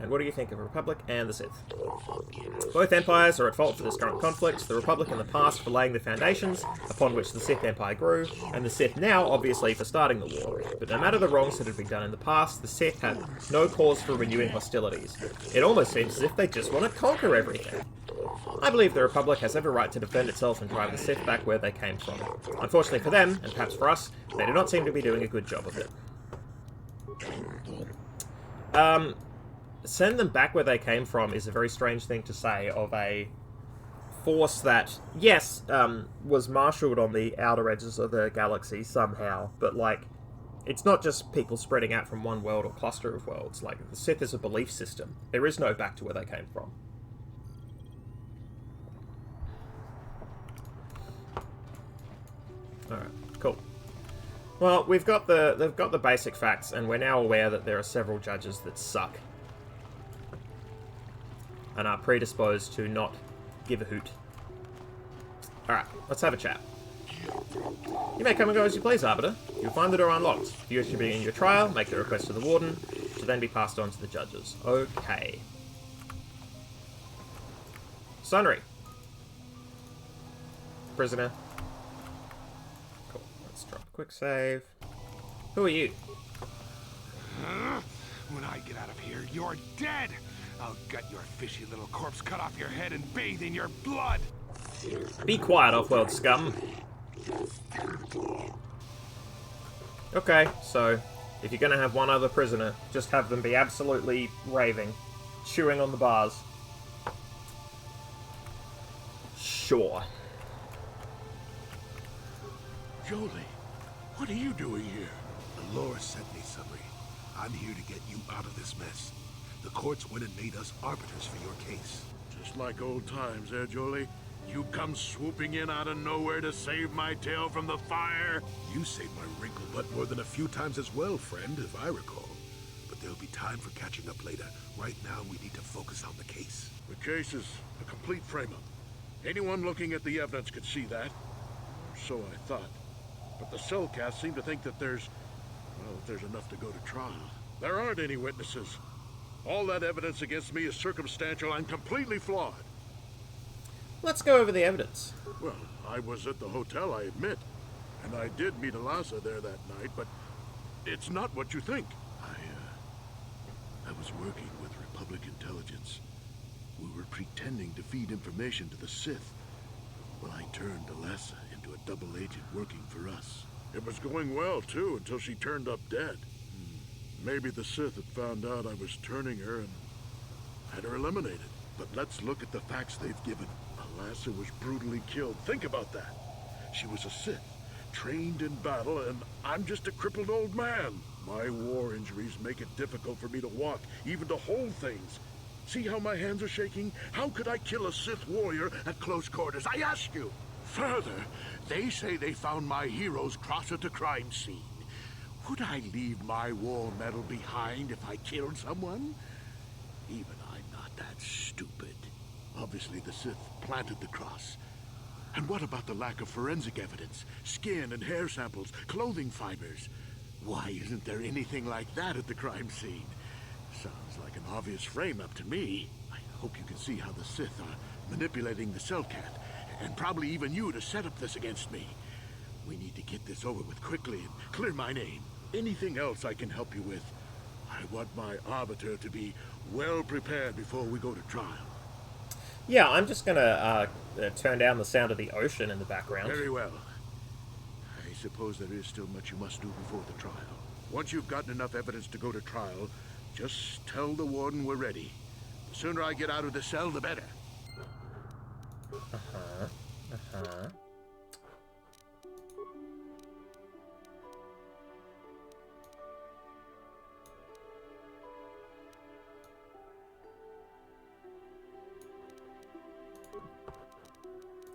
And what do you think of the Republic and the Sith? Both empires are at fault for this current conflict, the Republic in the past for laying the foundations upon which the Sith Empire grew, and the Sith now, obviously, for starting the war. But no matter the wrongs that had been done in the past, the Sith have no cause for renewing hostilities. It almost seems as if they just want to conquer everything. I believe the Republic has every right to defend itself and drive the Sith back where they came from. Unfortunately for them, and perhaps for us, they do not seem to be doing a good job of it. Send them back where they came from is a very strange thing to say of a force that, yes, was marshaled on the outer edges of the galaxy somehow, but, like, it's not just people spreading out from one world or cluster of worlds. Like, the Sith is a belief system. There is no back to where they came from. Alright, cool. Well, they've got the basic facts, and we're now aware that there are several judges that suck. And are predisposed to not give a hoot. Alright, let's have a chat. You may come and go as you please, Arbiter. You'll find the door unlocked. If you wish to begin your trial, make the request to the Warden, to then be passed on to the judges. Okay. Sunry. Prisoner. Cool. Let's drop a quick save. Who are you? When I get out of here, you're dead! I'll gut your fishy little corpse, cut off your head, and bathe in your blood! Be quiet, off-world scum. Okay, so, if you're gonna have one other prisoner, just have them be absolutely raving, chewing on the bars. Sure. Jolee, what are you doing here? Dolores sent me, Summary. I'm here to get you out of this mess. The courts went and made us arbiters for your case. Just like old times, eh, Jolee? You come swooping in out of nowhere to save my tail from the fire? You saved my wrinkle butt more than a few times as well, friend, if I recall. But there'll be time for catching up later. Right now, we need to focus on the case. The case is a complete frame-up. Anyone looking at the evidence could see that. So I thought. But the cellcasts seem to think that there's enough to go to trial. There aren't any witnesses. All that evidence against me is circumstantial and completely flawed. Let's go over the evidence. Well, I was at the hotel, I admit. And I did meet Alasa there that night, but it's not what you think. I was working with Republic Intelligence. We were pretending to feed information to the Sith. Well, I turned Alasa into a double agent working for us. It was going well, too, until she turned up dead. Maybe the Sith had found out I was turning her and had her eliminated. But let's look at the facts they've given. Alasa was brutally killed. Think about that. She was a Sith, trained in battle, and I'm just a crippled old man. My war injuries make it difficult for me to walk, even to hold things. See how my hands are shaking? How could I kill a Sith warrior at close quarters? I ask you. Further, they say they found my hero's cross at the crime scene. Would I leave my war medal behind if I killed someone? Even I'm not that stupid. Obviously, the Sith planted the cross. And what about the lack of forensic evidence? Skin and hair samples, clothing fibers. Why isn't there anything like that at the crime scene? Sounds like an obvious frame-up to me. I hope you can see how the Sith are manipulating the Cellcat, and probably even you to set up this against me. We need to get this over with quickly and clear my name. Anything else I can help you with? I want my arbiter to be well prepared before we go to trial. Yeah, I'm just gonna turn down the sound of the ocean in the background. Very well. I suppose there is still much you must do before the trial. Once you've gotten enough evidence to go to trial, just tell the warden we're ready. The sooner I get out of the cell, the better.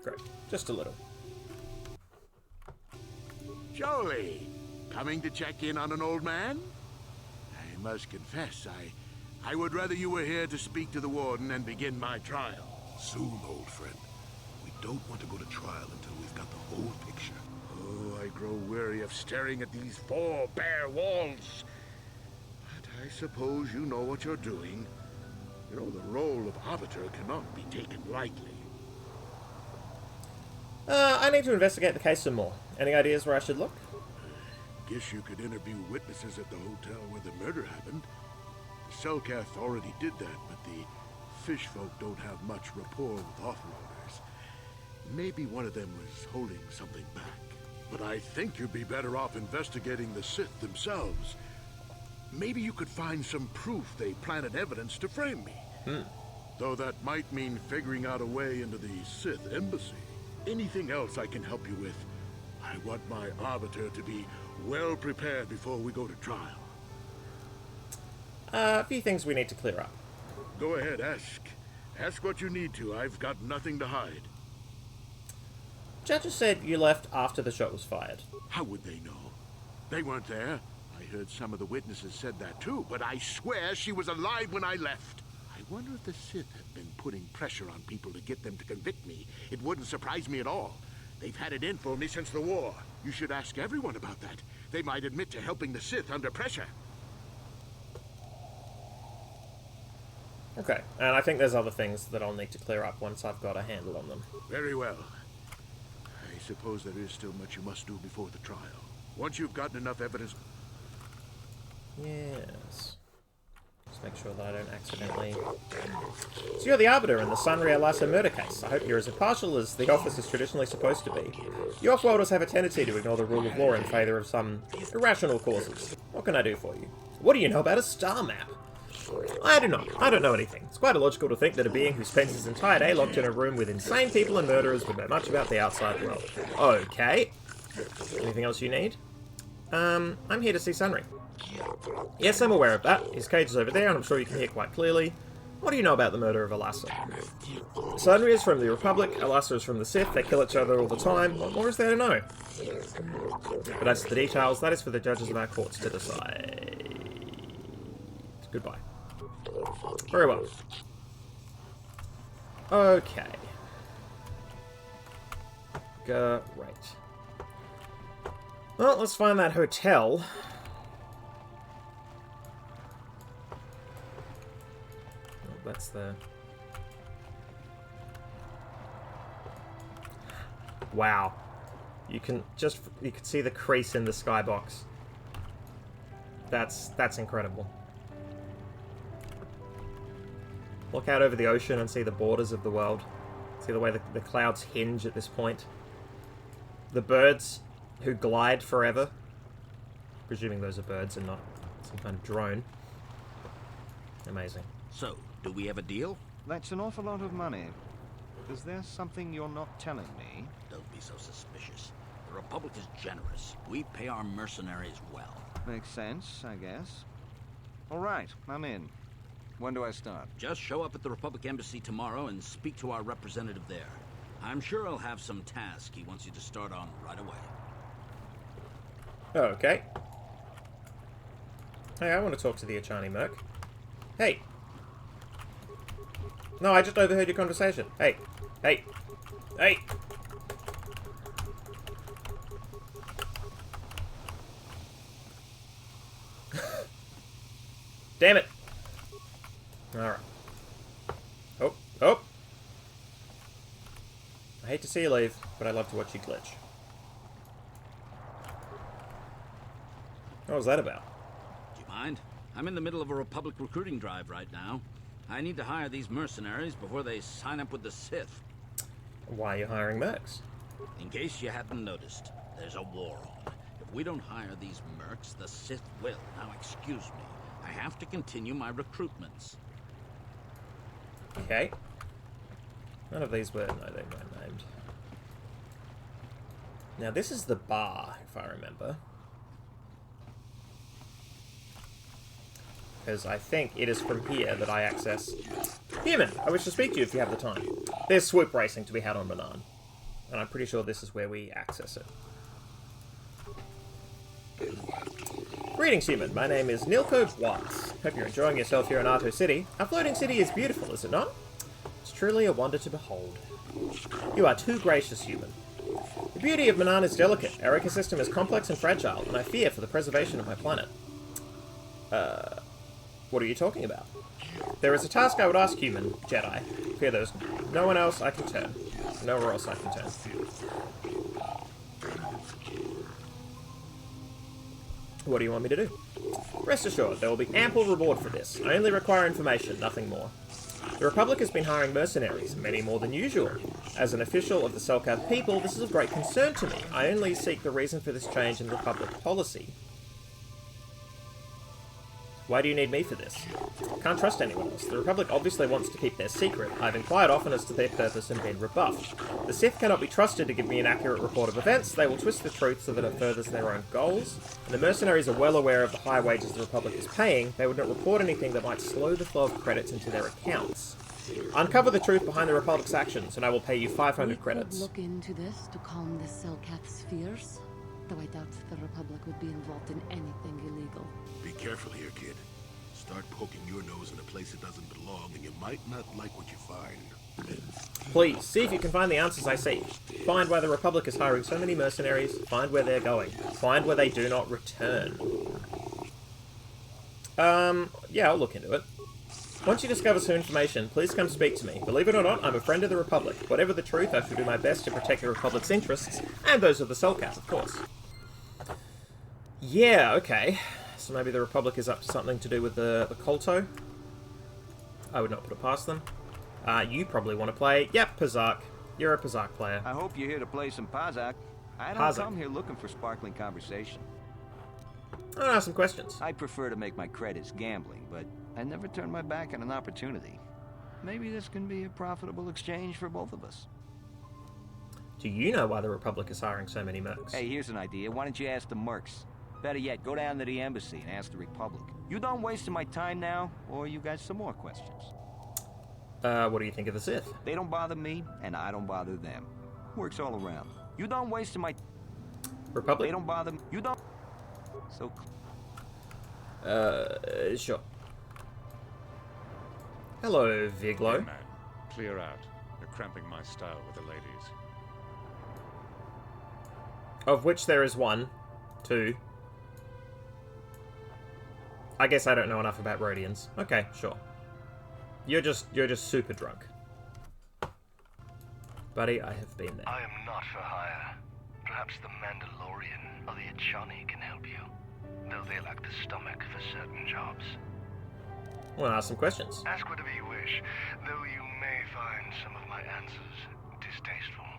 Great. Just a little. Jolee, coming to check in on an old man? I must confess, I would rather you were here to speak to the warden and begin my trial. Soon, old friend. We don't want to go to trial until we've got the whole picture. Oh, I grow weary of staring at these four bare walls. But I suppose you know what you're doing. You know, the role of arbiter cannot be taken lightly. I need to investigate the case some more. Any ideas where I should look? Guess you could interview witnesses at the hotel where the murder happened. The Cellcath already did that, but the fish folk don't have much rapport with offloaders. Maybe one of them was holding something back. But I think you'd be better off investigating the Sith themselves. Maybe you could find some proof they planted evidence to frame me. Though that might mean figuring out a way into the Sith embassy. Anything else I can help you with? I want my arbiter to be well prepared before we go to trial. A few things we need to clear up. Go ahead, ask. Ask what you need to. I've got nothing to hide. Judges said you left after the shot was fired. How would they know? They weren't there. I heard some of the witnesses said that too, but I swear she was alive when I left. I wonder if the Sith have been putting pressure on people to get them to convict me. It wouldn't surprise me at all. They've had it in for me since the war. You should ask everyone about that. They might admit to helping the Sith under pressure. Okay, and I think there's other things that I'll need to clear up once I've got a handle on them. Very well. I suppose there is still much you must do before the trial. Once you've gotten enough evidence... Yes. Just make sure that I don't accidentally... So you're the arbiter in the Sanria Lassa murder case. I hope you're as impartial as the office is traditionally supposed to be. You offworlders have a tendency to ignore the rule of law in favour of some irrational causes. What can I do for you? What do you know about a star map? I do not. I don't know anything. It's quite illogical to think that a being who spends his entire day locked in a room with insane people and murderers would know much about the outside world. Okay. Anything else you need? I'm here to see Sunry. Yes, I'm aware of that. His cage is over there, and I'm sure you can hear quite clearly. What do you know about the murder of Alassa? Sunry is from the Republic, Alassa is from the Sith. They kill each other all the time. What more is there to know? But as to the details, that is for the judges of our courts to decide. Goodbye. Very well. Okay. Great. Well, let's find that hotel. Oh, that's the... Wow. You can see the crease in the skybox. That's incredible. Look out over the ocean and see the borders of the world. See the way the clouds hinge at this point. The birds who glide forever. Presuming those are birds and not some kind of drone. Amazing. So, do we have a deal? That's an awful lot of money. Is there something you're not telling me? Don't be so suspicious. The Republic is generous. We pay our mercenaries well. Makes sense, I guess. All right, I'm in. When do I start? Just show up at the Republic Embassy tomorrow and speak to our representative there. I'm sure he'll have some task he wants you to start on right away. Okay. Hey, I want to talk to the Achani Merc. Hey. No, I just overheard your conversation. Hey. Hey. Hey. Damn it. Alright. Oh. Oh. I hate to see you leave, but I love to watch you glitch. What was that about? Do you mind? I'm in the middle of a Republic recruiting drive right now. I need to hire these mercenaries before they sign up with the Sith. Why are you hiring mercs? In case you hadn't noticed, there's a war on. If we don't hire these mercs, the Sith will. Now, excuse me. I have to continue my recruitments. Okay. None of these were... No, they weren't named. Now, this is the bar, if I remember. Because I think it is from here that I access... Human! I wish to speak to you if you have the time. There's swoop racing to be had on Manaan. And I'm pretty sure this is where we access it. Greetings, human. My name is Nilko Watts. Hope you're enjoying yourself here in Ahto City. Our floating city is beautiful, is it not? It's truly a wonder to behold. You are too gracious, human. The beauty of Manaan is delicate. Our ecosystem is complex and fragile, and I fear for the preservation of my planet. What are you talking about? There is a task I would ask human, Jedi. Fear there's no one else I can turn. Nowhere else I can turn. What do you want me to do? Rest assured, there will be ample reward for this. I only require information, nothing more. The Republic has been hiring mercenaries, many more than usual. As an official of the Selkath people, this is of great concern to me. I only seek the reason for this change in Republic policy. Why do you need me for this? Can't trust anyone else. The Republic obviously wants to keep their secret. I've inquired often as to their purpose and been rebuffed. The Sith cannot be trusted to give me an accurate report of events. They will twist the truth so that it furthers their own goals. And the mercenaries are well aware of the high wages the Republic is paying. They would not report anything that might slow the flow of credits into their accounts. Uncover the truth behind the Republic's actions, and I will pay you 500 credits. Look into this to calm the Selkath's fears. Though I doubt the Republic would be involved in anything illegal. Be careful here, kid. Start poking your nose in a place it doesn't belong, and you might not like what you find. Please, see if you can find the answers I seek. Find why the Republic is hiring so many mercenaries. Find where they're going. Find where they do not return. Yeah, I'll look into it. Once you discover some information, please come speak to me. Believe it or not, I'm a friend of the Republic. Whatever the truth, I shall do my best to protect the Republic's interests, and those of the Selkath, of course. Yeah, okay. So maybe the Republic is up to something to do with the Kolto. I would not put it past them. You probably want to play... Yep, Pazak. You're a Pazak player. I hope you're here to play some Pazak. I don't come here looking for sparkling conversation. I have some questions. I prefer to make my credits gambling, but I never turn my back on an opportunity. Maybe this can be a profitable exchange for both of us. Do you know why the Republic is hiring so many mercs? Hey, here's an idea. Why don't you ask the mercs? Better yet, go down to the embassy and ask the Republic. You done wasting my time now, or you got some more questions? What do you think of the Sith? They don't bother me, and I don't bother them. Works all around. You done wasting my... Republic? They don't bother me. You don't... So... Sure. Hello, Viglo. Hey, man. Clear out. You're cramping my style with the ladies. Of which there is one, two. I guess I don't know enough about Rhodians. Okay, sure. You're just super drunk. Buddy, I have been there. I am not for hire. Perhaps the Mandalorian or the Achani can help you. Though they lack the stomach for certain jobs. I want to ask some questions. Ask whatever you wish, though you may find some of my answers distasteful.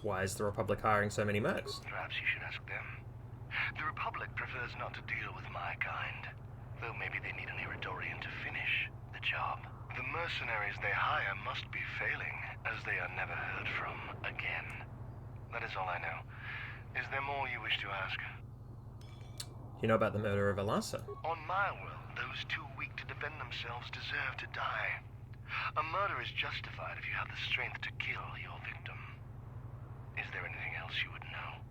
Why is the Republic hiring so many mercs? Perhaps you should ask them. The Republic prefers not to deal with my kind, though maybe they need an Iridorian to finish the job. The mercenaries they hire must be failing, as they are never heard from again. That is all I know. Is there more you wish to ask? You know about the murder of Alasa? On my world, those too weak to defend themselves deserve to die. A murder is justified if you have the strength to kill your victim. Is there anything else you would know?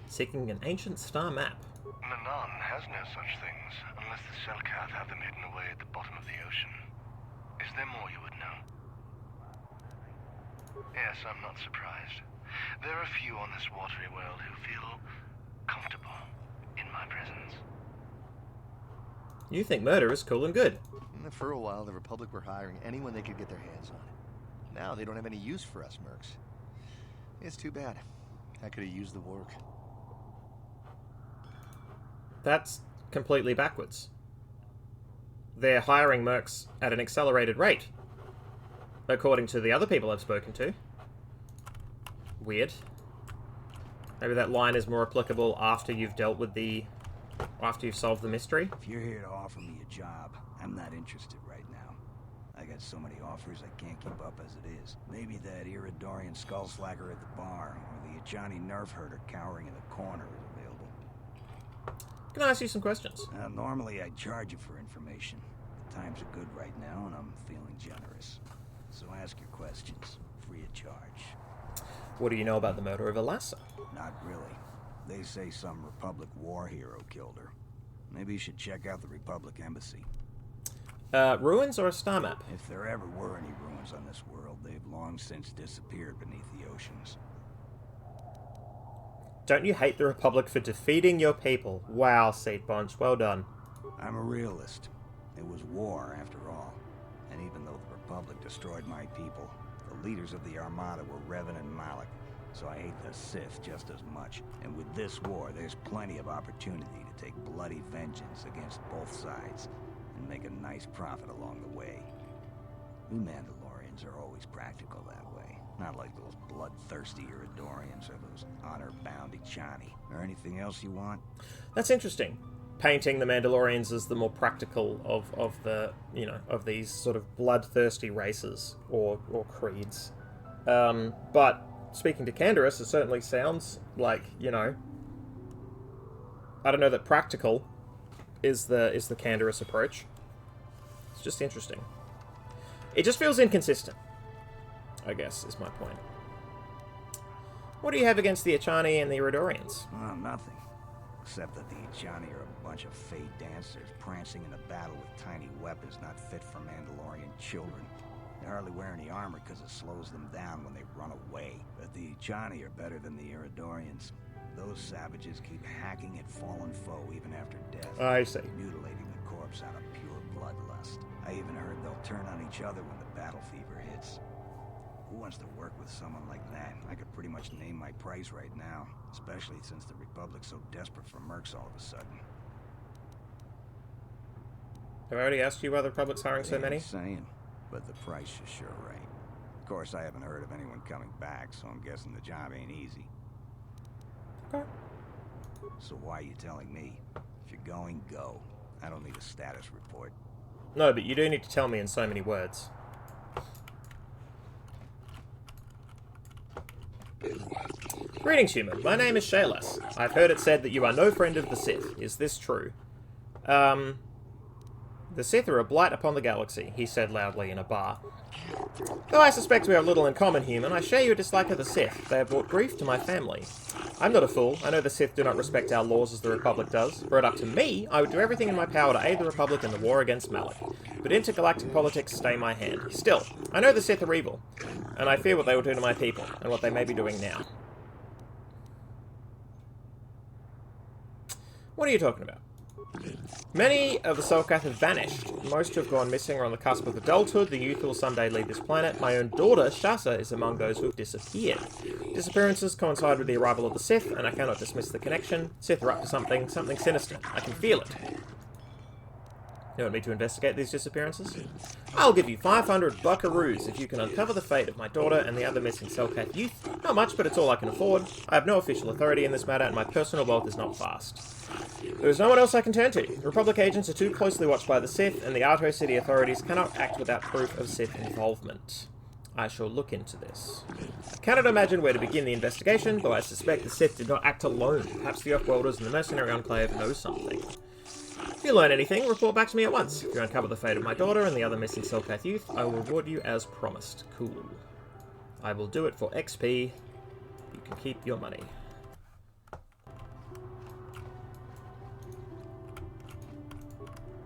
Seeking an ancient star map. Manaan has no such things, unless the Selkath have them hidden away at the bottom of the ocean. Is there more you would know? Yes, I'm not surprised. There are few on this watery world who feel comfortable in my presence. You think murder is cool and good. For a while, the Republic were hiring anyone they could get their hands on. Now they don't have any use for us mercs. It's too bad. I could have used the work. That's completely backwards. They're hiring mercs at an accelerated rate, according to the other people I've spoken to. Weird. Maybe that line is more applicable after you've dealt with the... after you've solved the mystery. If you're here to offer me a job, I'm not interested right now. I got so many offers I can't keep up as it is. Maybe that Iridorian skullslacker at the bar, or the Achani nerf herder cowering in the corner is available. Can I ask you some questions? Normally I'd charge you for information. The times are good right now, and I'm feeling generous. So ask your questions, free of charge. What do you know about the murder of Alasa? Not really. They say some Republic war hero killed her. Maybe you should check out the Republic embassy. Ruins or a star map? If there ever were any ruins on this world, they've long since disappeared beneath the oceans. Don't you hate the Republic for defeating your people? Wow, Seat Bunch, well done. I'm a realist. It was war, after all. And even though the Republic destroyed my people, the leaders of the Armada were Revan and Malak. So I hate the Sith just as much. And with this war, there's plenty of opportunity to take bloody vengeance against both sides and make a nice profit along the way. We Mandalorians are always practical that way. Not like those bloodthirsty Iridorians or those honor-bound Achani. Or anything else you want? That's interesting. Painting the Mandalorians as the more practical of the, you know, of these sort of bloodthirsty races or creeds. But speaking to Canderous, it certainly sounds like, you know, I don't know that practical is the Canderous approach. It's just interesting. It just feels inconsistent, I guess, is my point. What do you have against the Achani and the Iridorians? Nothing. Except that the Achani are a bunch of fey dancers prancing in a battle with tiny weapons not fit for Mandalorian children. They hardly wear any armor because it slows them down when they run away. But the Achani are better than the Iridorians. Those savages keep hacking at fallen foe even after death. I see. Mutilating the corpse out of pure bloodlust. I even heard they'll turn on each other when the battle fever hits. Who wants to work with someone like that? I could pretty much name my price right now, especially since the Republic's so desperate for mercs all of a sudden. Have I already asked you why the Republic's hiring so many? Saying, but the price is sure right. Of course, I haven't heard of anyone coming back, so I'm guessing the job ain't easy. Okay. So why are you telling me? If you're going, go. I don't need a status report. No, but you do need to tell me in so many words. Very well, Jordan. Greetings, human. My name is Shaylas. I've heard it said that you are no friend of the Sith. Is this true? The Sith are a blight upon the galaxy, he said loudly in a bar. Though I suspect we have little in common, human, I share your dislike of the Sith. They have brought grief to my family. I'm not a fool. I know the Sith do not respect our laws as the Republic does. Were it up to me, I would do everything in my power to aid the Republic in the war against Malak. But intergalactic politics stay my hand. Still, I know the Sith are evil, and I fear what they will do to my people, and what they may be doing now. What are you talking about? Many of the Selkath have vanished. Most have gone missing or on the cusp of adulthood. The youth will someday leave this planet. My own daughter, Shasa, is among those who have disappeared. Disappearances coincide with the arrival of the Sith, and I cannot dismiss the connection. Sith are up to something sinister. I can feel it. You want me to investigate these disappearances? I'll give you 500 buckaroos if you can uncover the fate of my daughter and the other missing Selkath youth. Not much, but it's all I can afford. I have no official authority in this matter, and my personal wealth is not vast. There is no one else I can turn to. Republic agents are too closely watched by the Sith, and the Arto City authorities cannot act without proof of Sith involvement. I shall look into this. I cannot imagine where to begin the investigation, though I suspect the Sith did not act alone. Perhaps the Off-Worlders and the Mercenary Enclave know something. If you learn anything, report back to me at once. If you uncover the fate of my daughter and the other missing Selkath youth, I will reward you as promised. Cool. I will do it for XP. You can keep your money.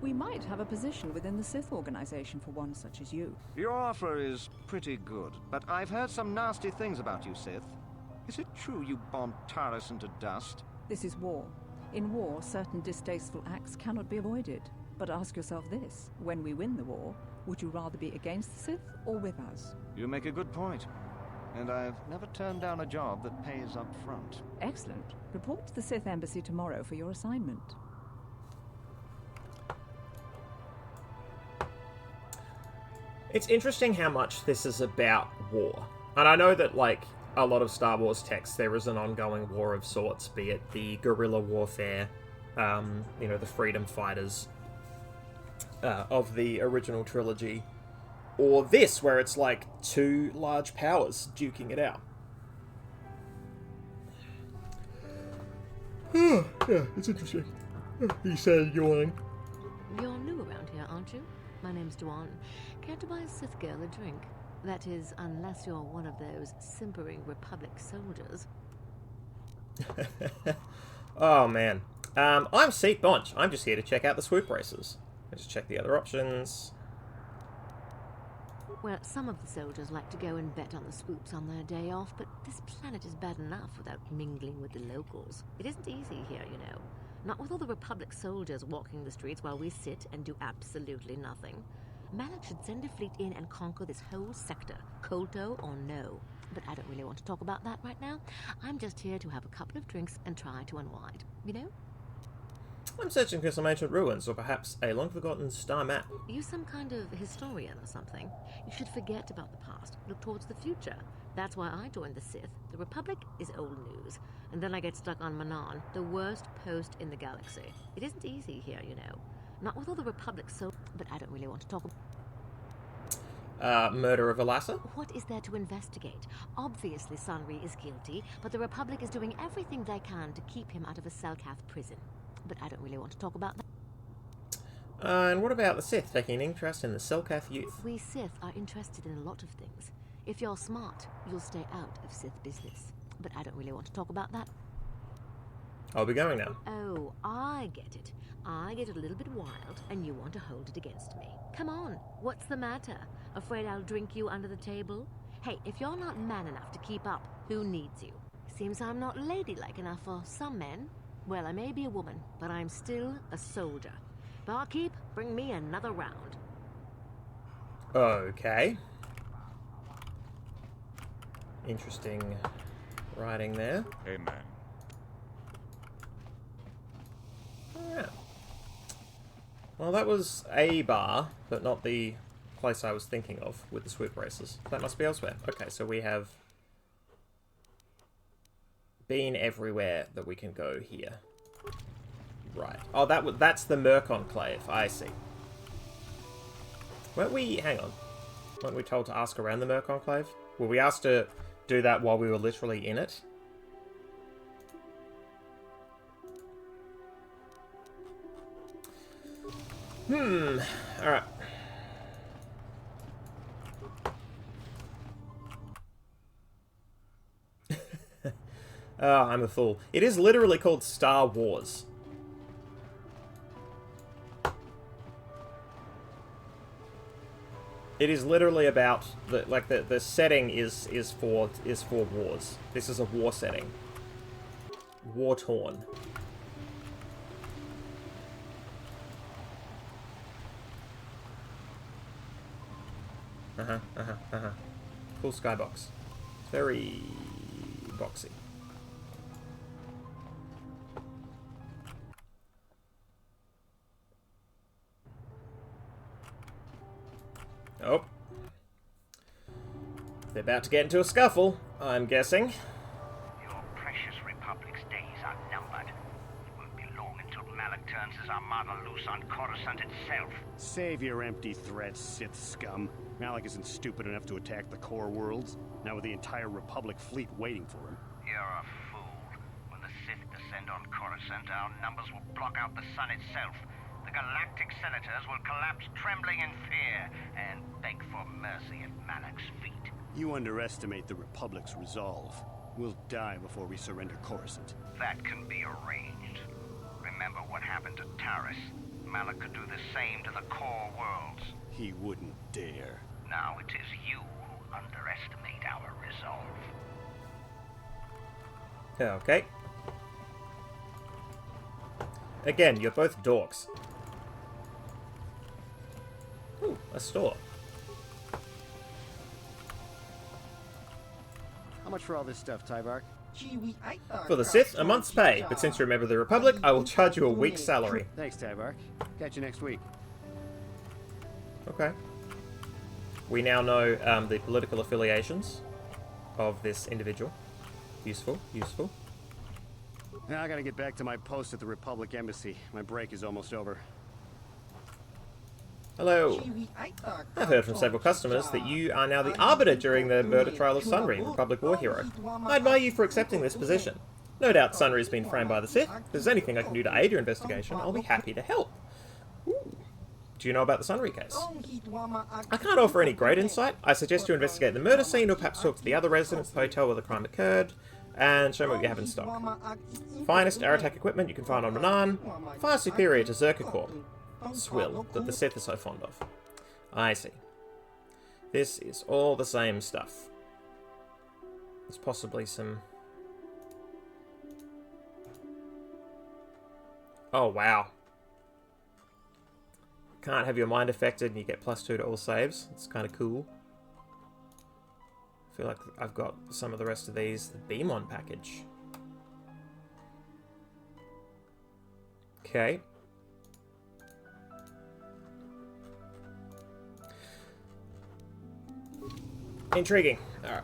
We might have a position within the Sith organization for one such as you. Your offer is pretty good, but I've heard some nasty things about you, Sith. Is it true you bombed Taris into dust? This is war. In war, certain distasteful acts cannot be avoided. But ask yourself this, when we win the war, would you rather be against the Sith or with us? You make a good point. And I've never turned down a job that pays up front. Excellent. Report to the Sith Embassy tomorrow for your assignment. It's interesting how much this is about war. And I know that, like, a lot of Star Wars texts, there is an ongoing war of sorts, be it the guerrilla warfare, you know, the freedom fighters of the original trilogy, or this, where it's like two large powers duking it out. Yeah, it's interesting. He said yawning. You're new around here, aren't you? My name's Duan. Care to buy a Sith girl a drink? That is, unless you're one of those simpering Republic soldiers. Oh, man. I'm Seat Bonch. I'm just here to check out the swoop races. Let's check the other options. Well, some of the soldiers like to go and bet on the swoops on their day off, but this planet is bad enough without mingling with the locals. It isn't easy here, you know. Not with all the Republic soldiers walking the streets while we sit and do absolutely nothing. Malak should send a fleet in and conquer this whole sector, Kolto or no. But I don't really want to talk about that right now. I'm just here to have a couple of drinks and try to unwind, you know? I'm searching for some ancient ruins, or perhaps a long-forgotten star map. Are you some kind of historian or something? You should forget about the past, look towards the future. That's why I joined the Sith. The Republic is old news. And then I get stuck on Manaan, the worst post in the galaxy. It isn't easy here, you know. Not with all the Republic but I don't really want to talk about... Murder of Alassa? What is there to investigate? Obviously Sanri is guilty, but the Republic is doing everything they can to keep him out of a Selkath prison. But I don't really want to talk about that. And what about the Sith taking an interest in the Selkath youth? We Sith are interested in a lot of things. If you're smart, you'll stay out of Sith business. But I don't really want to talk about that. I'll be going now. Oh, I get it. I get a little bit wild, and you want to hold it against me. Come on, what's the matter? Afraid I'll drink you under the table? Hey, if you're not man enough to keep up, who needs you? Seems I'm not ladylike enough for some men. Well, I may be a woman, but I'm still a soldier. Barkeep, bring me another round. Okay. Interesting writing there. Amen. Yeah. Well, that was a bar, but not the place I was thinking of with the swoop races. That must be elsewhere. Okay, so we have been everywhere that we can go here. Right. Oh, that's the Merc Enclave. I see. Weren't we... Hang on. Weren't we told to ask around the Merc Enclave? Were we asked to do that while we were literally in it? Alright. Oh, I'm a fool. It is literally called Star Wars. It is literally about the setting is for wars. This is a war setting. War torn. Cool skybox. Very boxy. Oh. They're about to get into a scuffle, I'm guessing. Your precious Republic's days are numbered. It won't be long until Malak turns his armada loose on Coruscant itself. Save your empty threats, Sith scum. Malak isn't stupid enough to attack the core worlds, now with the entire Republic fleet waiting for him. You're a fool. When the Sith descend on Coruscant, our numbers will block out the sun itself. The galactic senators will collapse trembling in fear and beg for mercy at Malak's feet. You underestimate the Republic's resolve. We'll die before we surrender Coruscant. That can be arranged. Remember what happened to Taris. Malak could do the same to the core worlds. He wouldn't dare. Now it is you who underestimate our resolve. Okay. Again, you're both dorks. Ooh, a store. How much for all this stuff, Tyvark? For the Sith, a month's pay, but since you're a member of the Republic, I will charge you a week's salary. Thanks, Tyvark. Catch you next week. Okay. We now know the political affiliations of this individual. Useful, useful. Now I gotta get back to my post at the Republic Embassy. My break is almost over. Hello. I've heard from several customers that you are now the arbiter during the murder trial of Sunry, Republic war hero. I admire you for accepting this position. No doubt Sunry has been framed by the Sith. If there's anything I can do to aid your investigation, I'll be happy to help. Ooh. Do you know about the Sunry case? I can't offer any great insight. I suggest you investigate the murder scene or perhaps talk to the other residents of the hotel where the crime occurred and show me what you have in stock. Finest Aratak equipment you can find on Manaan, far superior to Zerka Corp. Swill that the Sith are so fond of. I see. This is all the same stuff. There's possibly some... Oh, wow. Can't have your mind affected and you get +2 to all saves. It's kind of cool. I feel like I've got some of the rest of these. The Beamon package. Okay. Intriguing. Alright.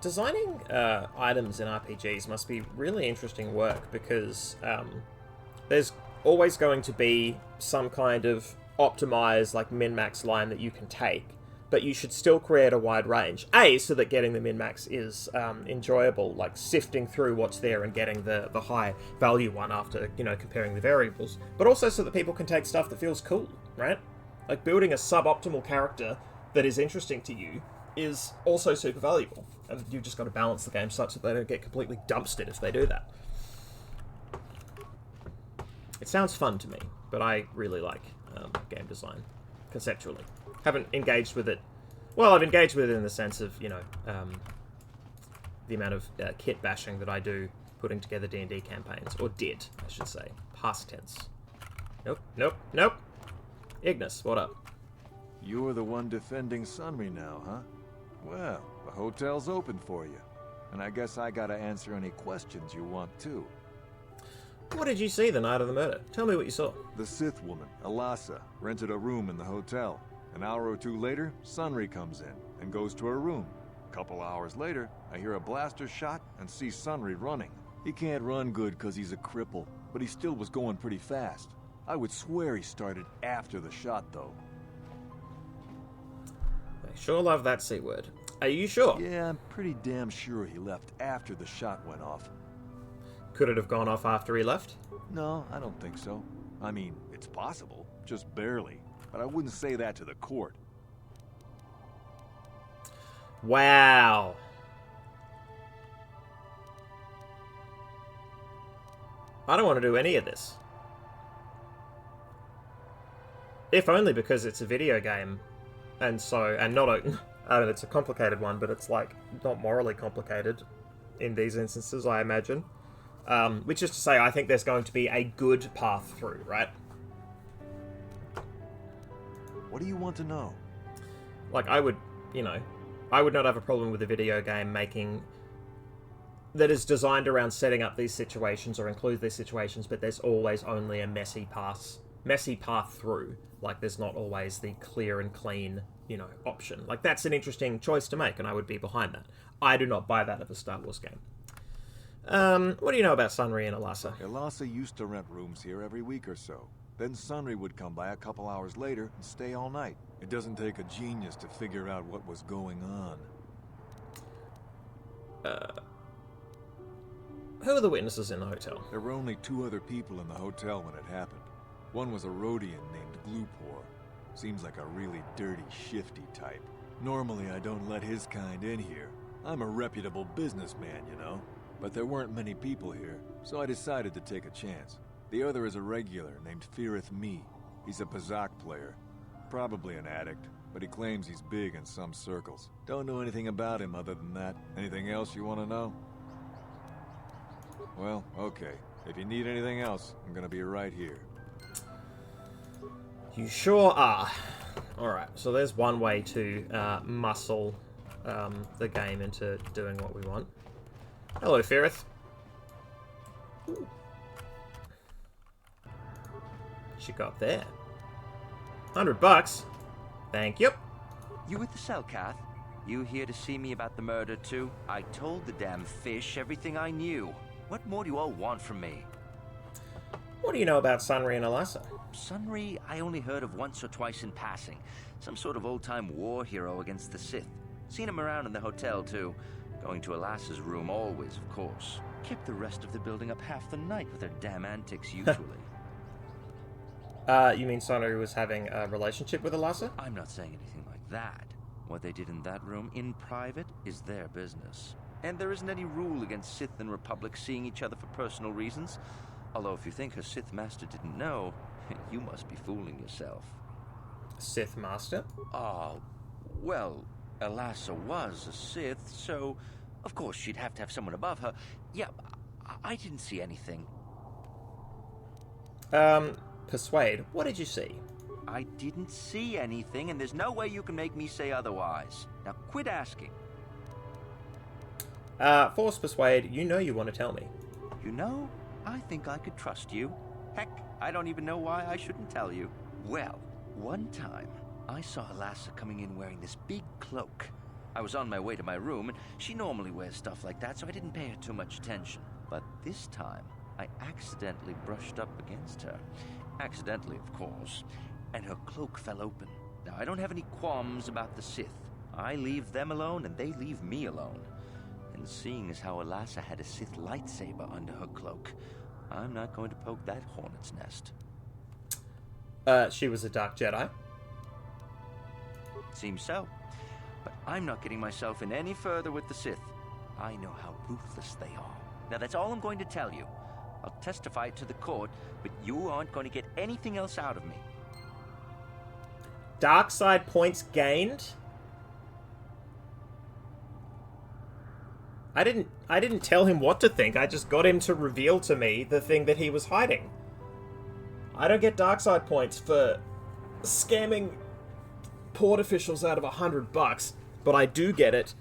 Designing items in RPGs must be really interesting work because there's always going to be some kind of optimized, like, min-max line that you can take, but you should still create a wide range. A, so that getting the min-max is enjoyable, like sifting through what's there and getting the high value one after, you know, comparing the variables, but also so that people can take stuff that feels cool, right? Like, building a suboptimal character that is interesting to you is also super valuable. And you've just got to balance the game such that they don't get completely dumpstered if they do that. It sounds fun to me, but I really like game design, conceptually. Haven't engaged with it. Well, I've engaged with it in the sense of, you know, the amount of kit bashing that I do putting together D&D campaigns. Or did, I should say. Past tense. Nope, nope, nope. Ignis, what up? You're the one defending Sunry now, huh? Well, the hotel's open for you. And I guess I gotta answer any questions you want too. What did you see the night of the murder? Tell me what you saw. The Sith woman, Alasa, rented a room in the hotel. An hour or two later, Sunry comes in and goes to her room. A couple hours later, I hear a blaster shot and see Sunry running. He can't run good because he's a cripple, but he still was going pretty fast. I would swear he started after the shot, though. They Sure love that C word. Are you sure? Yeah, I'm pretty damn sure he left after the shot went off. Could it have gone off after he left? No, I don't think so. I mean, it's possible, just barely. But I wouldn't say that to the court. Wow. I don't want to do any of this. If only because it's a video game. And not a... I mean, it's a complicated one, but it's, like, not morally complicated in these instances, I imagine. Which is to say, I think there's going to be a good path through, right? What do you want to know? Like, I would not have a problem with a video game that is designed around setting up these situations or includes these situations, but there's always only a messy path through. Like, there's not always the clear and clean, option. Like, that's an interesting choice to make, and I would be behind that. I do not buy that of a Star Wars game. What do you know about Sunry and Alasa? Alasa used to rent rooms here every week or so. Then Sunry would come by a couple hours later and stay all night. It doesn't take a genius to figure out what was going on. Who are the witnesses in the hotel? There were only 2 other people in the hotel when it happened. One was a Rhodian named Glupor. Seems like a really dirty, shifty type. Normally I don't let his kind in here. I'm a reputable businessman, But there weren't many people here, so I decided to take a chance. The other is a regular named Feareth Me. He's a Pazak player. Probably an addict, but he claims he's big in some circles. Don't know anything about him other than that. Anything else you want to know? Well, okay. If you need anything else, I'm gonna be right here. You sure are. Alright, so there's one way to muscle the game into doing what we want. Hello, Feareth. What you got there? $100. Thank you. You with the Selkath? You here to see me about the murder too? I told the damn fish everything I knew. What more do you all want from me? What do you know about Sunry and Alasa? Sunry, I only heard of once or twice in passing. Some sort of old-time war hero against the Sith. Seen him around in the hotel too. Going to Alasa's room always, of course. Kept the rest of the building up half the night with their damn antics usually. You mean Sunry was having a relationship with Alasa? I'm not saying anything like that. What they did in that room, in private, is their business. And there isn't any rule against Sith and Republic seeing each other for personal reasons. Although if you think her Sith Master didn't know, you must be fooling yourself. Sith Master? Oh, well, Alasa was a Sith, so of course she'd have to have someone above her. Yeah, I didn't see anything. Persuade, what did you see? I didn't see anything, and there's no way you can make me say otherwise. Now quit asking. Force Persuade, you know you want to tell me. You know, I think I could trust you. Heck, I don't even know why I shouldn't tell you. Well, one time, I saw Alasa coming in wearing this big cloak. I was on my way to my room, and she normally wears stuff like that, so I didn't pay her too much attention. But this time, I accidentally brushed up against her. Accidentally, of course. And her cloak fell open. Now, I don't have any qualms about the Sith. I leave them alone, and they leave me alone. And seeing as how Alasa had a Sith lightsaber under her cloak, I'm not going to poke that hornet's nest. She was a Dark Jedi? Seems so. But I'm not getting myself in any further with the Sith. I know how ruthless they are. Now, that's all I'm going to tell you. I'll testify it to the court, but you aren't going to get anything else out of me. Dark side points gained? I didn't tell him what to think. I just got him to reveal to me the thing that he was hiding. I don't get dark side points for scamming port officials out of $100, but I do get it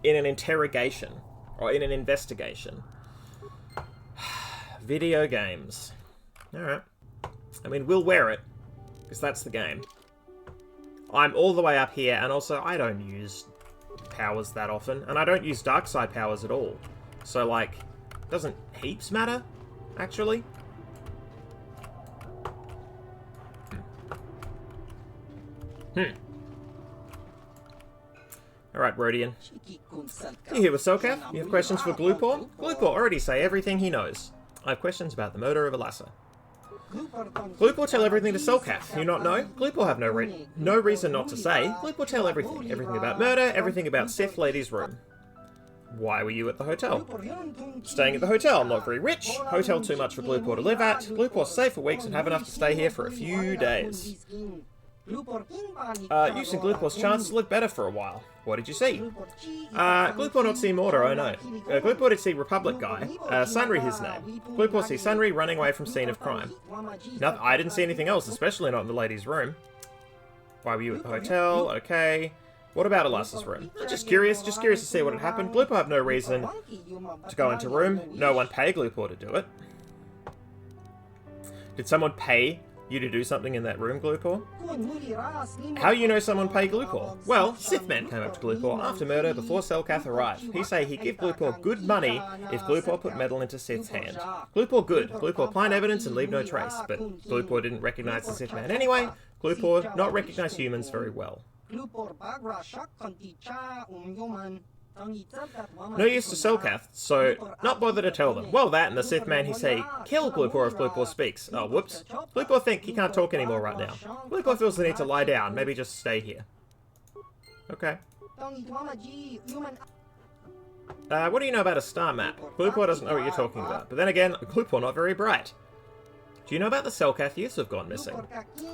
in an interrogation or in an investigation. Video games. Alright. I mean, we'll wear it, because that's the game. I'm all the way up here, and also I don't use powers that often, and I don't use dark side powers at all. So, like, doesn't heaps matter, actually? Alright, Rodian. You here with Selkath? You have questions for Glupor? Glupor already say everything he knows. I have questions about the murder of Alassa. Glupor tell everything to Selkath. You not know? Glupor have no reason not to say. Glupor tell everything. Everything about murder, everything about Sith Lady's room. Why were you at the hotel? Staying at the hotel. Not very rich. Hotel too much for Glupor to live at. Glupor's safe for weeks and have enough to stay here for a few days. Using Glupor's chance to live better for a while. What did you see? Glupor not see Mortar, oh no. Glupor did see Republic guy. Sunry his name. Glupor see Sunry running away from scene of crime. No, I didn't see anything else, especially not in the lady's room. Why were you at the hotel? Okay. What about Alassa's room? Just curious to see what had happened. Glupor have no reason to go into room. No one pay Glupor to do it. Did someone pay you to do something in that room, Glupor? How you know someone pay Glupor? Well, Sith man came up to Glupor after murder before Selkath arrived. He say he give Glupor good money if Glupor put metal into Sith's hand. Glupor good. Glupor find evidence and leave no trace. But Glupor didn't recognize the Sith man anyway. Glupor not recognize humans very well. No use to Selkath, so not bother to tell them. Well, that and the Sith man he say, kill Glupor if Glupor speaks. Oh, whoops. Glupor think he can't talk anymore right now. Glupor feels the need to lie down, maybe just stay here. Okay. What do you know about a star map? Glupor doesn't know what you're talking about. But then again, Glupor not very bright. Do you know about the Selkath youths who've gone missing?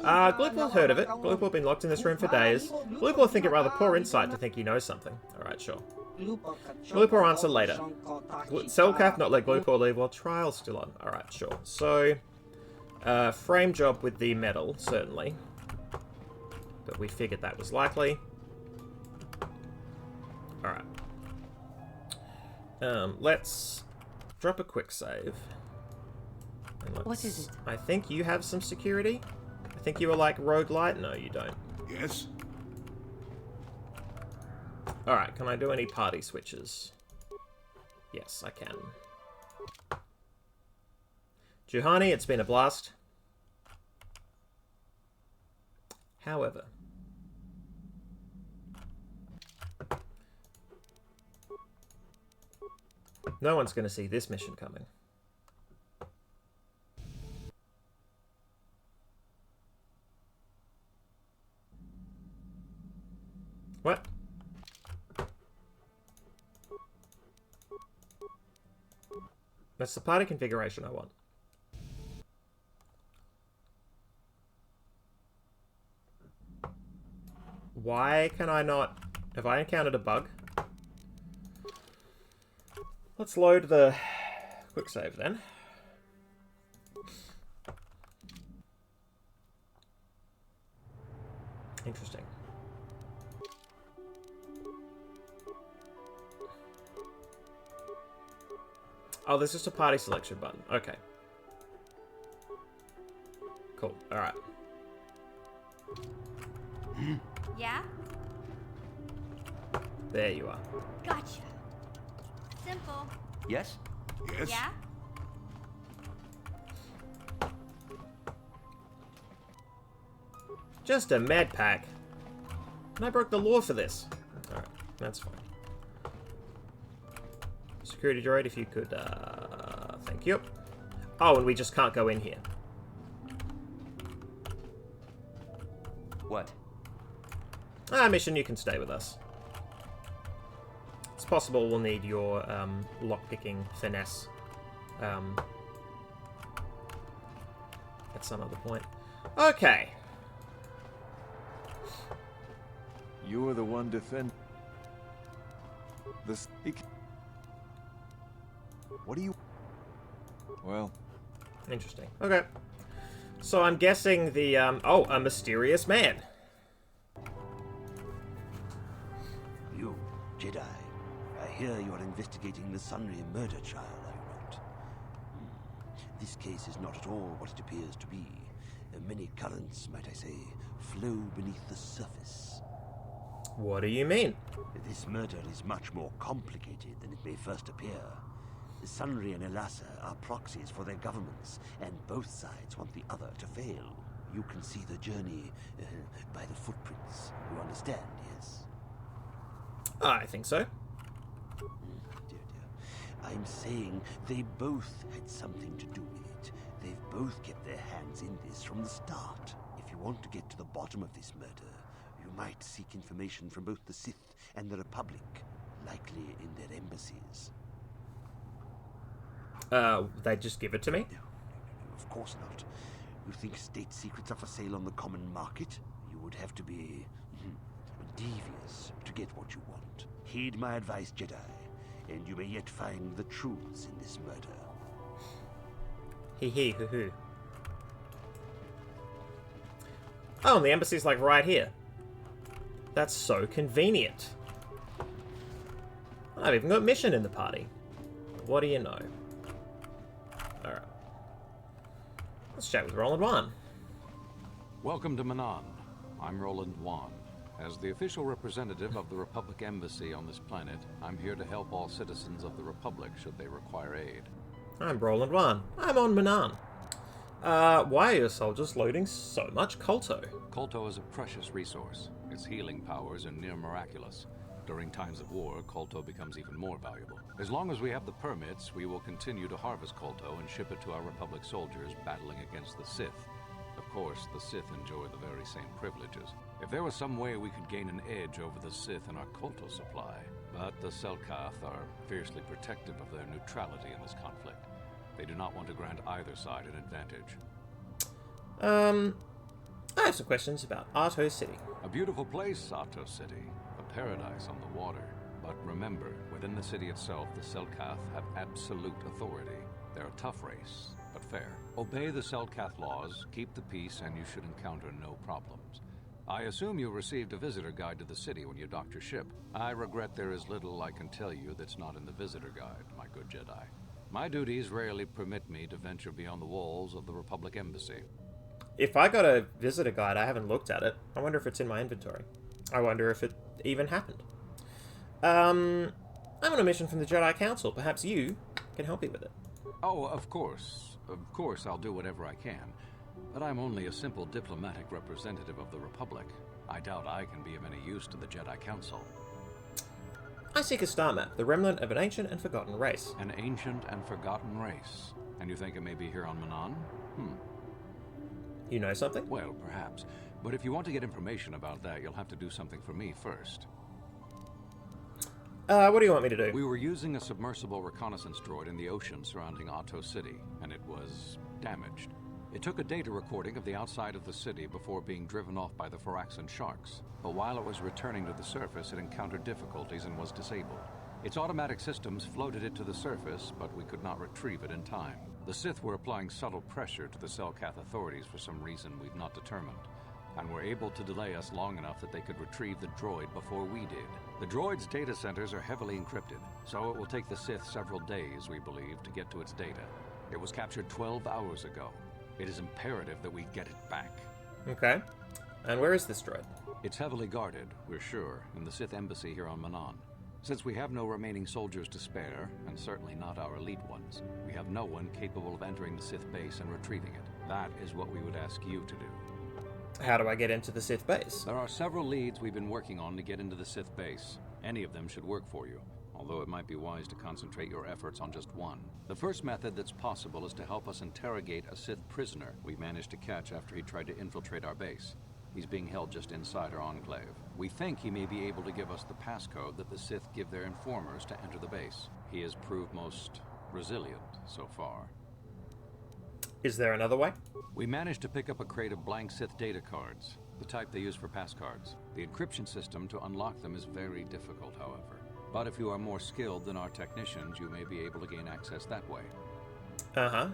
Glupor heard of it. Glupor been locked in this room for days. Glupor think it rather poor insight to think he knows something. Alright, sure. Glupor answer later. Selkath not let Glupor leave while trial's still on. Alright, sure. So, frame job with the metal, certainly. But we figured that was likely. Alright. Let's drop a quick save. What is it? I think you have some security. I think you were like roguelite. No, you don't. Yes? Alright, can I do any party switches? Yes, I can. Juhani, it's been a blast. However, no one's going to see this mission coming. What? That's the party configuration I want. Why can I not... Have I encountered a bug? Let's load the quick save then. Interesting. Oh, there's just a party selection button. Okay. Cool. Alright. Yeah? There you are. Gotcha. Simple. Yes? Yes? Yeah? Just a med pack. And I broke the law for this. Alright, that's fine. Security droid, if you could, thank you. Oh, and we just can't go in here. What? Mission, you can stay with us. It's possible we'll need your, lockpicking finesse, at some other point. Okay. You were the one defend... This... What do you... Well... Interesting. Okay. So I'm guessing the, oh, a mysterious man. You, Jedi. I hear you are investigating the Sunry murder trial I wrote. This case is not at all what it appears to be. Many currents, might I say, flow beneath the surface. What do you mean? This murder is much more complicated than it may first appear. Sunry and Alassa are proxies for their governments, and both sides want the other to fail. You can see the journey by the footprints. You understand, yes? I think so. Dear, dear. I'm saying they both had something to do with it. They've both kept their hands in this from the start. If you want to get to the bottom of this murder, you might seek information from both the Sith and the Republic, likely in their embassies. They just give it to me? No, of course not. You think state secrets are for sale on the common market? You would have to be devious to get what you want. Heed my advice, Jedi, and you may yet find the truths in this murder. Hee hee hoo hoo. Oh, and the embassy's like right here. That's so convenient. I've even got mission in the party. What do you know? Alright. Let's chat with Roland Wan. Welcome to Manaan. I'm Roland Wan. As the official representative of the Republic Embassy on this planet, I'm here to help all citizens of the Republic should they require aid. I'm Roland Wan. I'm on Manaan. Why are your soldiers loading so much Kolto? Kolto is a precious resource. Its healing powers are near miraculous. During times of war, Kolto becomes even more valuable. As long as we have the permits, we will continue to harvest Kolto and ship it to our Republic soldiers battling against the Sith. Of course, the Sith enjoy the very same privileges. If there was some way we could gain an edge over the Sith in our Kolto supply, but the Selkath are fiercely protective of their neutrality in this conflict. They do not want to grant either side an advantage. I have some questions about Arto City. A beautiful place, Arto City. A paradise on the water. But remember, within the city itself, the Selkath have absolute authority. They're a tough race, but fair. Obey the Selkath laws, keep the peace, and you should encounter no problems. I assume you received a visitor guide to the city when you docked your ship. I regret there is little I can tell you that's not in the visitor guide, my good Jedi. My duties rarely permit me to venture beyond the walls of the Republic Embassy. If I got a visitor guide, I haven't looked at it. I wonder if it's in my inventory. I wonder if it even happened. I'm on a mission from the Jedi Council. Perhaps you can help me with it. Oh, of course. Of course, I'll do whatever I can. But I'm only a simple diplomatic representative of the Republic. I doubt I can be of any use to the Jedi Council. I seek a star map, the remnant of an ancient and forgotten race. An ancient and forgotten race. And you think it may be here on Manaan? You know something? Well, perhaps. But if you want to get information about that, you'll have to do something for me first. What do you want me to do? We were using a submersible reconnaissance droid in the ocean surrounding Arto City, and it was damaged. It took a data recording of the outside of the city before being driven off by the Phyraxan sharks. But while it was returning to the surface, it encountered difficulties and was disabled. Its automatic systems floated it to the surface, but we could not retrieve it in time. The Sith were applying subtle pressure to the Selkath authorities for some reason we've not determined, and were able to delay us long enough that they could retrieve the droid before we did. The droid's data centers are heavily encrypted, so it will take the Sith several days, we believe, to get to its data. It was captured 12 hours ago. It is imperative that we get it back. Okay. And where is this droid? It's heavily guarded, we're sure, in the Sith embassy here on Manaan. Since we have no remaining soldiers to spare, and certainly not our elite ones, we have no one capable of entering the Sith base and retrieving it. That is what we would ask you to do. How do I get into the Sith base? There are several leads we've been working on to get into the Sith base. Any of them should work for you, although it might be wise to concentrate your efforts on just one. The first method that's possible is to help us interrogate a Sith prisoner we managed to catch after he tried to infiltrate our base. He's being held just inside our enclave. We think he may be able to give us the passcode that the Sith give their informers to enter the base. He has proved most resilient so far. Is there another way? We managed to pick up a crate of blank Sith data cards, the type they use for passcards. The encryption system to unlock them is very difficult, however. But if you are more skilled than our technicians, you may be able to gain access that way.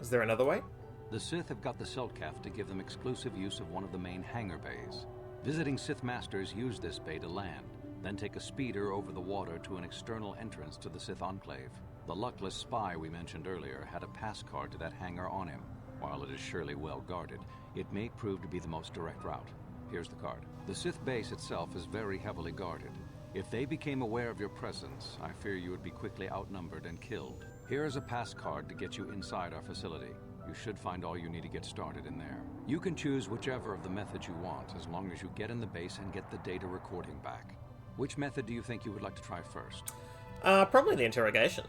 Is there another way? The Sith have got the Selkath to give them exclusive use of one of the main hangar bays. Visiting Sith Masters use this bay to land, then take a speeder over the water to an external entrance to the Sith Enclave. The luckless spy we mentioned earlier had a pass card to that hangar on him. While it is surely well guarded, it may prove to be the most direct route. Here's the card. The Sith base itself is very heavily guarded. If they became aware of your presence, I fear you would be quickly outnumbered and killed. Here is a pass card to get you inside our facility. You should find all you need to get started in there. You can choose whichever of the methods you want, as long as you get in the base and get the data recording back. Which method do you think you would like to try first? Probably the interrogation.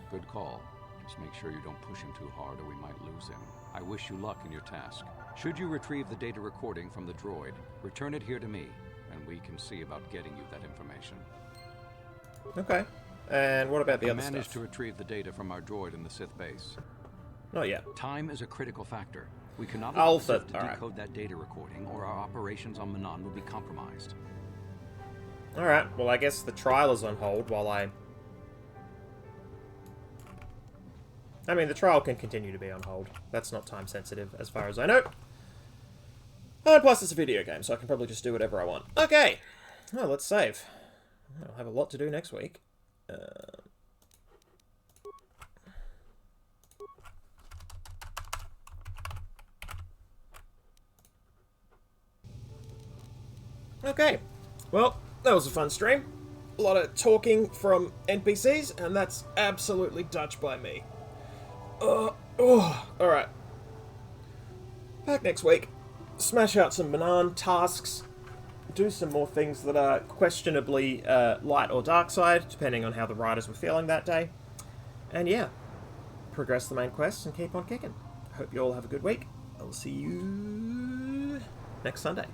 Good call. Just make sure you don't push him too hard or we might lose him. I wish you luck in your task. Should you retrieve the data recording from the droid, return it here to me, and we can see about getting you that information. Okay. And what about the we other stuff? managed to retrieve the data from our droid in the Sith base. Not yet. Time is a critical factor. We cannot I'll allow the Sith to alright. decode that data recording, or our operations on Manaan will be compromised. Alright, well I guess the trial is on hold while I mean, the trial can continue to be on hold. That's not time sensitive, as far as I know. And plus, it's a video game, so I can probably just do whatever I want. Okay. Well, let's save. I'll have a lot to do next week. Okay. Well, that was a fun stream. A lot of talking from NPCs, and that's absolutely Dutch by me. Alright. Back next week. Smash out some Manaan tasks. Do some more things that are questionably light or dark side, depending on how the writers were feeling that day. And yeah, progress the main quest and keep on kicking. Hope you all have a good week. I'll see you next Sunday.